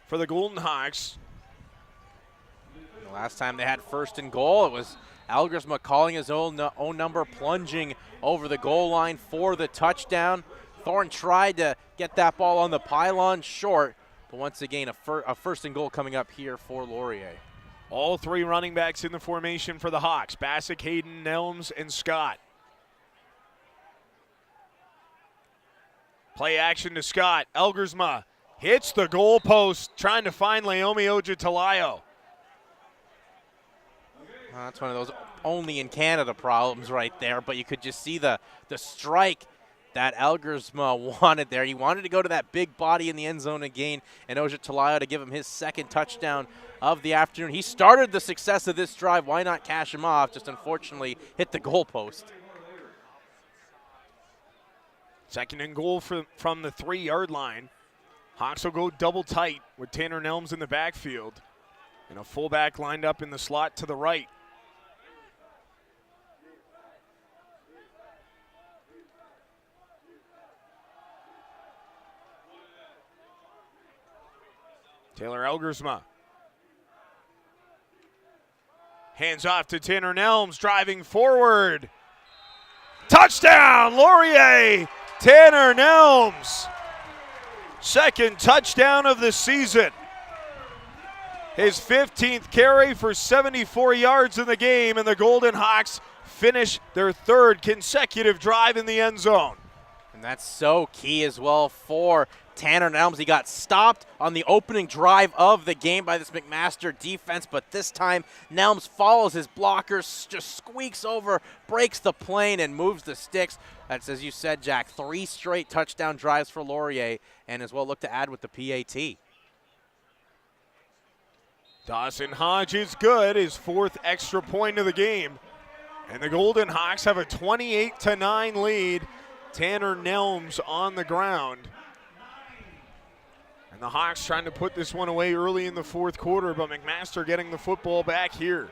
for the Golden Hawks. The last time they had 1st and goal, it was Elgersma calling his own number, plunging over the goal line for the touchdown. Thorne tried to get that ball on the pylon short, but once again, a 1st and goal coming up here for Laurier. All 3 running backs in the formation for the Hawks. Bassick, Hayden, Nelms, and Scott. Play action to Scott. Elgersma hits the goalpost, trying to find Laomi Ojatalayo. That's one of those only in Canada problems right there, but you could just see the strike that Elgersma wanted there. He wanted to go to that big body in the end zone again, and Ojatalayo to give him his 2nd touchdown of the afternoon. He started the success of this drive. Why not cash him off? Just unfortunately hit the goalpost. 2nd and goal from the 3-yard line. Hawks will go double tight with Tanner Nelms in the backfield and a fullback lined up in the slot to the right. Taylor Elgersma. Hands off to Tanner Nelms, driving forward. Touchdown, Laurier! Tanner Nelms. 2nd touchdown of the season. His 15th carry for 74 yards in the game, and the Golden Hawks finish their 3rd consecutive drive in the end zone. And that's so key as well for Tanner Nelms. He got stopped on the opening drive of the game by this McMaster defense, but this time Nelms follows his blockers, just squeaks over, breaks the plane, and moves the sticks. That's, as you said, Jack, 3 straight touchdown drives for Laurier, and as well look to add with the PAT. Dawson Hodge is good, his 4th extra point of the game. And the Golden Hawks have a 28-9 lead. Tanner Nelms on the ground. And the Hawks trying to put this one away early in the fourth quarter, but McMaster getting the football back here.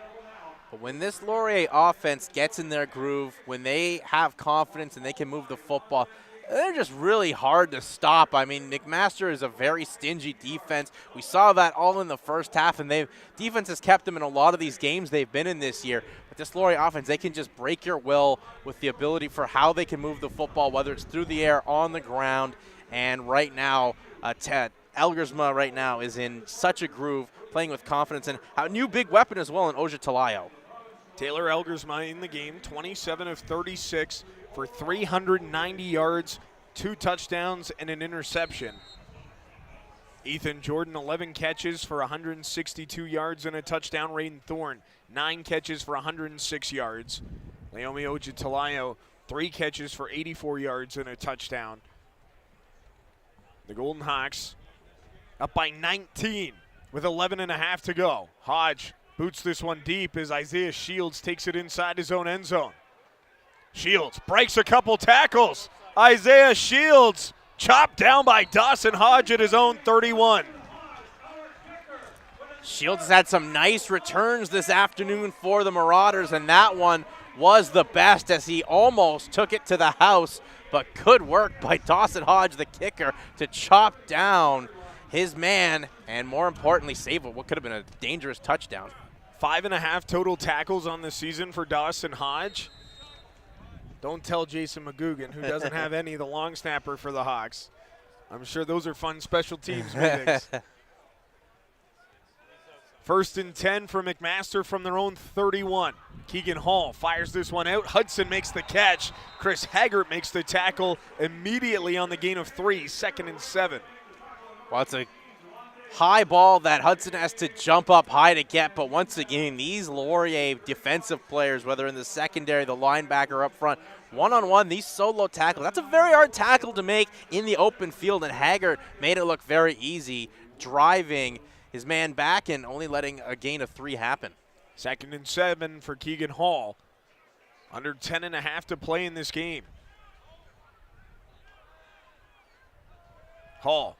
But when this Laurier offense gets in their groove, when they have confidence and they can move the football, they're just really hard to stop. I mean, McMaster is a very stingy defense. We saw that all in the first half, and defense has kept them in a lot of these games they've been in this year. But this Laurier offense, they can just break your will with the ability for how they can move the football, whether it's through the air, on the ground. And right now, Elgersma right now is in such a groove, playing with confidence, and a new big weapon as well in Oja Talayo. Taylor Elgersma in the game, 27 of 36 for 390 yards, 2 touchdowns, and an interception. Ethan Jordan, 11 catches for 162 yards and a touchdown. Raiden Thorne, 9 catches for 106 yards. Naomi Oja Talayo, 3 catches for 84 yards and a touchdown. The Golden Hawks up by 19 with 11.5 to go. Hodge boots this one deep as Isaiah Shields takes it inside his own end zone. Shields breaks a couple tackles. Isaiah Shields chopped down by Dawson Hodge at his own 31. Shields has had some nice returns this afternoon for the Marauders, and that one was the best as he almost took it to the house, but good work by Dawson Hodge, the kicker, to chop down his man and, more importantly, save what could have been a dangerous touchdown. 5.5 total tackles on the season for Dawson Hodge. Don't tell Jason McGugan, who doesn't have any, the long snapper for the Hawks. I'm sure those are fun special teams meetings. 1st and 10 for McMaster from their own 31. Keegan Hall fires this one out. Hudson makes the catch. Chris Haggart makes the tackle immediately on the gain of 3, 2nd and 7. Well, it's a high ball that Hudson has to jump up high to get, but once again, these Laurier defensive players, whether in the secondary, the linebacker up front, one-on-one, these solo tackles, that's a very hard tackle to make in the open field, and Haggart made it look very easy, driving his man back and only letting a gain of 3 happen. 2nd and 7 for Keegan Hall. Under 10.5 to play in this game. Hall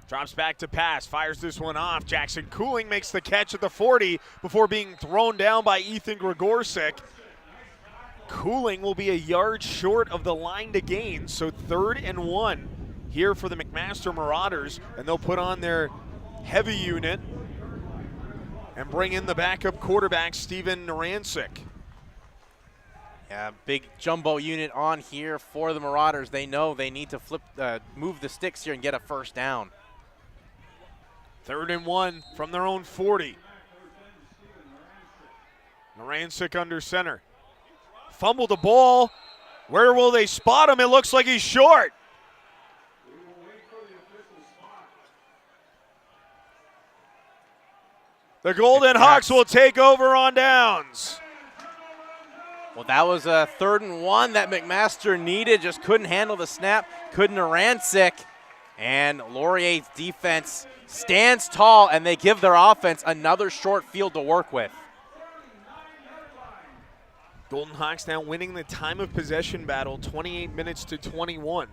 drops back to pass, fires this one off. Jackson Cooling makes the catch at the 40 before being thrown down by Ethan Gregorczyk. Cooling will be a yard short of the line to gain, so 3rd and 1 here for the McMaster Marauders, and they'll put on their heavy unit and bring in the backup quarterback, Steven Narancic. Yeah, big jumbo unit on here for the Marauders. They know they need to move the sticks here and get a first down. 3rd and 1 from their own 40. Narancic under center. Fumble the ball. Where will they spot him? It looks like he's short. The Golden Hawks will take over on downs. Well, that was a 3rd and 1 that McMaster needed. Just couldn't handle the snap. Couldn't Narancic. And Laurier's defense stands tall, and they give their offense another short field to work with. Golden Hawks now winning the time of possession battle, 28 minutes to 21.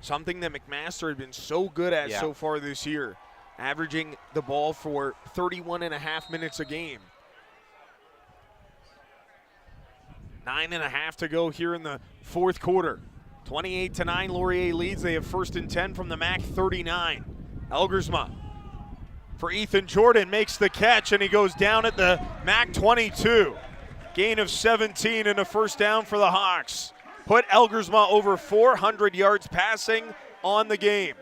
Something that McMaster had been so good at so far this year, averaging the ball for 31.5 minutes a game. 9.5 to go here in the fourth quarter. 28-9, Laurier leads. They have 1st and 10 from the MAC 39. Elgersma for Ethan Jordan makes the catch, and he goes down at the MAC 22. Gain of 17 and a first down for the Hawks. Put Elgersma over 400 yards passing on the game.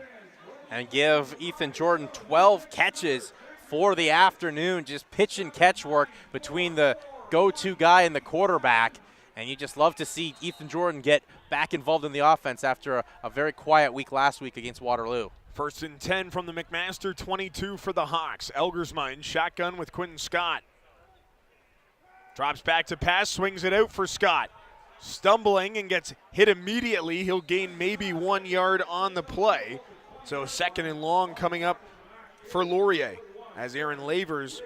And give Ethan Jordan 12 catches for the afternoon. Just pitch and catch work between the go-to guy and the quarterback. And you just love to see Ethan Jordan get back involved in the offense after a very quiet week last week against Waterloo. 1st and 10 from the McMaster 22 for the Hawks. Elgersma in shotgun with Quentin Scott. Drops back to pass, swings it out for Scott. Stumbling and gets hit immediately. He'll gain maybe 1 yard on the play. So 2nd and long coming up for Laurier as Aaron Lavers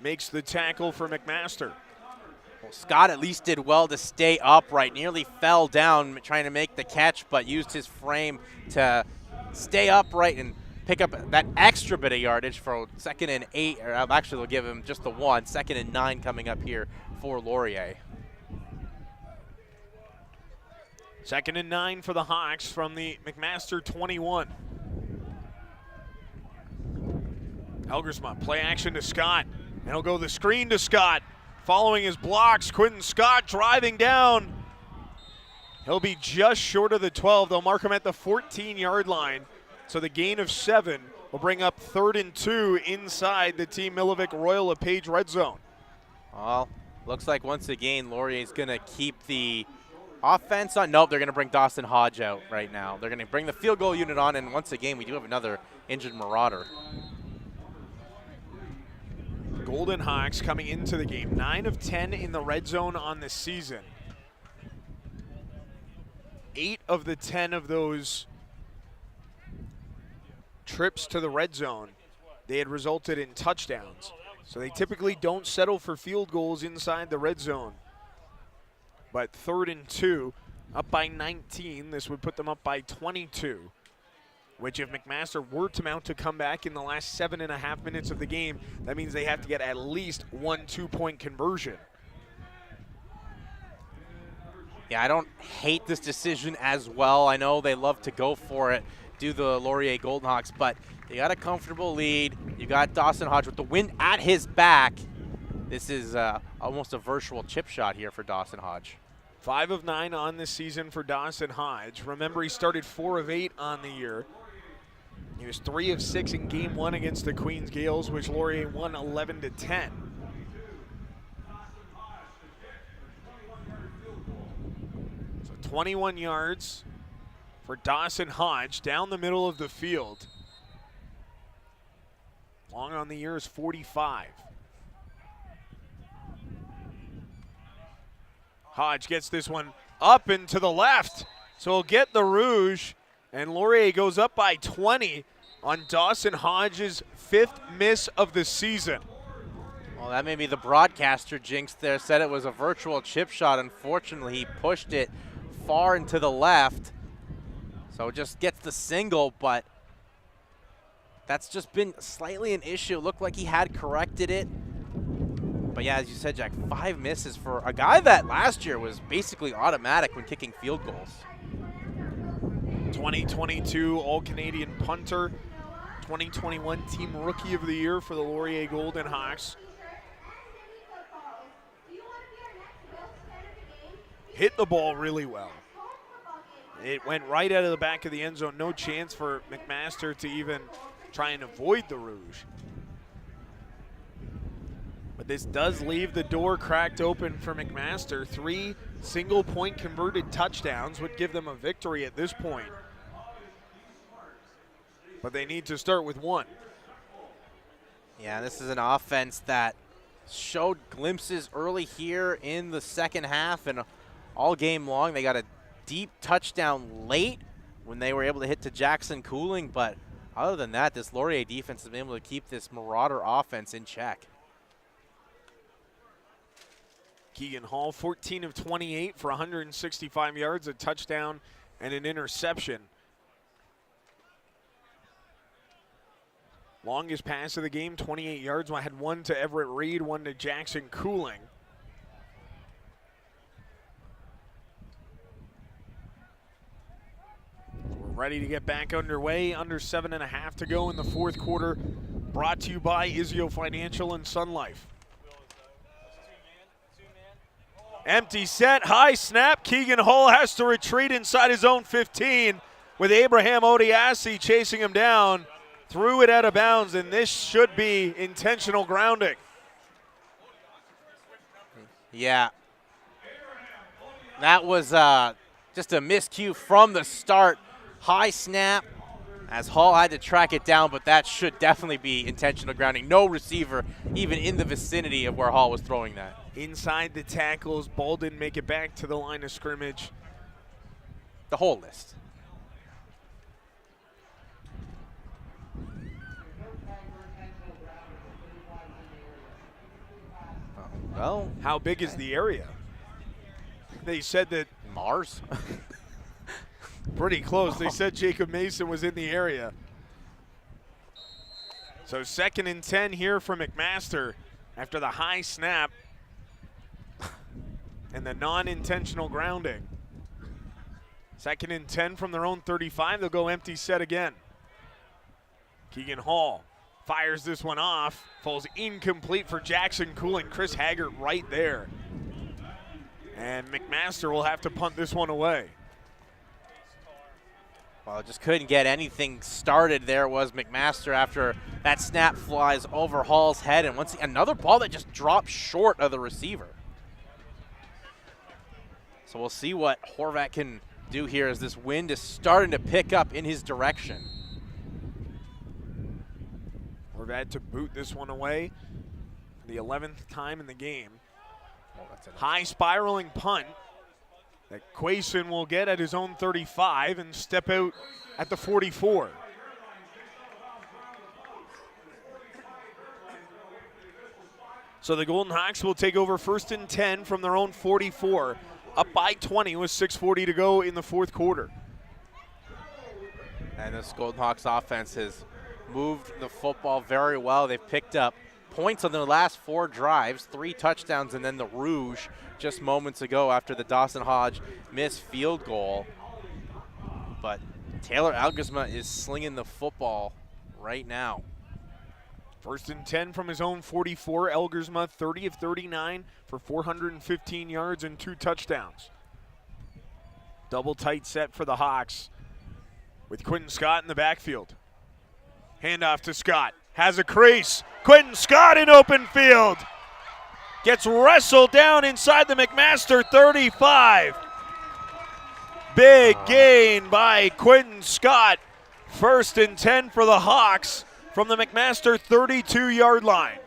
makes the tackle for McMaster. Scott at least did well to stay upright, nearly fell down trying to make the catch, but used his frame to stay upright and pick up that extra bit of yardage for 2nd and 8, or actually they'll give him just the 1, 2nd and 9 coming up here for Laurier. 2nd and 9 for the Hawks from the McMaster 21. Elgersma, play action to Scott. And he'll go the screen to Scott. Following his blocks, Quentin Scott driving down. He'll be just short of the 12. They'll mark him at the 14-yard line. So the gain of 7 will bring up 3rd and 2 inside the Team Milivic Royal LePage red zone. Well, looks like once again Laurier's going to keep the offense on. Nope, they're going to bring Dawson Hodge out right now. They're going to bring the field goal unit on, and once again we do have another injured Marauder. Golden Hawks coming into the game, 9 of 10 in the red zone on the season. 8 of the 10 of those trips to the red zone, they had resulted in touchdowns. So they typically don't settle for field goals inside the red zone. But 3rd and 2, up by 19. This would put them up by 22, which if McMaster were to mount to come back in the last 7.5 minutes of the game, that means they have to get at least 1 2-point conversion. Yeah, I don't hate this decision as well. I know they love to go for it, do the Laurier Golden Hawks, but you got a comfortable lead. You got Dawson Hodge with the wind at his back. This is almost a virtual chip shot here for Dawson Hodge. 5 of 9 on this season for Dawson Hodge. Remember, he started 4 of 8 on the year. He was 3 of 6 in game 1 against the Queens Gales, which Laurier won 11-10. So 21 yards for Dawson Hodge down the middle of the field. Long on the year is 45. Hodge gets this one up and to the left, so he'll get the Rouge, and Laurier goes up by 20 on Dawson Hodge's 5th miss of the season. Well, that may be the broadcaster jinx there, said it was a virtual chip shot. Unfortunately, he pushed it far and to the left, so it just gets the single, but that's just been slightly an issue. It looked like he had corrected it. But yeah, as you said, Jack, 5 misses for a guy that last year was basically automatic when kicking field goals. 2022 All-Canadian punter, 2021 Team Rookie of the Year for the Laurier Golden Hawks. Hit the ball really well. It went right out of the back of the end zone. No chance for McMaster to even try and avoid the Rouge. But this does leave the door cracked open for McMaster. 3 single-point converted touchdowns would give them a victory at this point. But they need to start with 1. Yeah, this is an offense that showed glimpses early here in the second half and all game long. They got a deep touchdown late when they were able to hit to Jackson Cooling. But other than that, this Laurier defense has been able to keep this Marauder offense in check. Keegan Hall, 14 of 28 for 165 yards, a touchdown, and an interception. Longest pass of the game, 28 yards. I had 1 to Everett Reed, 1 to Jackson Cooling. We're ready to get back underway. Under 7.5 to go in the 4th quarter. Brought to you by Izio Financial and Sun Life. Empty set, high snap. Keegan Hull has to retreat inside his own 15 with Abraham Odiasi chasing him down. Threw it out of bounds, and this should be intentional grounding. Yeah. That was just a miscue from the start. High snap as Hall had to track it down, but that should definitely be intentional grounding. No receiver even in the vicinity of where Hall was throwing that. Inside the tackles, ball didn't make it back to the line of scrimmage. The whole list. Well, how big is the area? They said that Mars. pretty close. They said Jacob Mason was in the area. So 2nd and 10 here for McMaster after the high snap and the non-intentional grounding. 2nd and 10 from their own 35. They'll go empty set again. Keegan Hall fires this one off. Falls incomplete for Jackson Cooling. Chris Haggart right there. And McMaster will have to punt this one away. Well, just couldn't get anything started. There was McMaster after that snap flies over Hall's head. And once another ball that just dropped short of the receiver. So we'll see what Horvat can do here as this wind is starting to pick up in his direction. Horvat to boot this one away. The 11th time in the game. High spiraling punt that Quayson will get at his own 35 and step out at the 44. So the Golden Hawks will take over 1st and 10 from their own 44. Up by 20 with 6:40 to go in the 4th quarter. And this Golden Hawks offense has moved the football very well. They've picked up points on their last 4 drives, 3 touchdowns, and then the Rouge just moments ago after the Dawson Hodge missed field goal. But Taylor Algusma is slinging the football right now. 1st and 10 from his own 44. Elgersma 30 of 39 for 415 yards and 2 touchdowns. Double tight set for the Hawks with Quentin Scott in the backfield. Handoff to Scott. Has a crease. Quentin Scott in open field. Gets wrestled down inside the McMaster 35. Big gain by Quentin Scott. 1st and 10 for the Hawks from the McMaster 32-yard line.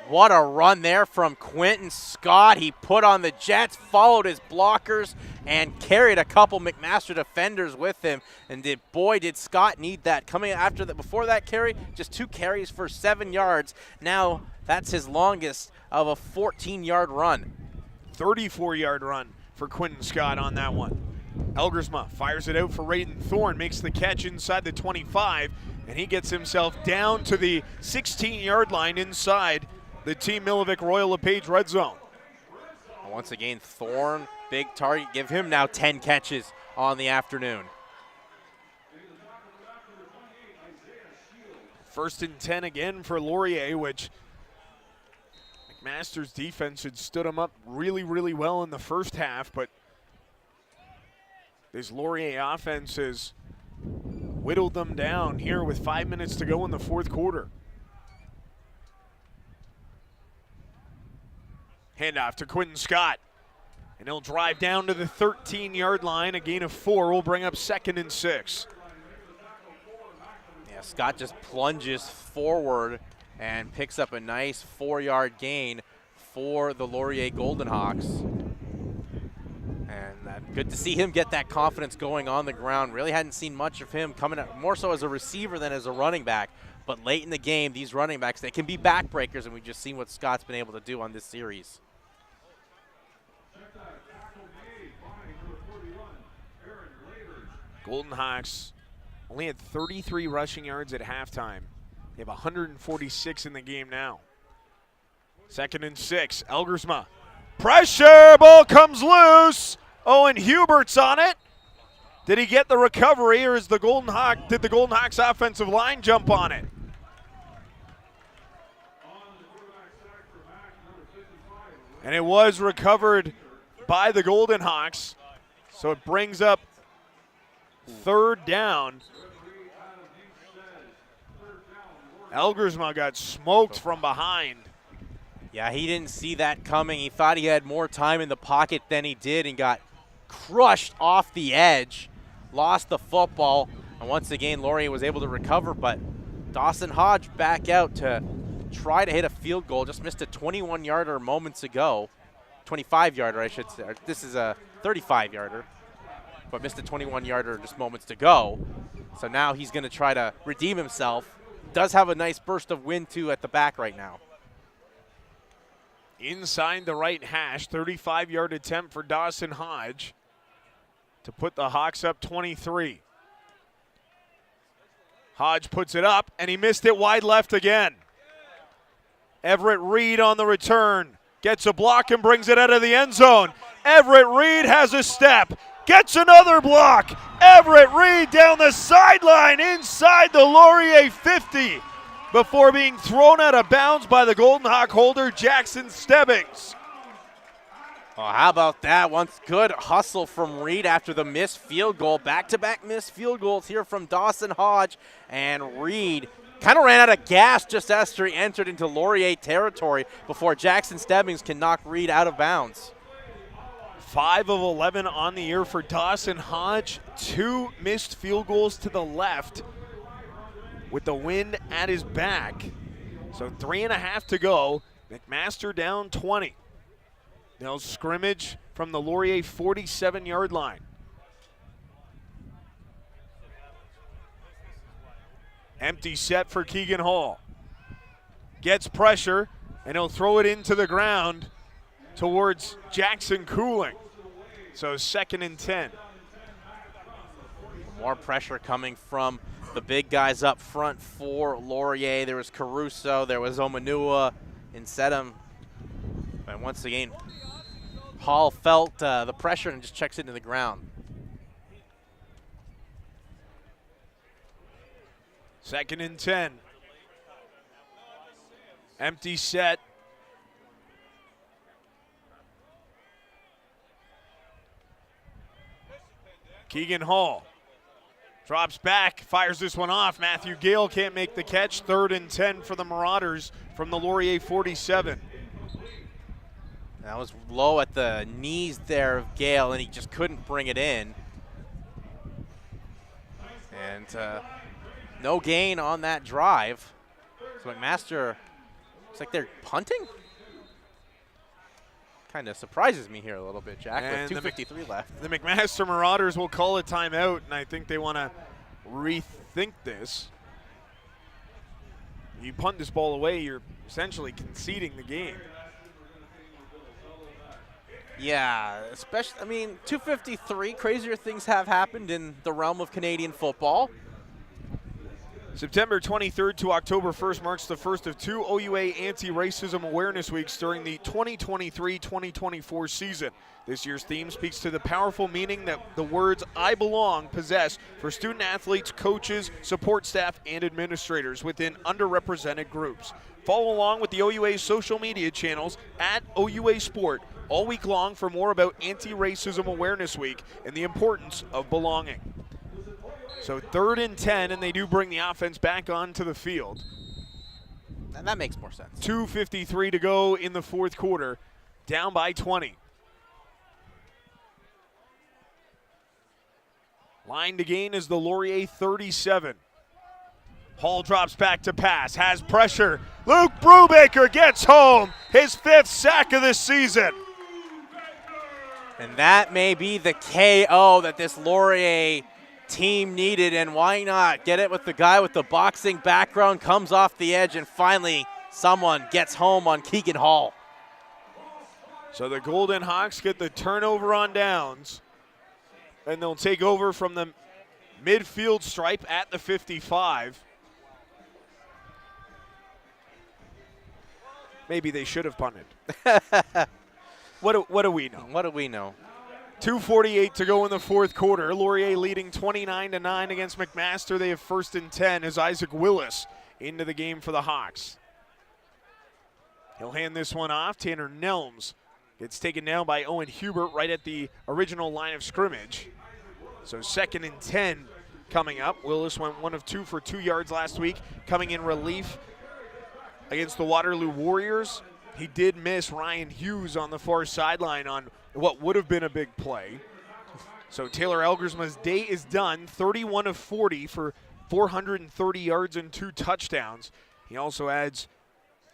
What a run there from Quentin Scott. He put on the Jets, followed his blockers, and carried a couple McMaster defenders with him. And boy, did Scott need that. Coming after that, before that carry, just 2 carries for 7 yards. Now that's his longest of a 14-yard run. 34-yard run for Quentin Scott on that one. Elgersma fires it out for Raiden Thorne, makes the catch inside the 25, and he gets himself down to the 16-yard line inside the Team Milivic Royal LePage red zone. And once again, Thorne, big target. Give him now 10 catches on the afternoon. 1st and 10 again for Laurier, which McMaster's defense had stood him up really, really well in the first half, but this Laurier offense has whittled them down here with 5 minutes to go in the 4th quarter. Handoff to Quentin Scott, and he'll drive down to the 13-yard line. A gain of 4 will bring up 2nd and 6. Yeah, Scott just plunges forward and picks up a nice 4-yard gain for the Laurier Golden Hawks. And good to see him get that confidence going on the ground. Really hadn't seen much of him coming out, more so as a receiver than as a running back. But late in the game, these running backs, they can be backbreakers, and we've just seen what Scott's been able to do on this series. Golden Hawks only had 33 rushing yards at halftime. They have 146 in the game now. 2nd and 6, Elgersma. Pressure, ball comes loose. Owen Hubert's on it. Did he get the recovery, or did the Golden Hawks offensive line jump on it? And it was recovered by the Golden Hawks. So it brings up 3rd down. Elgersma got smoked from behind. Yeah, he didn't see that coming. He thought he had more time in the pocket than he did and got crushed off the edge. Lost the football. And once again, Laurier was able to recover, but Dawson Hodge back out to try to hit a field goal. Just missed a 21-yarder moments ago. 25-yarder, I should say. This is a 35-yarder. But missed a 21-yarder just moments to go. So now he's going to try to redeem himself. Does have a nice burst of wind, too, at the back right now. inside the right hash. 35-yard attempt for Dawson Hodge to put the Hawks up 23. Hodge puts it up, and he missed it wide left again. Everett Reed on the return. Gets a block and brings it out of the end zone. Everett Reed has a step. Gets another block. Everett Reed down the sideline inside the Laurier 50 before being thrown out of bounds by the Golden Hawk holder, Jackson Stebbings. Oh, how about that? Once good hustle from Reed after the missed field goal. Back-to-back missed field goals here from Dawson Hodge. And Reed kind of ran out of gas just after he entered into Laurier territory before Jackson Stebbings can knock Reed out of bounds. 5 of 11 on the year for Dawson Hodge. 2 missed field goals to the left with the wind at his back. So 3.5 to go. McMaster down 20. They'll scrimmage from the Laurier 47-yard line. Empty set for Keegan Hall. Gets pressure, and he'll throw it into the ground towards Jackson Cooling. So 2nd and 10. More pressure coming from the big guys up front for Laurier. There was Caruso, there was Omanua, Insetum. And once again, Hall felt the pressure and just checks it into the ground. 2nd and 10. Empty set. Keegan Hall drops back, fires this one off. Matthew Gale can't make the catch. 3rd and 10 for the Marauders from the Laurier 47. That was low at the knees there of Gale, and he just couldn't bring it in. And no gain on that drive. So McMaster, looks like they're punting. Kind of surprises me here a little bit, Jack, And with 2:53 left. The McMaster Marauders will call a timeout, and I think they want to rethink this. You punt this ball away, you're essentially conceding the game. Yeah, especially, I mean, 2:53, crazier things have happened in the realm of Canadian football. September 23rd to October 1st marks the first of 2 OUA Anti-Racism Awareness Weeks during the 2023-2024 season. This year's theme speaks to the powerful meaning that the words "I belong" possess for student athletes, coaches, support staff, and administrators within underrepresented groups. Follow along with the OUA social media channels at OUA Sport all week long for more about Anti-Racism Awareness Week and the importance of belonging. So 3rd and 10, and they do bring the offense back onto the field. And that makes more sense. 2:53 to go in the 4th quarter, down by 20. Line to gain is the Laurier 37. Hall drops back to pass, has pressure. Luke Brubaker gets home, his 5th sack of the season. And that may be the KO that this Laurier team needed, and why not get it with the guy with the boxing background, comes off the edge, and finally someone gets home on Keegan Hall. So the Golden Hawks get the turnover on downs, and they'll take over from the midfield stripe at the 55. Maybe they should have punted. What do we know? What do we know? 2:48 to go in the 4th quarter. Laurier leading 29-9 against McMaster. They have 1st and 10 as Isaac Willis into the game for the Hawks. He'll hand this one off. Tanner Nelms gets taken down by Owen Hubert right at the original line of scrimmage. So 2nd and 10 coming up. Willis went 1 of 2 for 2 yards last week, coming in relief against the Waterloo Warriors. He did miss Ryan Hughes on the far sideline on what would have been a big play. So Taylor Elgersma's day is done, 31 of 40 for 430 yards and 2 touchdowns. He also adds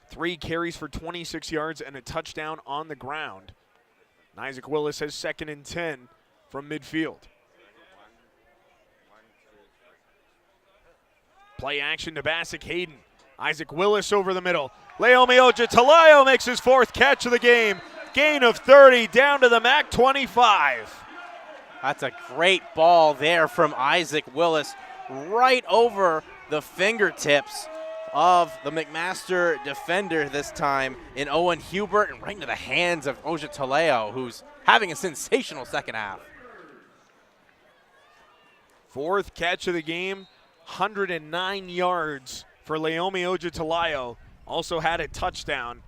3 carries for 26 yards and a touchdown on the ground. And Isaac Willis has 2nd and 10 from midfield. Play action to Bassick Hayden. Isaac Willis over the middle. Laomi Ojatalayo makes his 4th catch of the game. Gain of 30 down to the MAC 25. That's a great ball there from Isaac Willis, right over the fingertips of the McMaster defender this time in Owen Hubert, and right into the hands of Ojatalayo, who's having a sensational second half. 4th catch of the game, 109 yards for Laomi Ojatalayo. Also had a touchdown.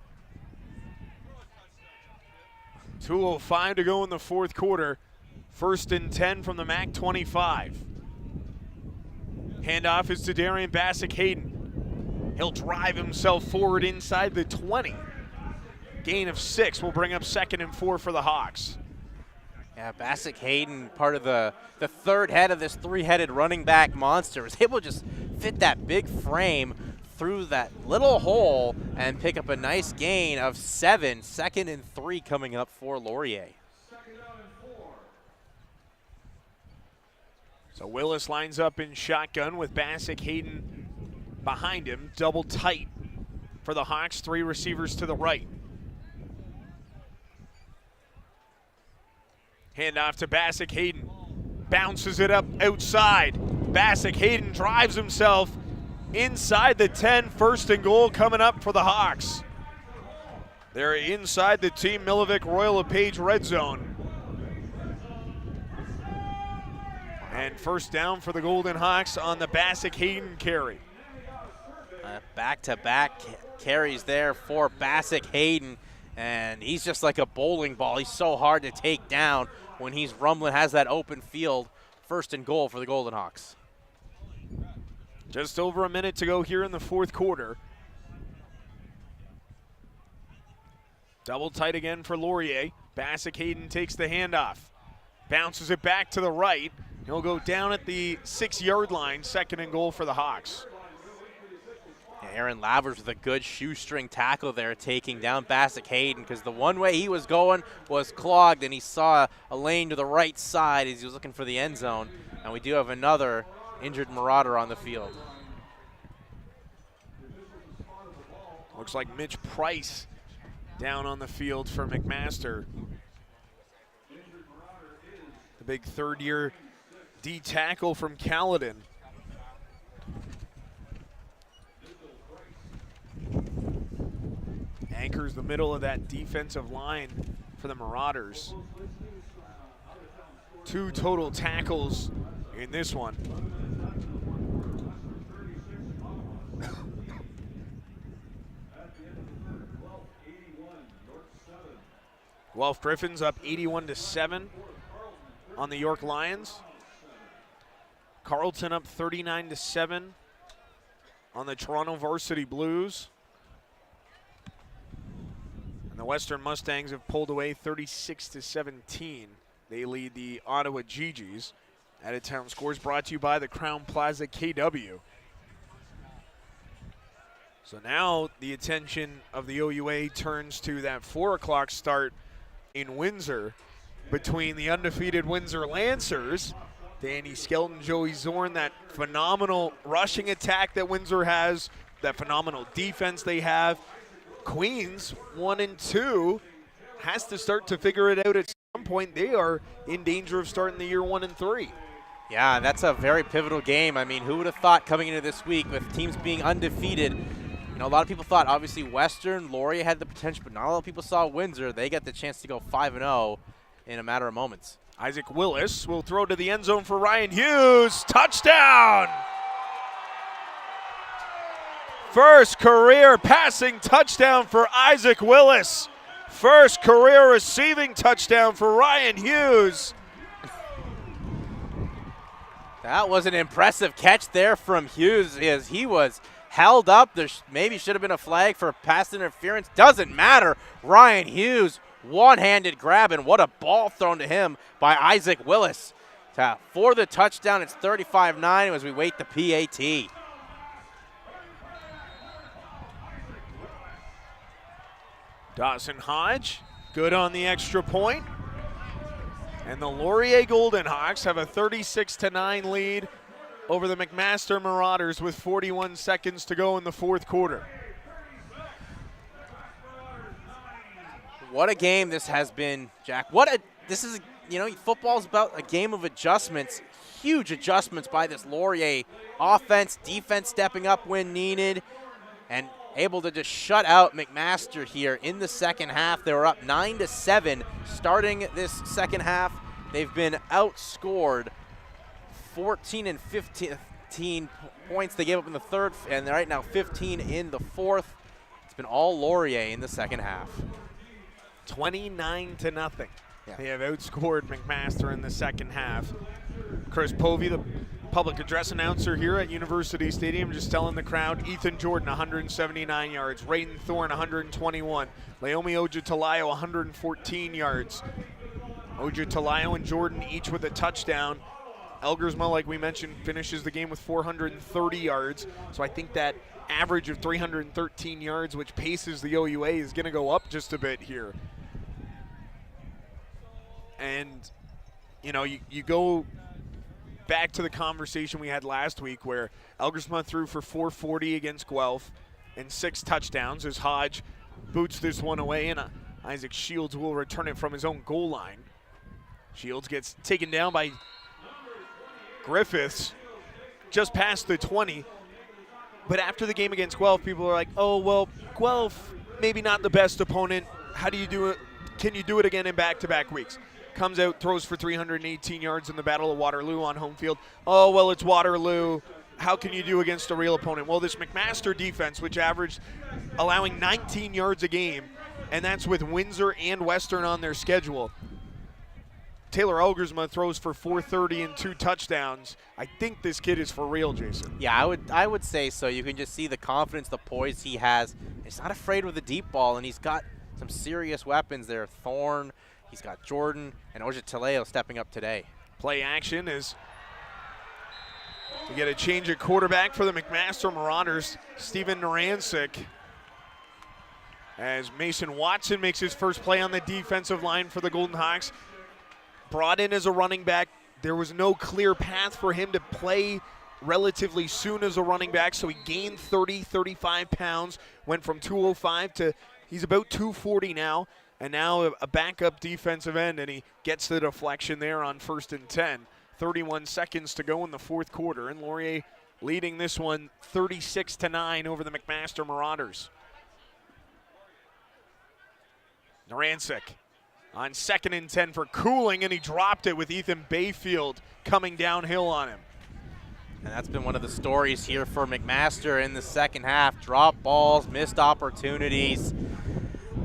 2:05 to go in the 4th quarter. 1st and 10 from the MAC 25. Handoff is to Darian Bassick-Hayden. He'll drive himself forward inside the 20. Gain of 6 will bring up 2nd and 4 for the Hawks. Yeah, Bassick-Hayden, part of the 3rd head of this 3-headed running back monster, was able to just fit that big frame through that little hole and pick up a nice gain of 7. 2nd and 3 coming up for Laurier. So Willis lines up in shotgun with Bassick-Hayden behind him, double tight for the Hawks, 3 receivers to the right. Handoff to Bassick-Hayden, bounces it up outside. Bassick-Hayden drives himself inside the 10, 1st and goal coming up for the Hawks. They're inside the Team Milivic Royal LePage red zone. And 1st down for the Golden Hawks on the Bassick-Hayden carry. Back-to-back carries there for Bassick-Hayden, and he's just like a bowling ball. He's so hard to take down when he's rumbling, has that open field. 1st and goal for the Golden Hawks. Just over a minute to go here in the 4th quarter. Double tight again for Laurier. Bassick-Hayden takes the handoff. Bounces it back to the right. He'll go down at the 6-yard line, 2nd and goal for the Hawks. Aaron Lavers with a good shoestring tackle there, taking down Bassick-Hayden, because the one way he was going was clogged, and he saw a lane to the right side as he was looking for the end zone. And we do have another injured Marauder on the field. Looks like Mitch Price down on the field for McMaster. The big 3rd-year D tackle from Caledon. Anchors the middle of that defensive line for the Marauders. 2 total tackles in this one. Guelph Griffins up 81-7 on the York Lions. Carleton up 39-7 on the Toronto Varsity Blues. And the Western Mustangs have pulled away 36-17. They lead the Ottawa Gee-Gees. Out-of-town scores brought to you by the Crown Plaza KW. So now the attention of the OUA turns to that 4 o'clock start in Windsor between the undefeated Windsor Lancers, Danny Skelton, Joey Zorn, that phenomenal rushing attack that Windsor has, that phenomenal defense they have. Queens, 1 and 2, has to start to figure it out at some point. They are in danger of starting the year 1 and 3. Yeah, that's a very pivotal game. I mean, who would have thought coming into this week with teams being undefeated? You know, a lot of people thought obviously Western, Laurier had the potential, but not a lot of people saw Windsor. They got the chance to go 5-0 in a matter of moments. Isaac Willis will throw to the end zone for Ryan Hughes. Touchdown! First career passing touchdown for Isaac Willis. First career receiving touchdown for Ryan Hughes. That was an impressive catch there from Hughes as he was held up. There maybe should have been a flag for pass interference. Doesn't matter. Ryan Hughes, one-handed grab, and what a ball thrown to him by Isaac Willis. For the touchdown, it's 35-9 as we wait the PAT. Dawson Hodge, good on the extra point. And the Laurier Golden Hawks have a 36-9 lead over the McMaster Marauders with 41 seconds to go in the 4th quarter. What a game this has been, Jack. This is, football's about a game of adjustments. Huge adjustments by this Laurier offense, defense stepping up when needed, and able to just shut out McMaster here in the second half. They were up 9-7 starting this second half. They've been outscored 14 and 15 points they gave up in the third, and they're right now 15 in the fourth. It's been all Laurier in the second half. 29-0. Yeah. They have outscored McMaster in the second half. Chris Povey, the public address announcer here at University Stadium, just telling the crowd, Ethan Jordan, 179 yards. Rayton Thorne, 121. Laomi Ojatalayo, 114 yards. Ojatalayo and Jordan each with a touchdown. Elgersma, like we mentioned, finishes the game with 430 yards. So I think that average of 313 yards, which paces the OUA, is going to go up just a bit here. And, you go back to the conversation we had last week where Elgersma threw for 440 against Guelph and 6 touchdowns as Hodge boots this one away, and Isaac Shields will return it from his own goal line. Shields gets taken down by Griffiths just past the 20. But after the game against Guelph, people are like, oh, well, Guelph, maybe not the best opponent. How do you do it? Can you do it again in back-to-back weeks? Comes out, throws for 318 yards in the Battle of Waterloo on home field. Oh, well, it's Waterloo. How can you do against a real opponent? Well, this McMaster defense, which averaged allowing 19 yards a game, and that's with Windsor and Western on their schedule. Taylor Elgersma throws for 430 and 2 touchdowns. I think this kid is for real, Jason. Yeah, I would say so. You can just see the confidence, the poise he has. He's not afraid with the deep ball, and he's got some serious weapons there. Thorne, he's got Jordan, and Ojatalayo stepping up today. Play action is we get a change at quarterback for the McMaster Marauders. Steven Narancic, as Mason Watson makes his first play on the defensive line for the Golden Hawks. Brought in as a running back. There was no clear path for him to play relatively soon as a running back, so he gained 35 pounds, went from 205 to he's about 240 now, and now a backup defensive end, and he gets the deflection there on 1st and 10. 31 seconds to go in the fourth quarter, and Laurier leading this one 36-9 over the McMaster Marauders. Narancic on 2nd and 10 for Cooling, and he dropped it with Ethan Bayfield coming downhill on him. And that's been one of the stories here for McMaster in the second half. Drop balls, missed opportunities.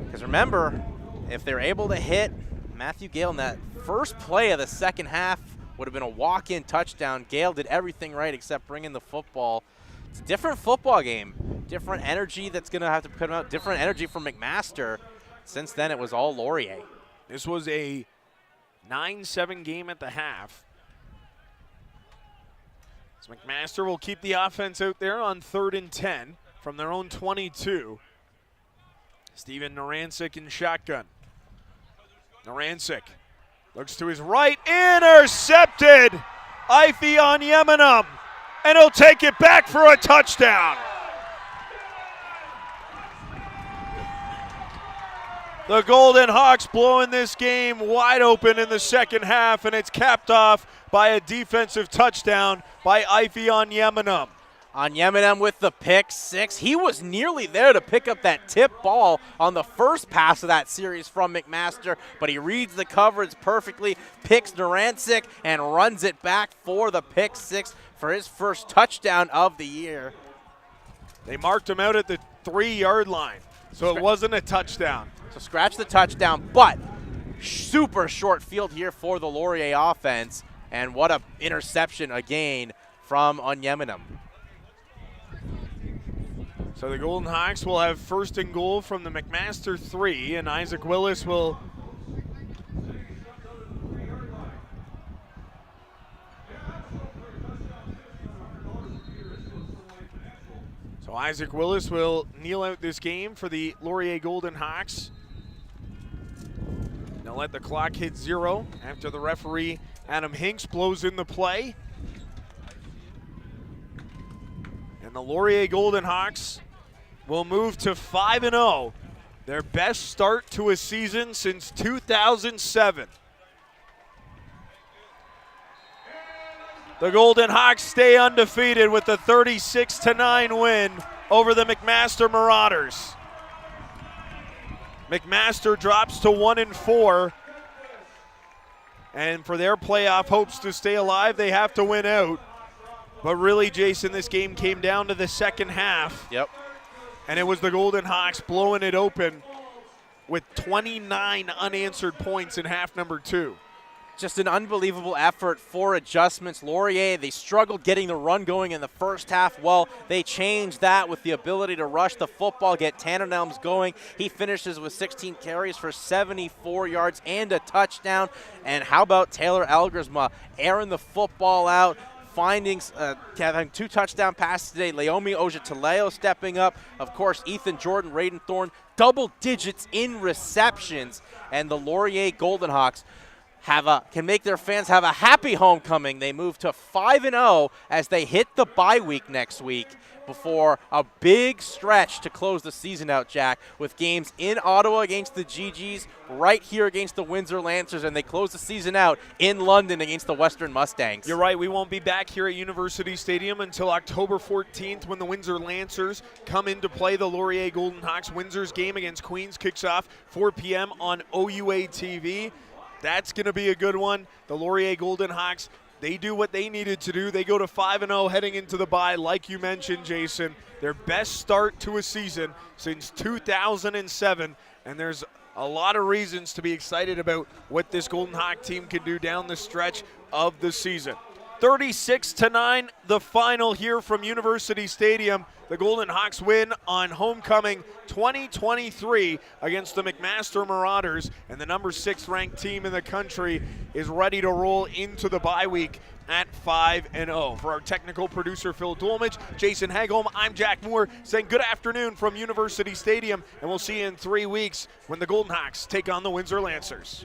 Because remember, if they're able to hit Matthew Gale in that first play of the second half, would have been a walk-in touchdown. Gale did everything right except bring in the football. It's a different football game. Different energy that's going to have to come out. Different energy from McMaster. Since then, it was all Laurier. This was a 9-7 game at the half. So McMaster will keep the offense out there on 3rd and 10 from their own 22. Steven Narancic in shotgun. Narancic looks to his right, intercepted! Ify Onyeminum, and he'll take it back for a touchdown. The Golden Hawks blowing this game wide open in the second half, and it's capped off by a defensive touchdown by Ify Onyeminum. Onyeminum with the pick 6. He was nearly there to pick up that tip ball on the first pass of that series from McMaster, but he reads the coverage perfectly, picks Narancic, and runs it back for the pick 6 for his first touchdown of the year. They marked him out at the 3-yard line, so it wasn't a touchdown. So scratch the touchdown, but super short field here for the Laurier offense, and what a interception again from Onyeminum. So the Golden Hawks will have 1st and goal from the McMaster 3, and Isaac Willis will kneel out this game for the Laurier Golden Hawks. Now let the clock hit 0 after the referee Adam Hinks blows in the play. And the Laurier Golden Hawks will move to 5-0. Their best start to a season since 2007. The Golden Hawks stay undefeated with a 36-9 win over the McMaster Marauders. McMaster drops to 1-4. And for their playoff hopes to stay alive, they have to win out. But really, Jason, this game came down to the second half. Yep. And it was the Golden Hawks blowing it open with 29 unanswered points in half number 2. Just an unbelievable effort, 4 adjustments. Laurier, they struggled getting the run going in the first half. Well, they changed that with the ability to rush the football, get Tannenbaum's going. He finishes with 16 carries for 74 yards and a touchdown. And how about Taylor Algersma airing the football out, having 2 touchdown passes today. Leomi Ojetaleo stepping up. Of course, Ethan Jordan, Raiden Thorne, double digits in receptions. And the Laurier Golden Hawks can make their fans have a happy homecoming. They move to 5-0 as they hit the bye week next week before a big stretch to close the season out, Jack, with games in Ottawa against the GGs, right here against the Windsor Lancers, and they close the season out in London against the Western Mustangs. You're right. We won't be back here at University Stadium until October 14th when the Windsor Lancers come in to play the Laurier Golden Hawks. Windsor's game against Queens kicks off 4 p.m. on OUA TV. That's going to be a good one. The Laurier Golden Hawks, they do what they needed to do. They go to 5-0 heading into the bye, like you mentioned, Jason. Their best start to a season since 2007, and there's a lot of reasons to be excited about what this Golden Hawk team can do down the stretch of the season. 36-9, the final here from University Stadium. The Golden Hawks win on homecoming 2023 against the McMaster Marauders, and the number 6 ranked team in the country is ready to roll into the bye week at 5-0. For our technical producer Phil Dolmage, Jason Hagholm, I'm Jack Moore saying good afternoon from University Stadium, and we'll see you in 3 weeks when the Golden Hawks take on the Windsor Lancers.